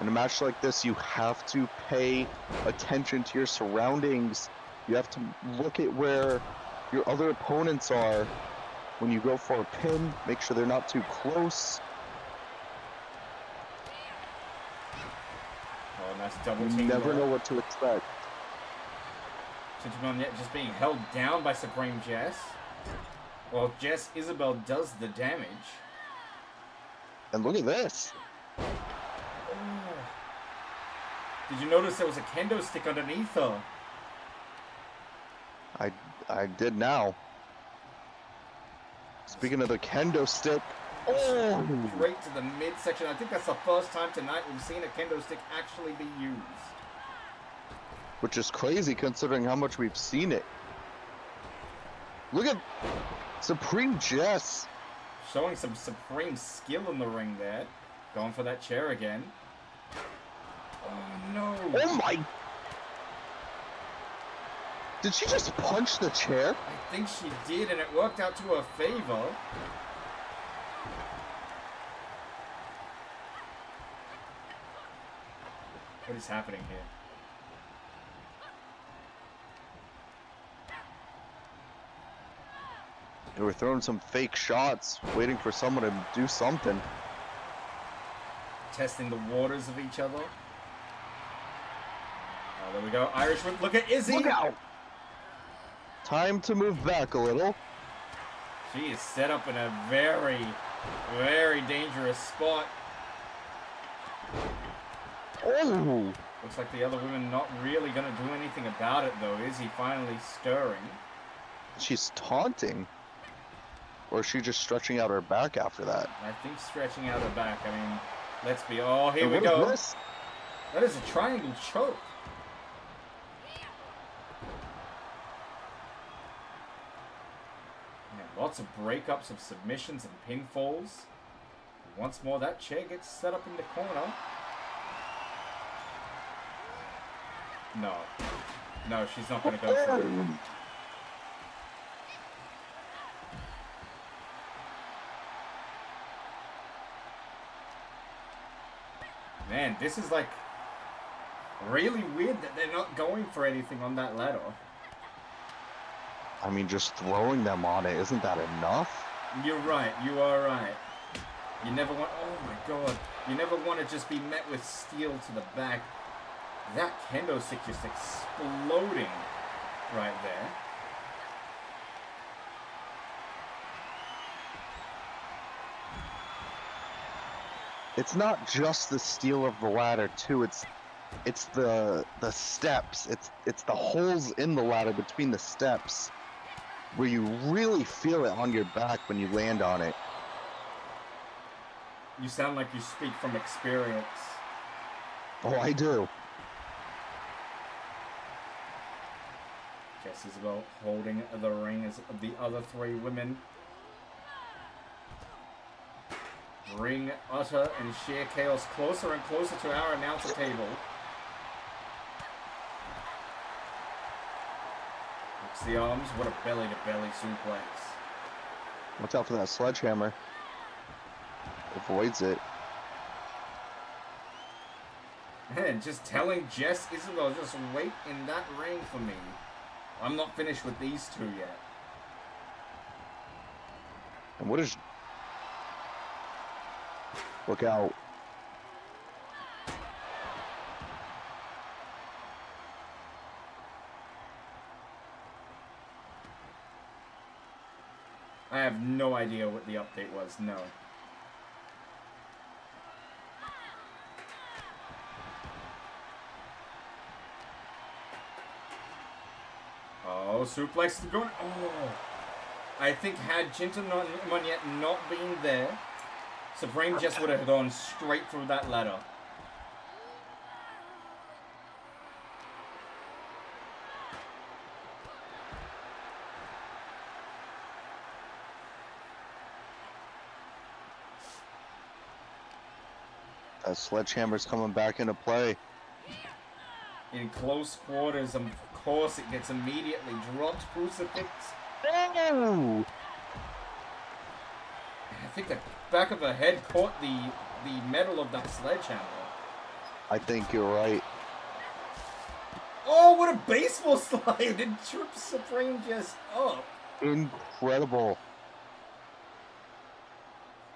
In a match like this, you have to pay attention to your surroundings. You have to look at where your other opponents are when you go for a pin. Make sure they're not too close. Oh, nice double You team. never know what to expect. Chintamoniet just being held down by Supreme Jess. Well, Jess Isabel does the damage. And look at this. Did you notice there was a kendo stick underneath her? I did now. Speaking of the kendo stick. Oh! Straight to the midsection. I think that's the first time tonight we've seen a kendo stick actually be used. Which is crazy considering how much we've seen it. Look at Supreme Jess. Showing some supreme skill in the ring there. Going for that chair again. Oh no. Oh my! Did she just punch the chair? I think she did, and it worked out to her favor. What is happening here? They were throwing some fake shots, waiting for someone to do something. Testing the waters of each other. Oh, there we go. Irish whip. Look at Izzy. Look out! Time to move back a little. She is set up in a very, very dangerous spot. Oh! Looks like the other women not really going to do anything about it, though. Izzy finally stirring. She's taunting. Or is she just stretching out her back after that? I think stretching out her back. I mean, let's be... Oh, here And we what is go. this? That is a triangle choke. Yeah, lots of breakups of submissions and pinfalls. Once more, that chair gets set up in the corner. No. No, she's not going to go for it. Man, this is like really weird that they're not going for anything on that ladder. I mean, just throwing them on it, isn't that enough? You're right, you are right. You never want, oh my god, you never want to just be met with steel to the back. That kendo stick just exploding right there. It's not just the steel of the ladder too. It's the steps. It's the holes in the ladder between the steps where you really feel it on your back when you land on it. You sound like you speak from experience. Oh, I do. Jess Isabel holding the ring as the other three women. Ring utter and sheer chaos closer and closer to our announcer table. Hooks the arms. What a belly-to-belly suplex. Watch out for that sledgehammer. Avoids it. Man, just telling Jess Isabel, just wait in that ring for me. I'm not finished with these two yet. And what is... Look out. I have no idea what the update was, no. Oh, suplex to going. Oh. I think had Jinta Monette not been there, Supreme just would have gone straight through that ladder. That sledgehammer's coming back into play. In close quarters, of course, it gets immediately dropped. Crucifix. Oh! I think the back of her head caught the metal of that sledgehammer. I think you're right. Oh, what a baseball slide! It trips Supreme just up. Incredible.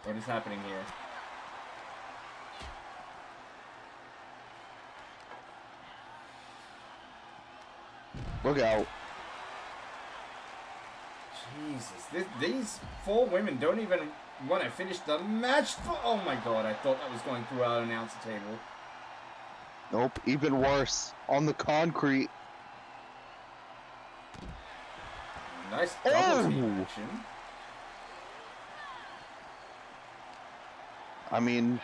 What is happening here? Look out. Jesus, these four women don't even want to finish the match. Oh my god, I thought that was going through our announcer table. Nope, even worse. On the concrete. Nice double team action. I mean,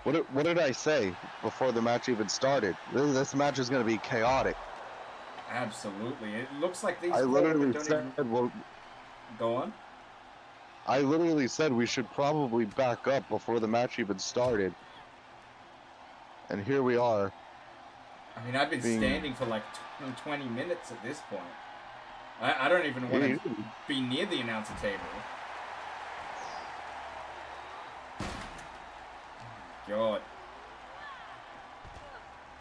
what did I say before the match even started? This match is going to be chaotic. Absolutely. It looks like these I four literally women don't said, even... well, Go on. I literally said we should probably back up before the match even started. And here we are. I mean, I've been standing for like 20 minutes at this point. I don't even want to be near the announcer table. God.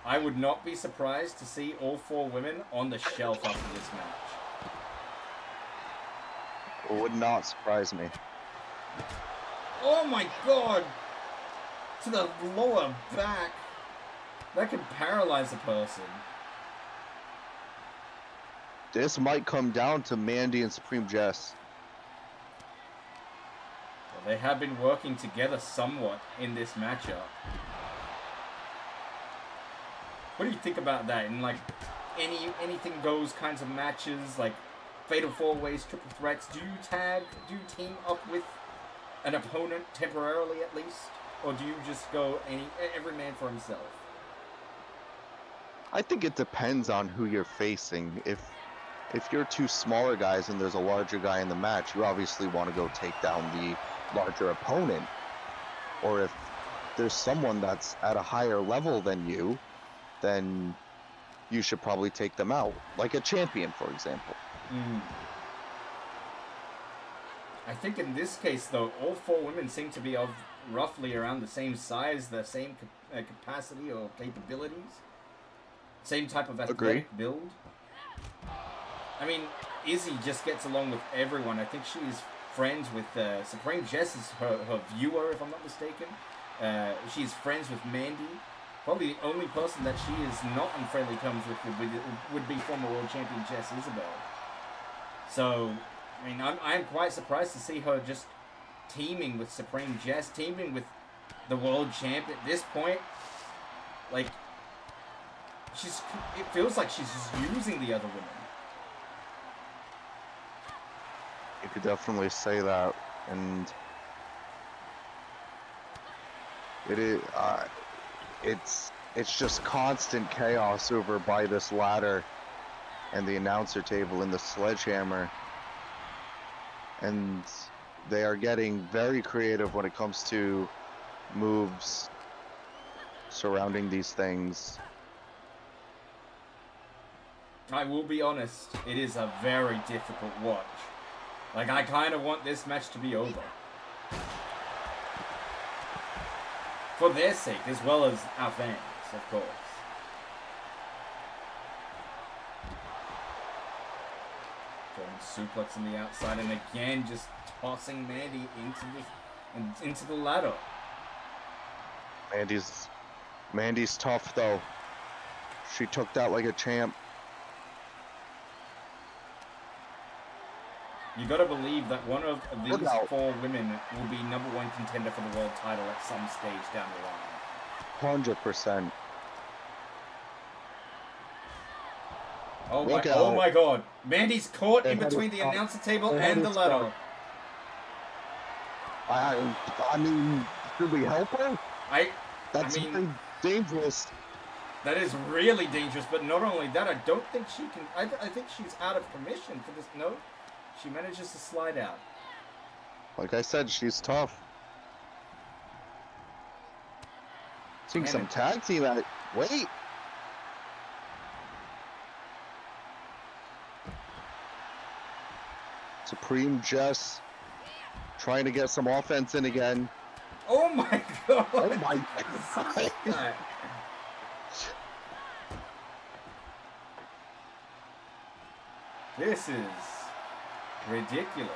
I would not be surprised to see all four women on the shelf after this match. would not surprise me. Oh my god! To the lower back. That could paralyze a person. This might come down to Mandy and Supreme Jess. Well, they have been working together somewhat in this matchup. What do you think about that? In like anything goes kinds of matches, like fatal four ways, triple threats, do you team up with an opponent temporarily at least? Or do you just go every man for himself? I think it depends on who you're facing. If you're two smaller guys and there's a larger guy in the match, you obviously want to go take down the larger opponent. Or if there's someone that's at a higher level than you, then you should probably take them out. Like a champion, for example. I think in this case, though, all four women seem to be of roughly around the same size, the same capacity or capabilities. Same type of athletic build. I mean, Izzy just gets along with everyone. I think she's friends with Supreme Jess is her viewer, if I'm not mistaken. She's friends with Mandy. Probably the only person that she is not on friendly terms with would be former world champion Jess Isabel. So, I mean, I'm quite surprised to see her just teaming with Supreme Jess, teaming with the world champ at this point. Like, it feels like she's just using the other women. You could definitely say that, and it is. It's just constant chaos over by this ladder and the announcer table and the sledgehammer, and they are getting very creative when it comes to moves surrounding these things. I will be honest, it is a very difficult watch. Like, I kind of want this match to be over. For their sake, as well as our fans, of course. Throwing suplex on the outside, and again, just tossing Mandy into the ladder. Mandy's tough, though. She took that like a champ. You gotta believe that one of these four women will be #1 contender for the world title at some stage down the line. 100%. Oh my god. Mandy's caught in between the announcer table and the ladder. I mean, should we help her? That's very dangerous. That is really dangerous, but not only that, I don't think she can... I think she's out of commission for this. No, she manages to slide out. Like I said, she's tough. Seeing some tag team at it. Wait. Supreme Jess trying to get some offense in again. Oh my god! Oh my god! This is ridiculous.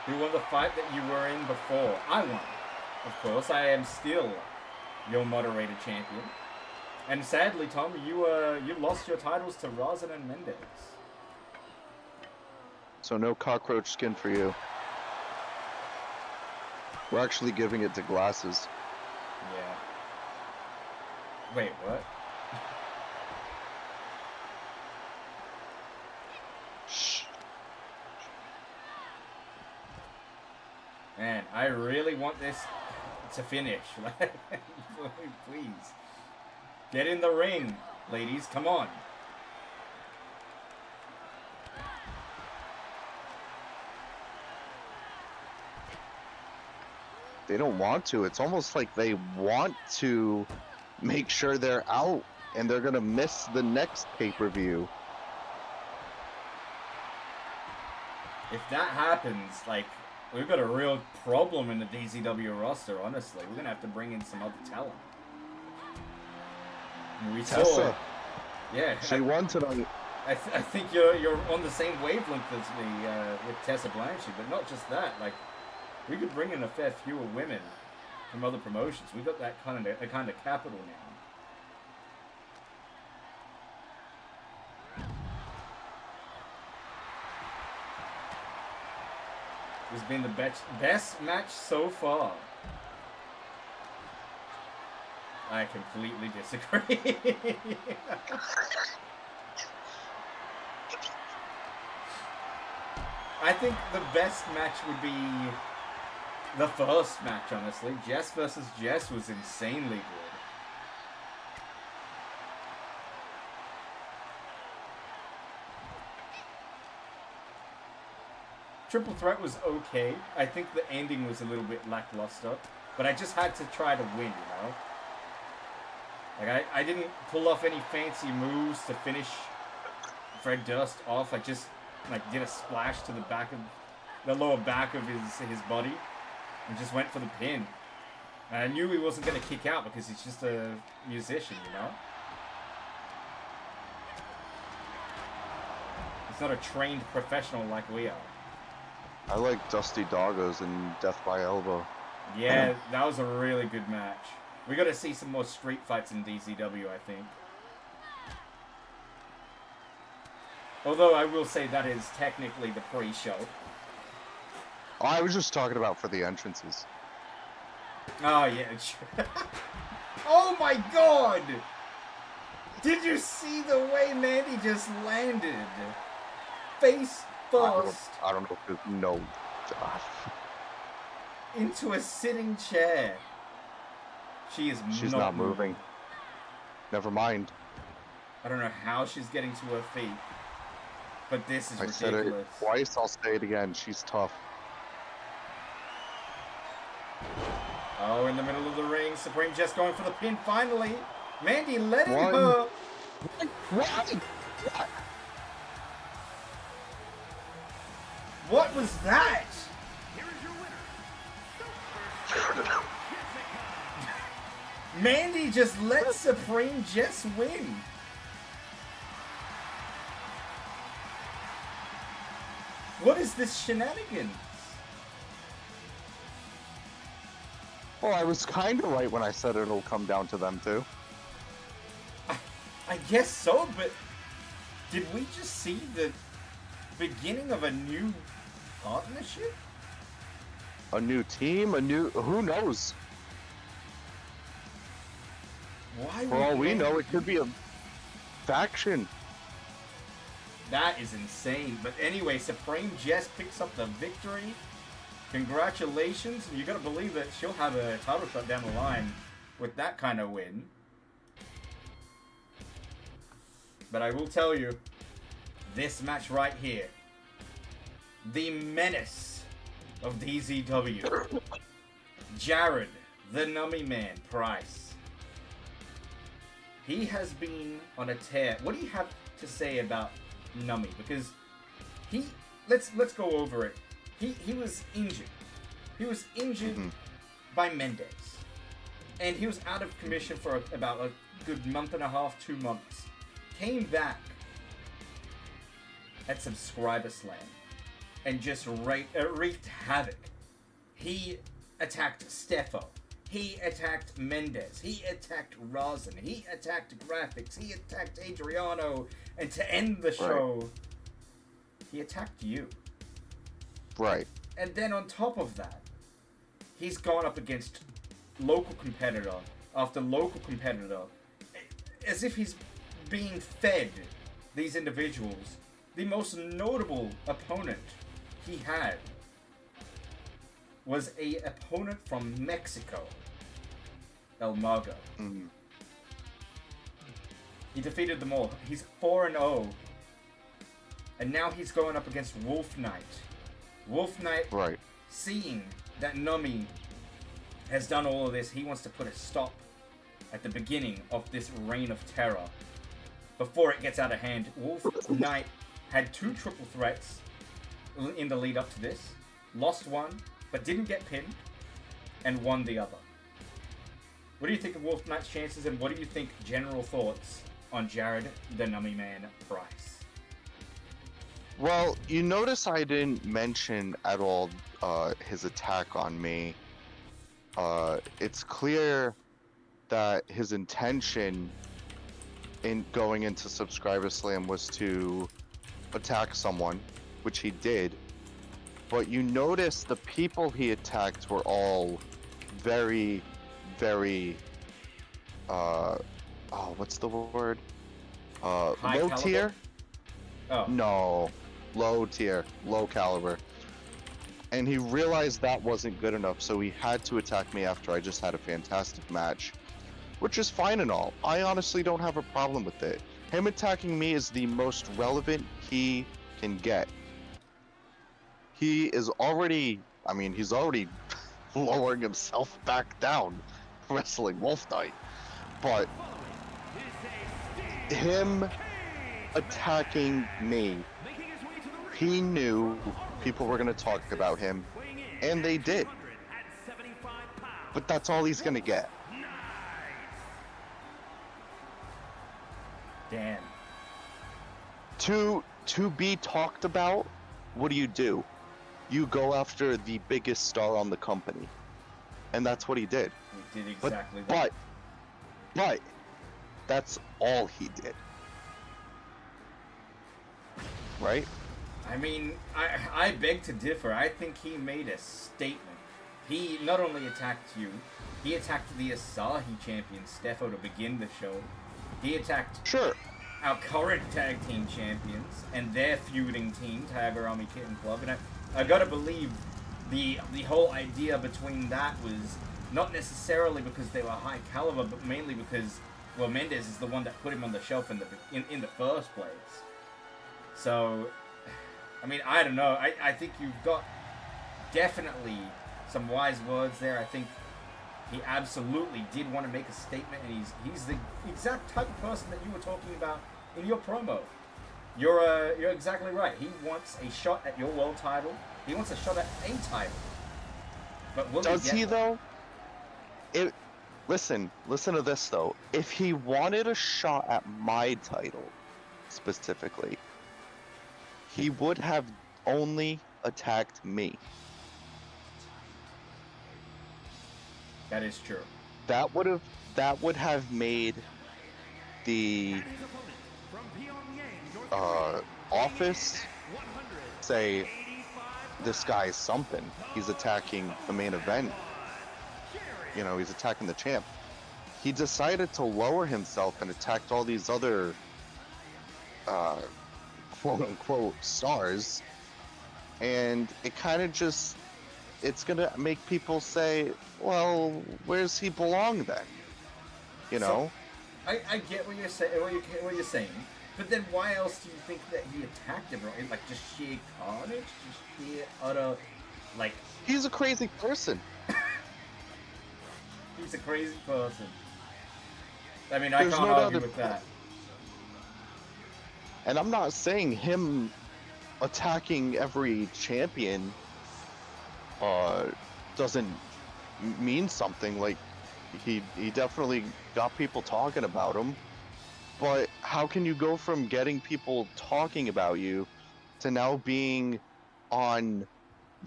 Who won the fight that you were in before? I won. Of course, I am still your moderator champion. And sadly, Tom, you lost your titles to Rosin and Mendez. So no cockroach skin for you. We're actually giving it to Glasses. Yeah. Wait, what? Shh. Man, I really want this to finish. Please. Get in the ring, ladies. Come on. They don't want to. It's almost like they want to make sure they're out and they're going to miss the next pay-per-view. If that happens, like, we've got a real problem in the DZW roster, honestly. We're going to have to bring in some other talent. And we saw... Tessa. Yeah. She won tonight. I think you're on the same wavelength as me with Tessa Blanchard, but not just that. Like, we could bring in a fair few women from other promotions. We got that kind of capital now. It's been the best match so far. I completely disagree. I think the best match would be the first match, honestly. Jess versus Jess was insanely good. Triple Threat was okay. I think the ending was a little bit lackluster, but I just had to try to win, you know? Like, I didn't pull off any fancy moves to finish Fred Durst off. I just, like, did a splash to the back of, the lower back of his body, and just went for the pin. And I knew he wasn't going to kick out because he's just a musician, you know? He's not a trained professional like we are. I like Dusty Doggos and Death by Elbow. Yeah, that was a really good match. We got to see some more street fights in DZW, I think. Although I will say that is technically the pre-show. Oh, I was just talking about for the entrances. Oh, yeah. Oh, my God! Did you see the way Mandy just landed? Face first. I don't know if no. Into a sitting chair. She's not moving. Never mind. I don't know how she's getting to her feet. But this is ridiculous. I said it twice, I'll say it again. She's tough. Oh, in the middle of the ring, Supreme just going for the pin finally. Mandy letting One. her. What? What was that? Here is your winner. Mandy just let Supreme Jess win. What is this shenanigans? Well, I was kind of right when I said it'll come down to them too. I guess so, but did we just see the beginning of a new partnership? A new team, who knows? Why? For all we know, it could be a faction. That is insane. But anyway, Supreme Jess picks up the victory. Congratulations. You gotta believe that she'll have a title shot down the line with that kind of win. But I will tell you, this match right here, the menace of DZW, Jared, the Nummy Man Price. He has been on a tear. What do you have to say about Nummy? Because let's go over it. He was injured. He was injured by Mendez. And he was out of commission for about a good month and a half, 2 months. Came back at Subscriber Slam and just wreaked havoc. He attacked Steffo. He attacked Mendez. He attacked Rosin. He attacked Graphics. He attacked Adriano. And to end the show, he attacked you. Right. And then on top of that, he's gone up against local competitor after local competitor, as if he's being fed these individuals. The most notable opponent he had was a opponent from Mexico, El Mago. He defeated them all. He's 4-0. And now he's going up against Wolf Knight. Wolf Knight, seeing that Nummy has done all of this, he wants to put a stop at the beginning of this reign of terror before it gets out of hand. Wolf Knight had 2 triple threats in the lead up to this, lost one, but didn't get pinned, and won the other. What do you think of Wolf Knight's chances, and what do you think general thoughts on Jared the Nummy Man Price? Well, you notice I didn't mention at all his attack on me. It's clear that his intention in going into Subscriber Slam was to attack someone, which he did. But you notice the people he attacked were all very, very, oh, what's the word? High Low caliber? tier? Oh. No, low tier, low caliber. And he realized that wasn't good enough, so he had to attack me after I just had a fantastic match. Which is fine and all. I honestly don't have a problem with it. Him attacking me is the most relevant he can get. He is already, I mean, he's already lowering himself back down, wrestling Wolf Knight. But him attacking me, he knew people were going to talk about him, and they did. But that's all he's going to get. Damn. To be talked about, what do? You go after the biggest star on the company. And that's what he did. He did exactly that. But that's all he did. Right? I mean, I beg to differ. I think he made a statement. He not only attacked you, he attacked the Asahi champion, Steffo, to begin the show. He attacked our current tag team champions and their feuding team, Tiger Army Kitten Club. And I gotta believe the whole idea between that was not necessarily because they were high caliber, but mainly because, well, Mendez is the one that put him on the shelf in the first place. So, I mean, I don't know. I think you've got definitely some wise words there. I think he absolutely did want to make a statement, and he's the exact type of person that you were talking about in your promo. You're exactly right. He wants a shot at your world title. He wants a shot at a title. But does he though? Listen to this though. If he wanted a shot at my title specifically, he would have only attacked me. That is true. That would have made the office say, this guy's something. He's attacking the main event. You know, he's attacking the champ. He decided to lower himself and attacked all these other quote-unquote stars. And it kind of just, it's going to make people say, well, where's he belong then? You know? So, I get what you're saying. But then why else do you think that he attacked him? Like, just sheer carnage? Just sheer utter, like... He's a crazy person. He's a crazy person. I mean, I can't argue with that. And I'm not saying him attacking every champion doesn't mean something. Like, he definitely got people talking about him. But how can you go from getting people talking about you to now being on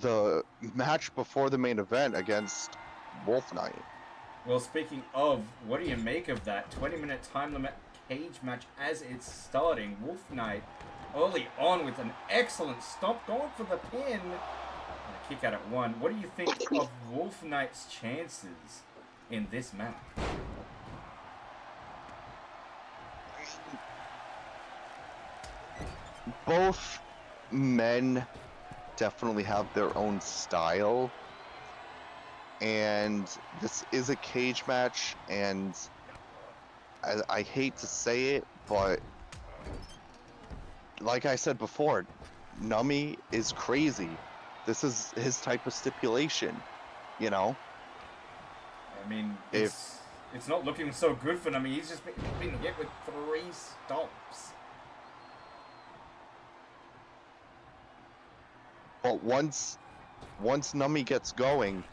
the match before the main event against Wolf Knight? Well, speaking of, what do you make of that 20-minute time limit cage match as it's starting? Wolf Knight early on with an excellent stomp, going for the pin. And a kick out at one. What do you think of Wolf Knight's chances in this match? Both men definitely have their own style, and this is a cage match, and I hate to say it, but like I said before, Nummy is crazy. This is his type of stipulation, you know? I mean, it's not looking so good for Nummy. He's just been hit with 3 stomps. But once Nummy gets going,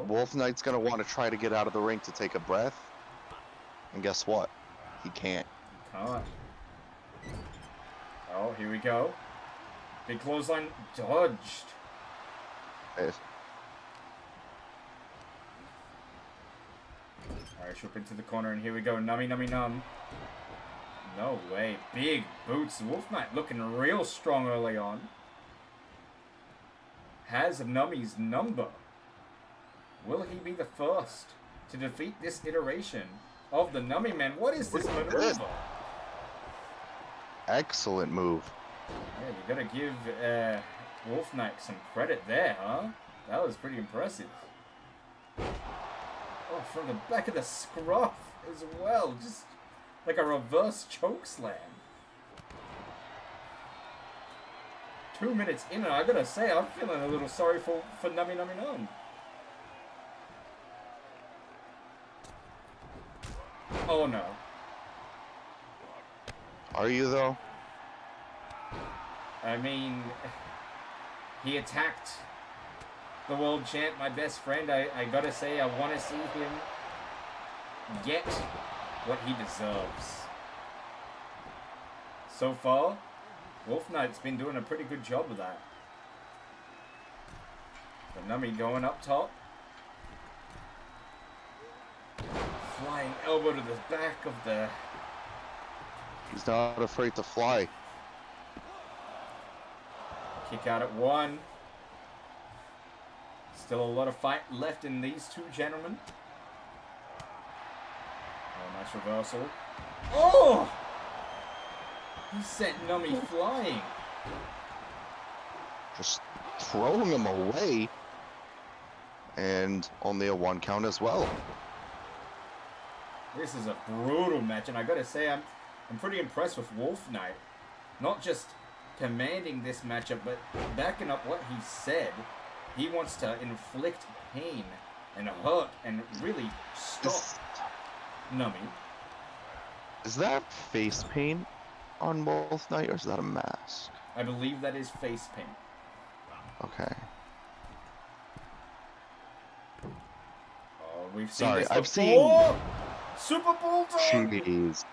Wolf Knight's gonna want to try to get out of the ring to take a breath, and guess what? He can't. He can't. Oh, here we go. Big clothesline dodged. Yes. Alright, she'll into the corner, and here we go. Nummy, nummy, num. No way. Big boots. Wolf Knight looking real strong early on. Has Nummy's number. Will he be the first to defeat this iteration of the Nummy Man? What is this maneuver? Excellent move. Yeah, you gotta give Wolf Knight some credit there, huh? That was pretty impressive. Oh, from the back of the scruff as well. Just like a reverse choke slam. 2 minutes in, and I gotta say, I'm feeling a little sorry for Nummy Nummy Num. Oh no. Are you though? I mean, he attacked the world champ, my best friend. I gotta say, I want to see him get what he deserves. So far, Wolf Knight's been doing a pretty good job of that. The Nummy going up top. Flying elbow to the back of the... He's not afraid to fly. Kick out at one. Still a lot of fight left in these two gentlemen. Oh, nice reversal. Oh! He sent Nummy flying. Just throwing him away. And only a 1 count as well. This is a brutal match, and I gotta say, I'm pretty impressed with Wolf Knight. Not just commanding this matchup, but backing up what he said. He wants to inflict pain and hurt and really stop Nummy. Is that face paint on Wolf Knight, or is that a mask? I believe that is face paint. Okay. Oh, we've seen Sorry, this I've before. Super Bulldog! Jeez.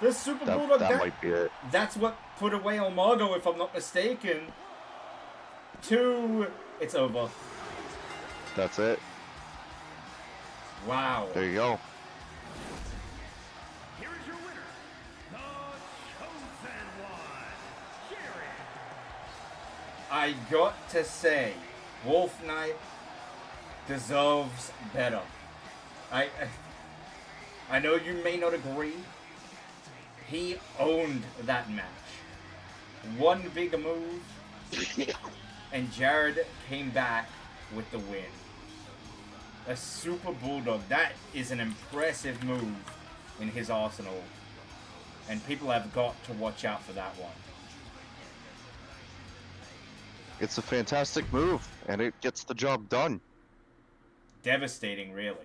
The Super Bulldog, that might be it. That's what put away Umago, if I'm not mistaken. 2, it's over. That's it. Wow. There you go. Here is your winner, the Chosen One, Jared. I got to say, Wolf Knight deserves better. I know you may not agree. He owned that match. One big move, and Jared came back with the win. A Super Bulldog. That is an impressive move in his arsenal. And people have got to watch out for that one. It's a fantastic move, and it gets the job done. Devastating, really.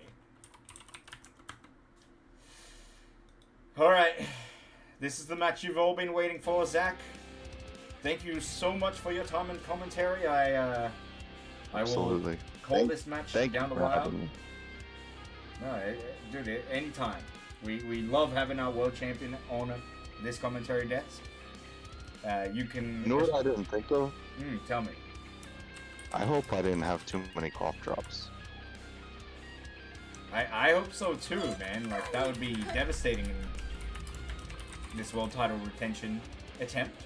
Alright. This is the match you've all been waiting for, Zach. Thank you so much for your time and commentary. I Absolutely. will call this match down the wire. No, dude, anytime. We love having our world champion on this commentary desk. You can... You know what I didn't think of? Tell me. I hope I didn't have too many cough drops. I hope so too, man. Like, that would be devastating in this world title retention attempt.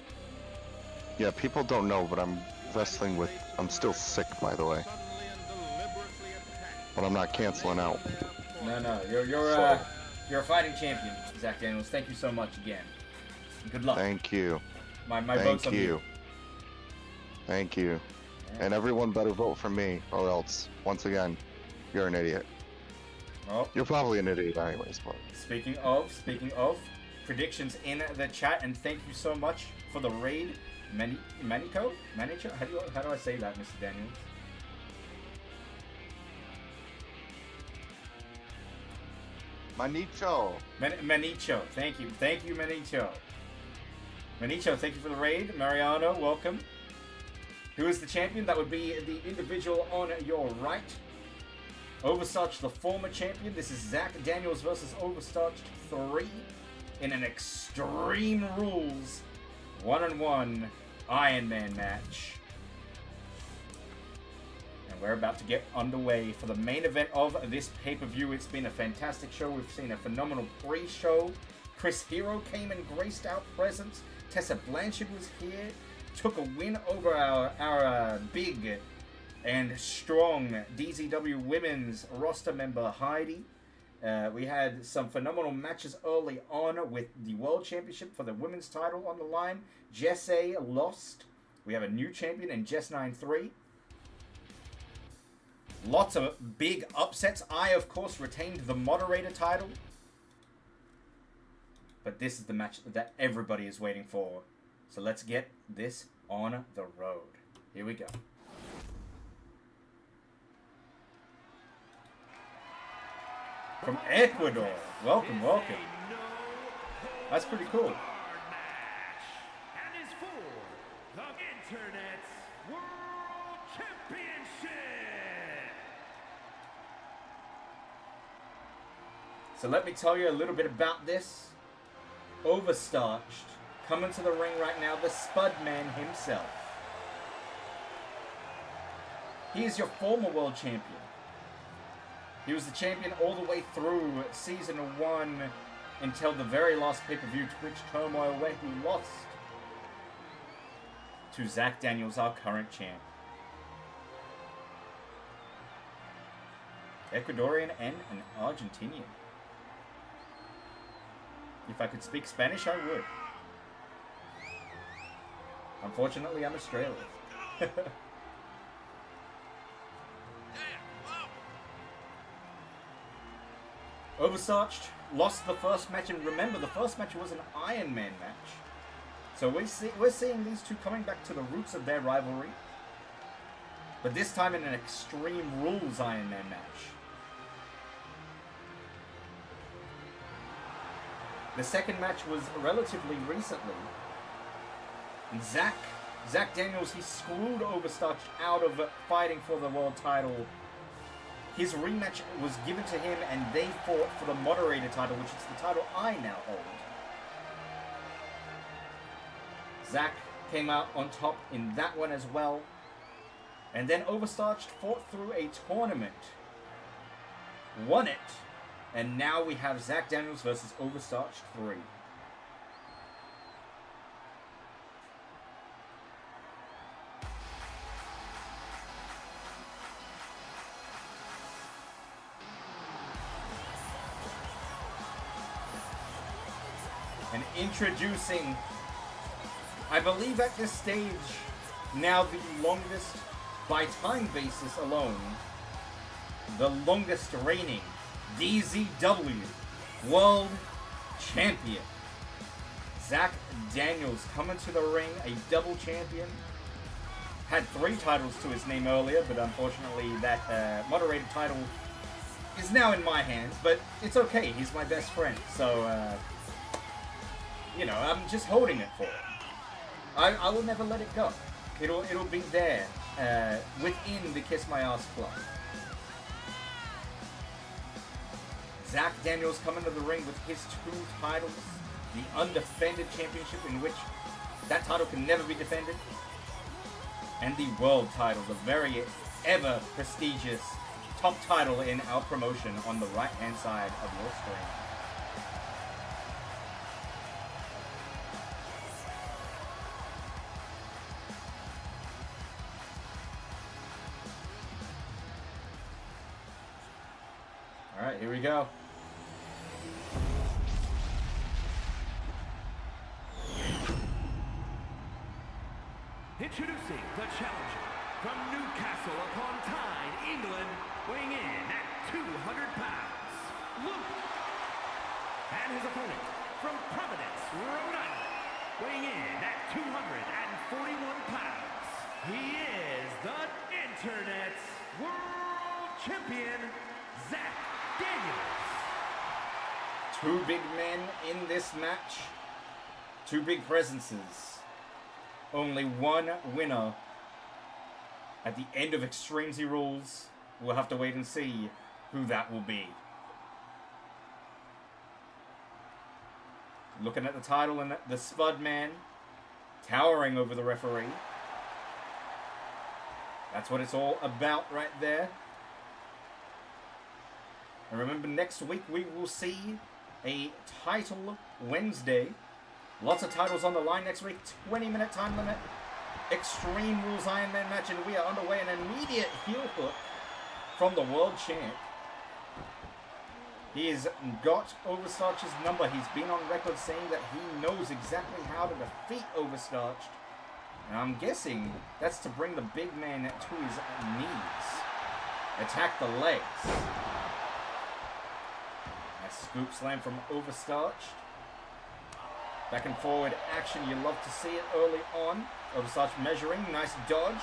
Yeah, people don't know, but I'm wrestling with... I'm still sick, by the way. But I'm not canceling out. No, you're a fighting champion, Zach Daniels. Thank you so much again. Good luck. Thank you. My vote's on you. Thank you. And everyone better vote for me, or else, once again, you're an idiot. Oh. You're probably an idiot anyways, but... Speaking of, predictions in the chat, and thank you so much for the raid, Manicho? How do I say that, Mr. Daniels? Manicho. Manicho, thank you, Manicho. Manicho, thank you for the raid. Mariano, welcome. Who is the champion? That would be the individual on your right. Overstarch, the former champion. This is Zach Daniels versus Overstarch 3 in an Extreme Rules one-on-one Iron Man match. And we're about to get underway for the main event of this pay-per-view. It's been a fantastic show. We've seen a phenomenal pre-show. Chris Hero came and graced our presence. Tessa Blanchard was here. Took a win over our big and strong DZW women's roster member Heidi. We had some phenomenal matches early on with the World Championship for the women's title on the line. Jesse lost. We have a new champion in Jess 9-3. Lots of big upsets. I, of course, retained the moderator title. But this is the match that everybody is waiting for. So let's get this on the road. Here we go. From Ecuador. Welcome, welcome. That's pretty cool. And is for the Internet's World Championship. So let me tell you a little bit about this. Overstarched. Coming to the ring right now, the Spud Man himself. He is your former world champion. He was the champion all the way through Season 1 until the very last pay-per-view, Twitch Turmoil, where he lost to Zach Daniels, our current champ. Ecuadorian and an Argentinian. If I could speak Spanish, I would. Unfortunately, I'm Australian. Overstarched lost the first match, and remember, the first match was an Iron Man match. So we're seeing these two coming back to the roots of their rivalry, but this time in an Extreme Rules Iron Man match. The second match was relatively recently. And Zach Daniels, he screwed Overstarched out of fighting for the world title. His rematch was given to him, and they fought for the moderator title, which is the title I now hold. Zach came out on top in that one as well. And then Overstarched fought through a tournament, won it, and now we have Zach Daniels versus Overstarched 3. And introducing, I believe at this stage, now the longest, by time basis alone, the longest reigning DZW World Champion. Zach Daniels coming to the ring, a double champion. Had 3 titles to his name earlier, but unfortunately that moderator title is now in my hands, but it's okay, he's my best friend, so you know, I'm just holding it for him. I will never let it go. It'll be there within the Kiss My Ass Club. Zach Daniels coming to the ring with his 2 titles, the undefended championship, in which that title can never be defended, and the world title, the very ever prestigious top title in our promotion on the right hand side of your screen. Alright, here we go. Introducing the challenger from Newcastle upon Tyne, England, weighing in at 200 pounds, Luke. And his opponent from Providence, Rhode Island, weighing in at 241 pounds. He is the Internet's World Champion, Zach Daniels. 2 big men in this match. 2 big presences. Only 1 winner. At the end of Extreme Z Rules, we'll have to wait and see who that will be. Looking at the title and the Spud Man, towering over the referee. That's what it's all about right there. And remember, next week we will see a title Wednesday. Lots of titles on the line next week. 20-minute time limit. Extreme Rules Iron Man match, and we are underway. An immediate heel hook from the world champ. He's got Overstarch's number. He's been on record saying that he knows exactly how to defeat Overstarch. And I'm guessing that's to bring the big man to his knees. Attack the legs. A scoop slam from Overstarch. Back and forward action. You love to see it early on. Overstarch measuring. Nice dodge.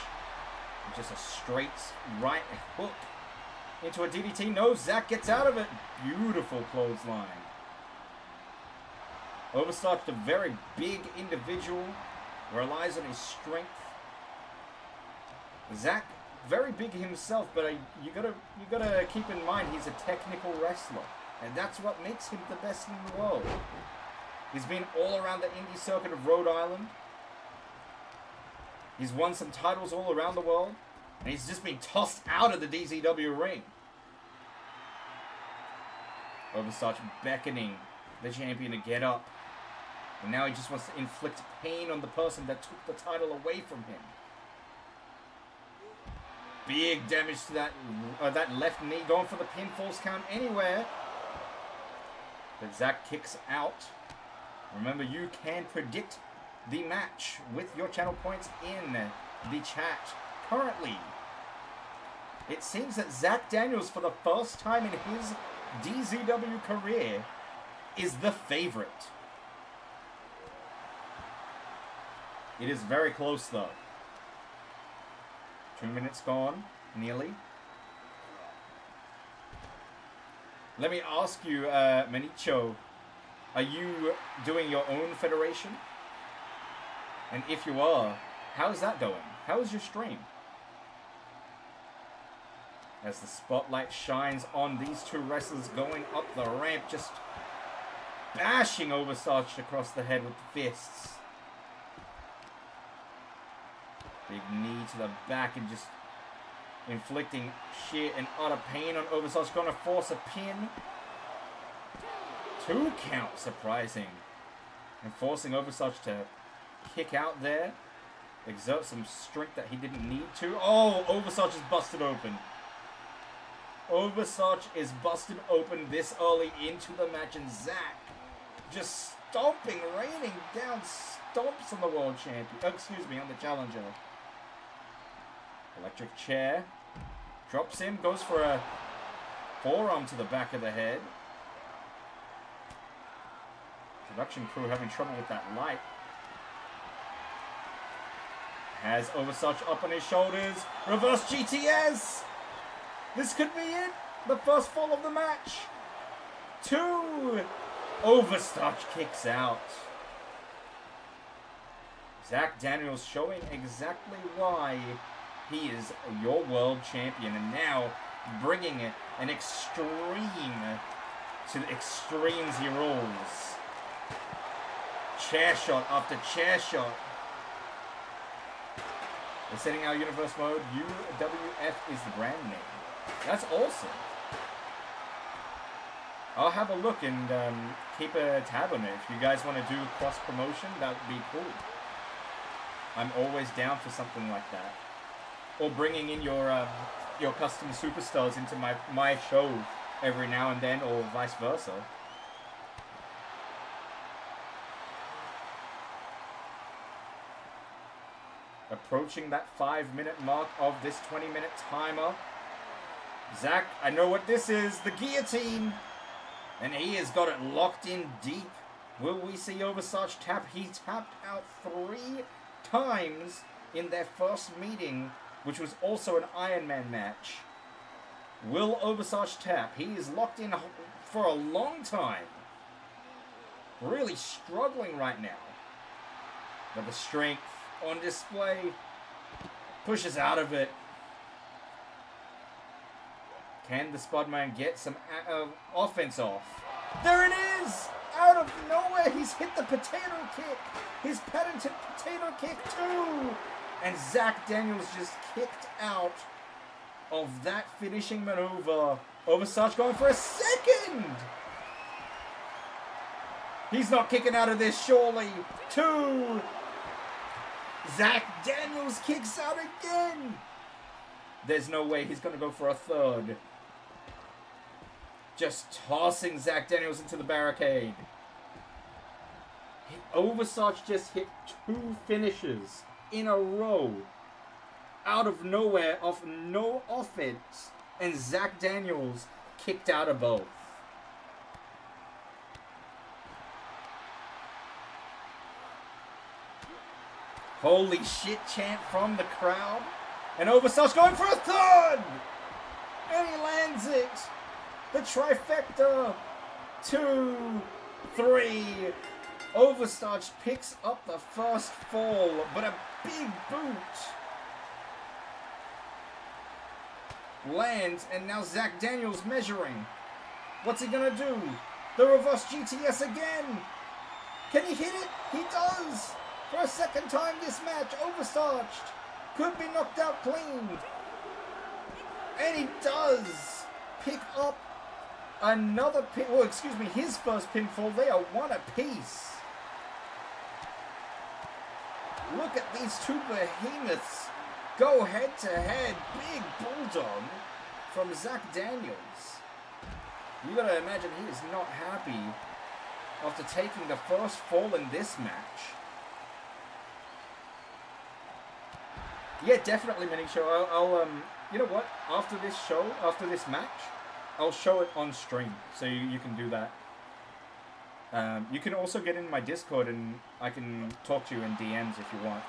And just a straight right hook into a DDT. No, Zack gets out of it. Beautiful clothesline. Overstarch, the very big individual, relies on his strength. Zack, very big himself, but you gotta keep in mind he's a technical wrestler, and that's what makes him the best in the world. He's been all around the indie circuit of Rhode Island. He's won some titles all around the world, and he's just been tossed out of the DZW ring. Overstarch beckoning the champion to get up. And now he just wants to inflict pain on the person that took the title away from him. Big damage to that left knee, going for the pinfalls count anywhere. But Zack kicks out. Remember, you can predict the match with your channel points in the chat. Currently, it seems that Zack Daniels, for the first time in his DZW career, is the favorite. It is very close, though. 2 minutes gone, nearly. Let me ask you, Manicho, are you doing your own federation? And if you are, how's that going? How is your stream? As the spotlight shines on these two wrestlers going up the ramp, just bashing Overstarch across the head with the fists. Big knee to the back and just inflicting sheer and utter pain on Overstarch. Going to force a pin. 2 count, surprising. And forcing Overstarch to kick out there. Exert some strength that he didn't need to. Oh, Overstarch is busted open. Overstarch is busted open this early into the match, and Zack just stomping, raining down stomps on the world champion. Oh, excuse me, on the challenger. Electric chair. Drops him, goes for a forearm to the back of the head. Production crew having trouble with that light. Has Overstarch up on his shoulders. Reverse GTS! This could be it. The first fall of the match. 2. Overstarch kicks out. Zack Daniels showing exactly why he is your world champion. And now bringing an extreme to the extremes he rolls. Chair shot after chair shot. We're setting our universe mode. UWF is the brand name. That's awesome. I'll have a look and keep a tab on it. If you guys want to do cross promotion, that would be cool. I'm always down for something like that. Or bringing in your custom superstars into my show every now and then, or vice versa. Approaching that 5-minute mark of this 20-minute timer. Zack, I know what this is. The guillotine. And he has got it locked in deep. Will we see Overstarch tap? He tapped out 3 times in their first meeting, which was also an Iron Man match. Will Overstarch tap? He is locked in for a long time. Really struggling right now. But the strength on display. Pushes out of it. Can the Spudman get some offense off? There it is! out of nowhere, he's hit the potato kick. His patented potato kick too. And Zach Daniels just kicked out of that finishing maneuver. Oversarch going for a second. He's not kicking out of this, surely. 2. Zach Daniels kicks out again. There's no way he's going to go for a third. Just tossing Zach Daniels into the barricade. Oversarch just hit 2 finishes in a row. Out of nowhere, off no offense. And Zach Daniels kicked out of both. Holy shit chant from the crowd. And Oversarch going for a third! And he lands it! The trifecta! 2, 3. Oversarch picks up the first fall, but a big boot lands, and now Zach Daniels measuring. What's he gonna do? The reverse GTS again! Can he hit it? He does! For a second time this match, Oversarch could be knocked out clean. And he does pick up another pin. Well, excuse me, his first pinfall. They are 1 apiece. Look at these 2 behemoths go head to head. Big bulldog from Zach Daniels. You gotta imagine he is not happy after taking the first fall in this match. Yeah, definitely, Mini Show. I'll you know what? After this show, after this match, I'll show it on stream, so you can do that. You can also get in my Discord, and I can talk to you in DMs if you want.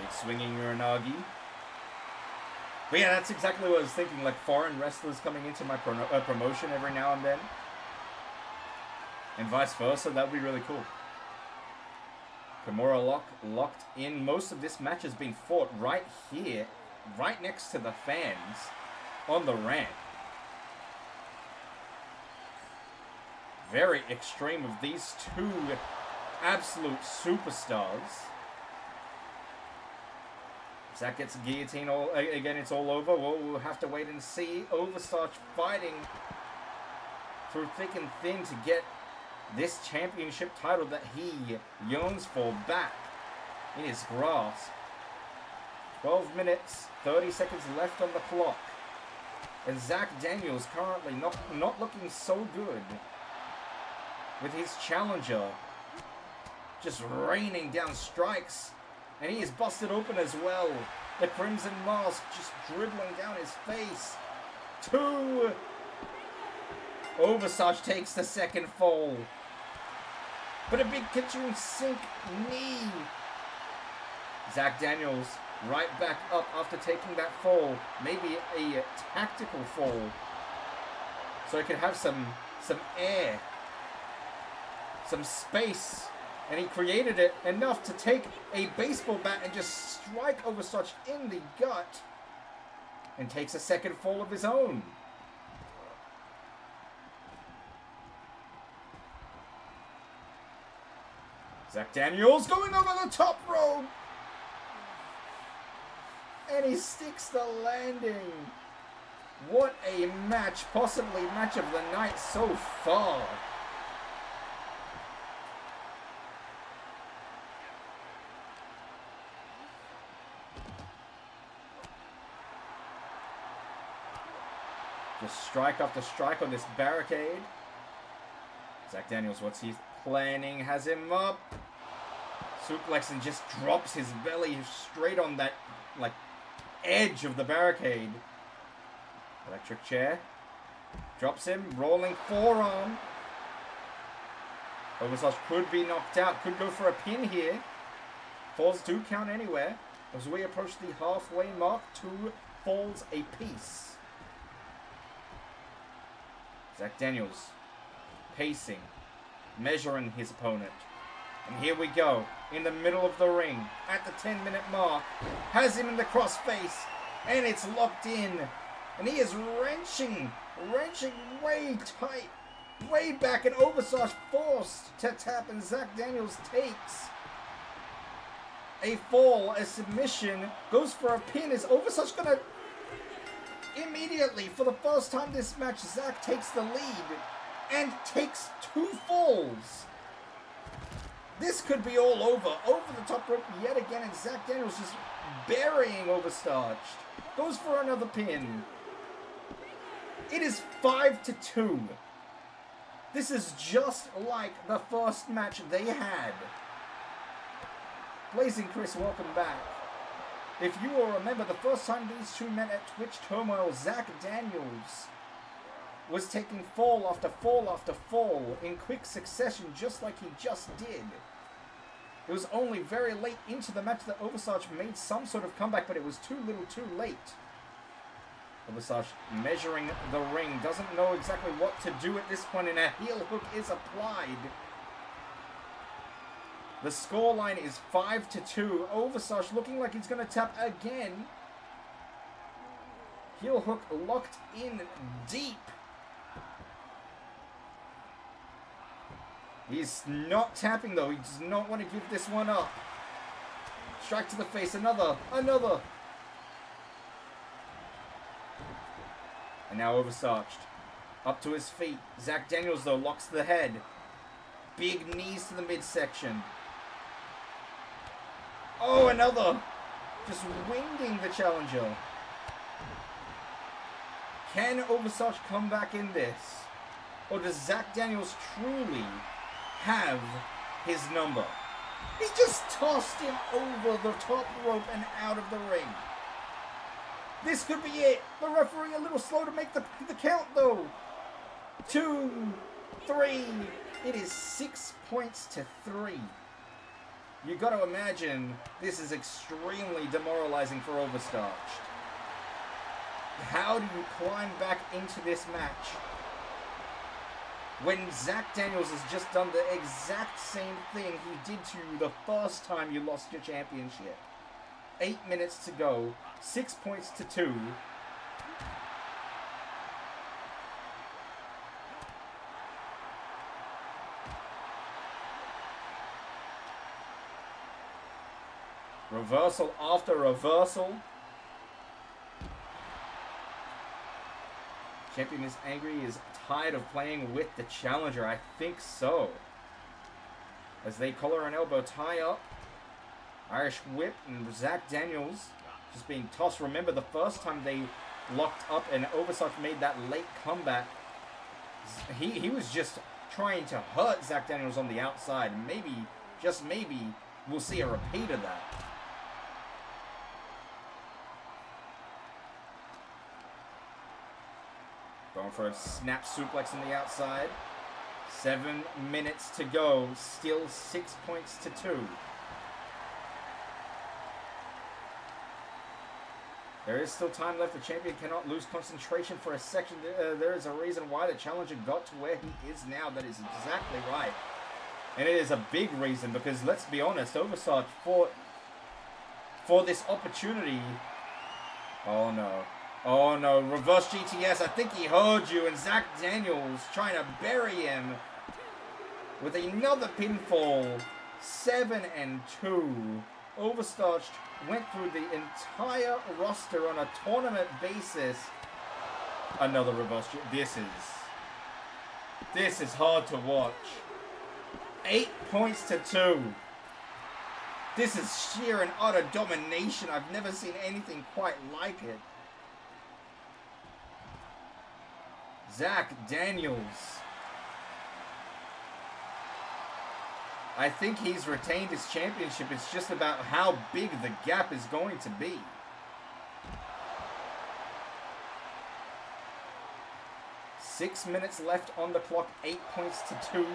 Big swinging Uranagi. But yeah, that's exactly what I was thinking. Like foreign wrestlers coming into my promotion every now and then, and vice versa. That would be really cool. Kimura locked in. Most of this match has been fought right here, right next to the fans on the ramp. Very extreme of these 2 absolute superstars. Zach gets a guillotine again. It's all over. We'll have to wait and see. Oversarch fighting through thick and thin to get this championship title that he yearns for back in his grasp. 12 minutes, 30 seconds left on the clock. And Zach Daniels currently not looking so good, with his challenger just raining down strikes. And he is busted open as well. The Crimson Mask just dribbling down his face. 2. Oversarch takes the second fall. But a big kitchen sink knee. Zach Daniels right back up after taking that fall. Maybe a tactical fall, so he could have some air, some space. And he created it enough to take a baseball bat and just strike Oversarch in the gut. And takes a second fall of his own. Zach Daniels going over the top rope. And he sticks the landing. What a match. Possibly match of the night so far. Just strike after strike on this barricade. Zach Daniels, what's he planning? Has him up. Suplex and just drops his belly straight on that, like, edge of the barricade. Electric chair. Drops him. Rolling forearm. Oversarch could be knocked out. Could go for a pin here. Falls do count anywhere. As we approach the halfway mark, 2 falls apiece. Zach Daniels pacing, measuring his opponent. And here we go, in the middle of the ring, at the 10-minute mark. Has him in the crossface, and it's locked in. And he is wrenching way tight way back, and Oversarch forced to tap, and Zach Daniels takes a fall, a submission, goes for a pin. Is Oversarch gonna immediately, for the first time this match, Zach takes the lead and takes 2 falls. This could be all over the top rope yet again, and Zach Daniels just burying Oversarch. Goes for another pin. It is 5-2. This is just like the first match they had. Blazing Chris, welcome back. If you will remember, the first time these two met at Twitch Turmoil, Zach Daniels was taking fall after fall after fall in quick succession, just like he just did. It was only very late into the match that Oversarch made some sort of comeback, but it was too little too late. Oversarch measuring the ring, doesn't know exactly what to do at this point, and a heel hook is applied. The scoreline is 5-2. Oversarch looking like he's going to tap again. Heel hook locked in deep. He's not tapping though. He does not want to give this one up. Strike to the face. Another. And now Oversarch up to his feet. Zach Daniels though locks the head. Big knees to the midsection. Oh, another. Just winding the challenger. Can Oversarch come back in this? Or does Zach Daniels truly have his number? He just tossed him over the top rope and out of the ring. This could be it. The referee a little slow to make the count though. 2, 3. It is 6 points to 3. You got to imagine this is extremely demoralizing for Oversarch. How do you climb back into this match when Zach Daniels has just done the exact same thing he did to you the first time you lost your championship? 8 minutes to go, 6 points to 2. Reversal after reversal. Champion is angry, is tired of playing with the challenger. I think so. As they collar and elbow tie up. Irish whip, and Zach Daniels just being tossed. Remember the first time they locked up and Oversarch made that late comeback. He was just trying to hurt Zach Daniels on the outside. Maybe, just maybe, we'll see a repeat of that. Going for a snap suplex on the outside. 7 minutes to go. Still 6 points to 2. There is still time left. The champion cannot lose concentration for a second. There is a reason why the challenger got to where he is now. That is exactly right. And it is a big reason because, let's be honest, Oversarch fought for this opportunity. Oh no. Oh no, reverse GTS, I think he heard you, and Zach Daniels trying to bury him with another pinfall. 7-2. Oversarch went through the entire roster on a tournament basis. Another reverse GTS. This is hard to watch. 8 points to 2. This is sheer and utter domination. I've never seen anything quite like it. Zach Daniels. I think he's retained his championship. It's just about how big the gap is going to be. Six minutes left on the clock. 8 points to 2.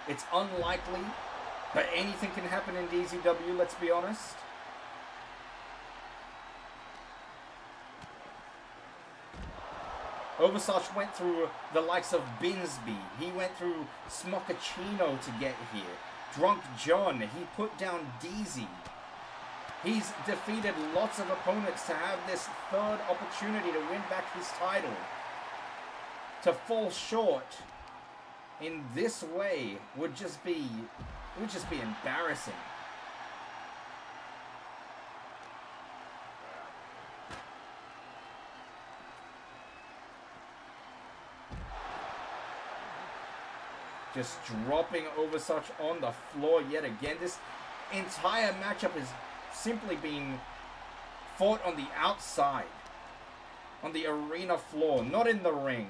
It's unlikely, but anything can happen in DZW, let's be honest. Oversarch went through the likes of Binsby. He went through Smochaccino to get here. Drunk John. He put down DZ. He's defeated lots of opponents to have this third opportunity to win back his title. To fall short. in this way would just be embarrassing. Just dropping Oversuch on the floor yet again. This entire matchup is simply being fought on the outside, on the arena floor, not in the ring.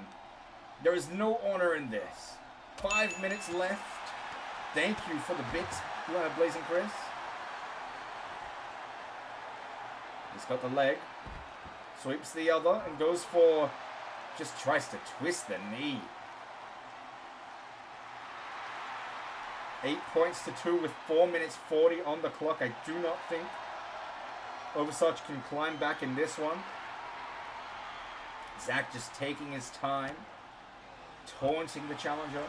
There is no honor in this. 5 minutes left. Thank you for the bits, Blazing Chris. He's got the leg, sweeps the other, and goes for, just tries to twist the knee. 8 points to 2 with 4 minutes 40 on the clock. I do not think Oversuch can climb back in this one. Zach just taking his time, taunting the challenger.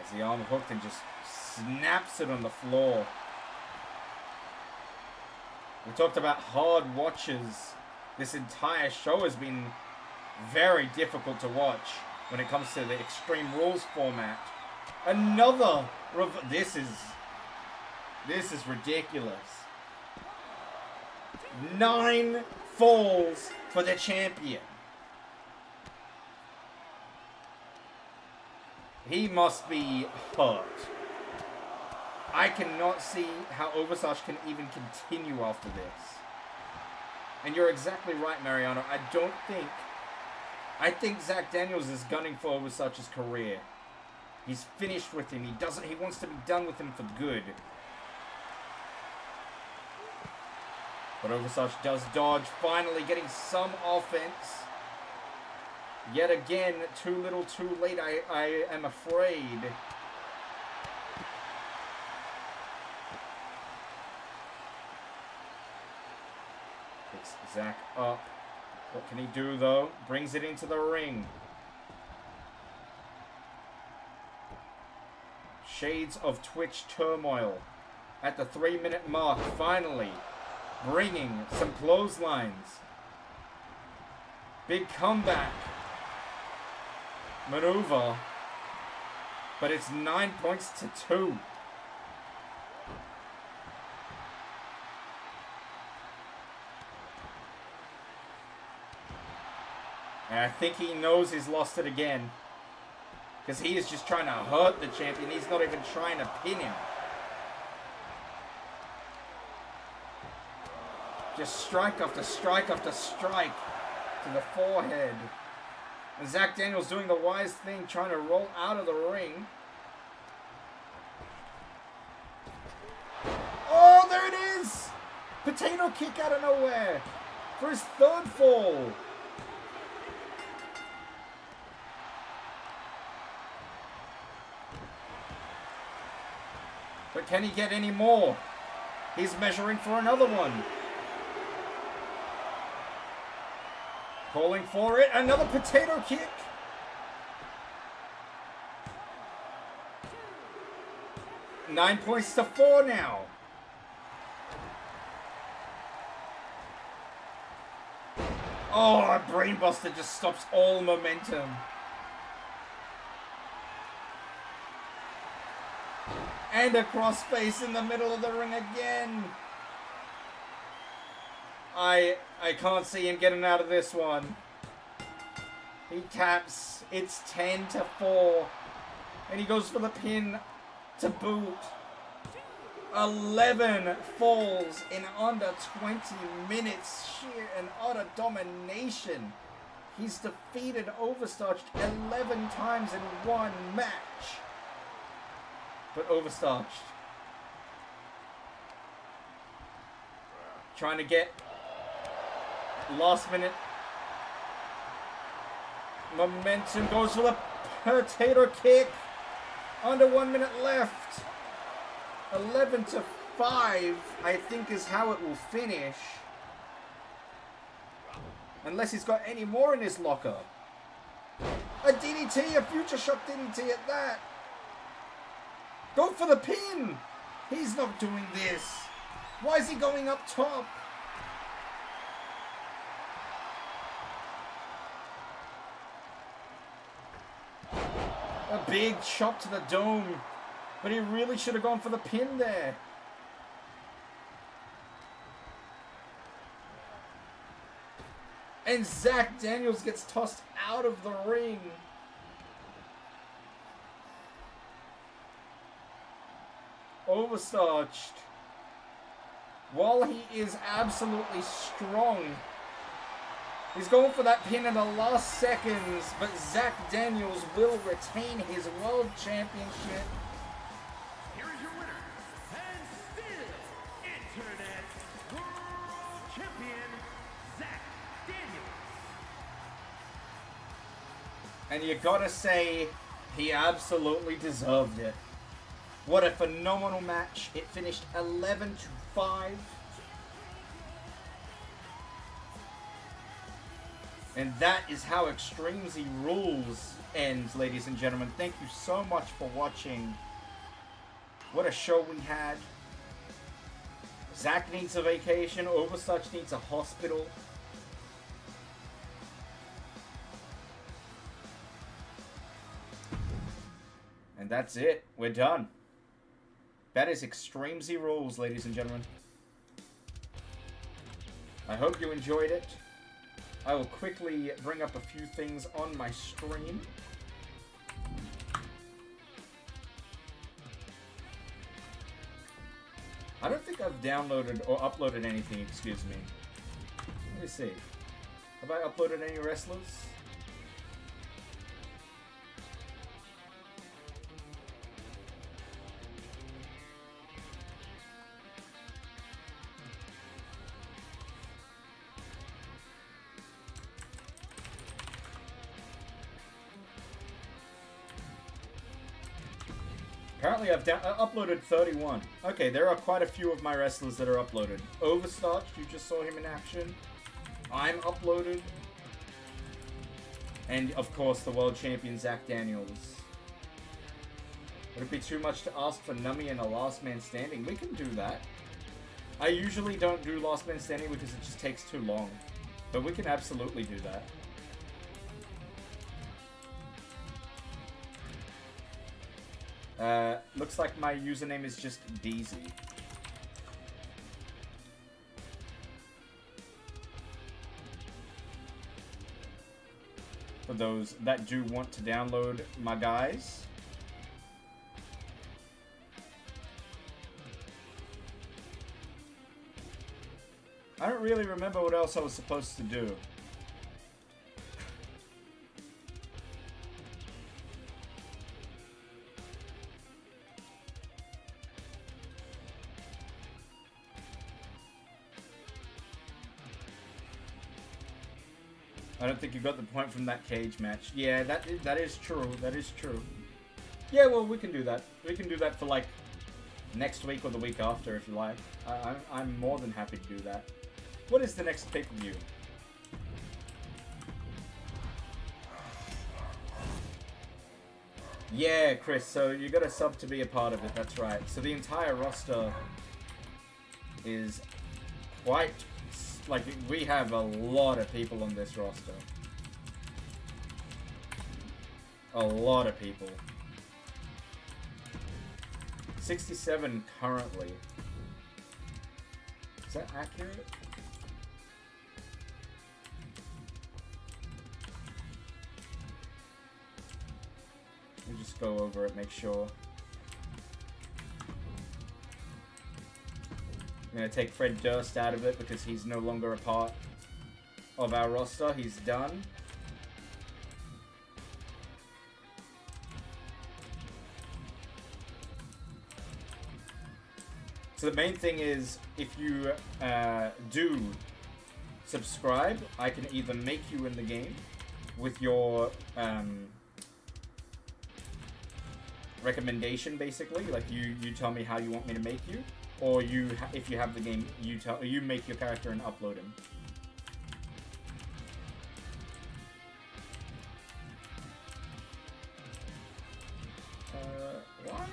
As the arm hooked and just snaps it on the floor. We talked about hard watches. This entire show has been very difficult to watch when it comes to the Extreme Rules format. Another this is ridiculous. 9 falls for the champion. He must be hurt. I cannot see how Oversuch can even continue after this. And you're exactly right, Mariano. I think Zach Daniels is gunning for Oversuch's career. He's finished with him. He wants to be done with him for good. But Oversuch does dodge, finally getting some offense. Yet again, too little, too late, I am afraid. Picks Zach up. What can he do, though? Brings it into the ring. Shades of Twitch turmoil. At the 3-minute mark, finally bringing some clotheslines. Big comeback maneuver. But it's 9 points to 2. And I think he knows he's lost it again. Because he is just trying to hurt the champion. He's not even trying to pin him. Just strike after strike after strike to the forehead. And Zach Daniels doing the wise thing, trying to roll out of the ring. Oh, there it is! Potato kick out of nowhere for his 3rd fall. But can he get any more? He's measuring for another one. Calling for it. Another potato kick. Nine points to 4 now. Oh, a brainbuster just stops all momentum. And a crossface in the middle of the ring again. I can't see him getting out of this one. He taps. It's 10 to 4. And he goes for the pin to boot. 11 falls in under 20 minutes. Sheer and utter domination. He's defeated Oversuch 11 times in one match. But Oversuch trying to get last minute momentum, goes for the potato kick. Under 1 minute left. 11 to 5, I think, is how it will finish. Unless he's got any more in his locker. A DDT, a future shock DDT at that. Go for the pin. He's not doing this. Why is he going up top? A big chop to the dome. But he really should have gone for the pin there. And Zach Daniels gets tossed out of the ring. Overstarched. While he is absolutely strong. He's going for that pin in the last seconds, but Zach Daniels will retain his world championship. Here is your winner, and still Internet World Champion, Zach Daniels. And you gotta say, he absolutely deserved it. What a phenomenal match. It finished 11-5. And that is how Extreme Z Rules ends, ladies and gentlemen. Thank you so much for watching. What a show we had. Zach needs a vacation. Oversuch needs a hospital. And that's it. We're done. That is Extreme Z Rules, ladies and gentlemen. I hope you enjoyed it. I will quickly bring up a few things on my stream. I don't think I've downloaded or uploaded anything, excuse me. Let me see. Have I uploaded any wrestlers? Apparently I've uploaded 31. Okay, there are quite a few of my wrestlers that are uploaded. Overstarched, you just saw him in action. I'm uploaded. And, of course, the world champion, Zach Daniels. Would it be too much to ask for Nummy and a last man standing? We can do that. I usually don't do last man standing because it just takes too long. But we can absolutely do that. Looks like my username is just DZ. For those that do want to download my guys. I don't really remember what else I was supposed to do. I don't think you got the point from that cage match. Yeah, that is true. That is true. Yeah, well, we can do that. We can do that for, like, next week or the week after, if you like. I'm more than happy to do that. What is the next pay-per-view? Yeah, Chris, so you got a sub to be a part of it, that's right. So the entire roster is quite... Like, we have a lot of people on this roster. A lot of people. 67 currently. Is that accurate? Let me just go over it, make sure. I'm going to take Fred Durst out of it because he's no longer a part of our roster. He's done. So the main thing is, if you do subscribe, I can either make you in the game with your recommendation, basically. Like, you tell me how you want me to make you. Or if you have the game, you make your character and upload him. Why?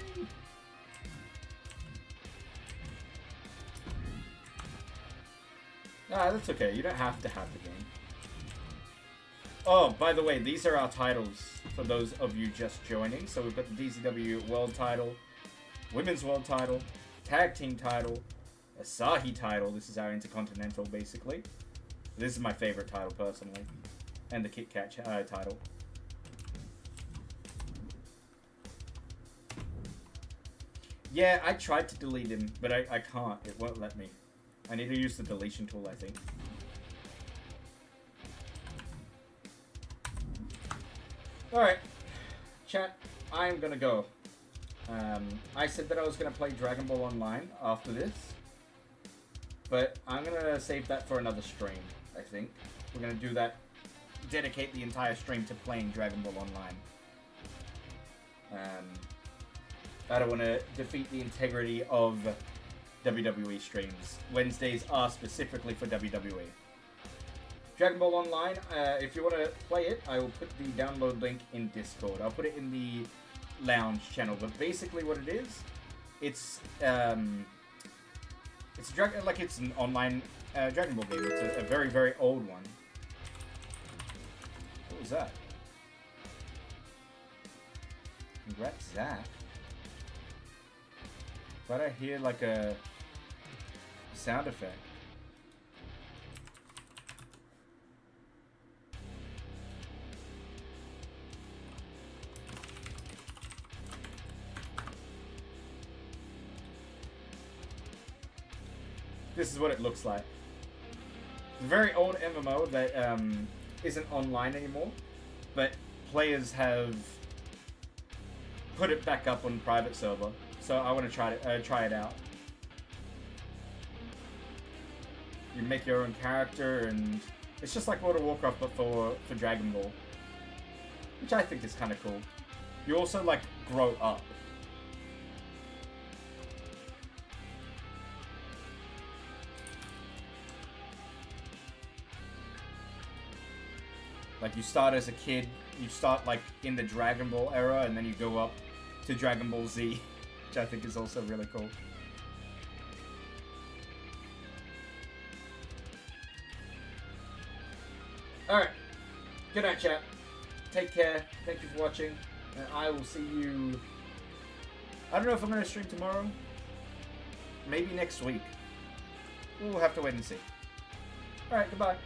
Ah, that's okay. You don't have to have the game. Oh, by the way, these are our titles for those of you just joining. So we've got the DCW World Title, Women's World Title, Tag Team Title, Asahi Title. This is our Intercontinental, basically. This is my favorite title, personally. And the Kit Kat title. Yeah, I tried to delete him, but I can't. It won't let me. I need to use the deletion tool, I think. Alright, chat, I'm gonna go. I said that I was gonna play Dragon Ball Online after this, but I'm gonna save that for another stream, I think. We're gonna do that, dedicate the entire stream to playing Dragon Ball Online. I don't want to defeat the integrity of WWE streams. Wednesdays are specifically for WWE. Dragon Ball Online, if you want to play it, I will put the download link in Discord. I'll put it in the lounge channel, but basically what it is, it's an online Dragon Ball game. It's a very, very old one. What was that? Congrats, Zach. Thought I hear like a sound effect. This is what it looks like. It's a very old MMO that isn't online anymore, but players have put it back up on private server. So I want to try it out. You make your own character, and it's just like World of Warcraft, but for Dragon Ball, which I think is kind of cool. You also like grow up. Like you start as a kid, you start like in the Dragon Ball era, and then you go up to Dragon Ball Z. Which I think is also really cool. Alright. Good night, chat. Take care. Thank you for watching. And I will see you... I don't know if I'm going to stream tomorrow. Maybe next week. We'll have to wait and see. Alright, goodbye.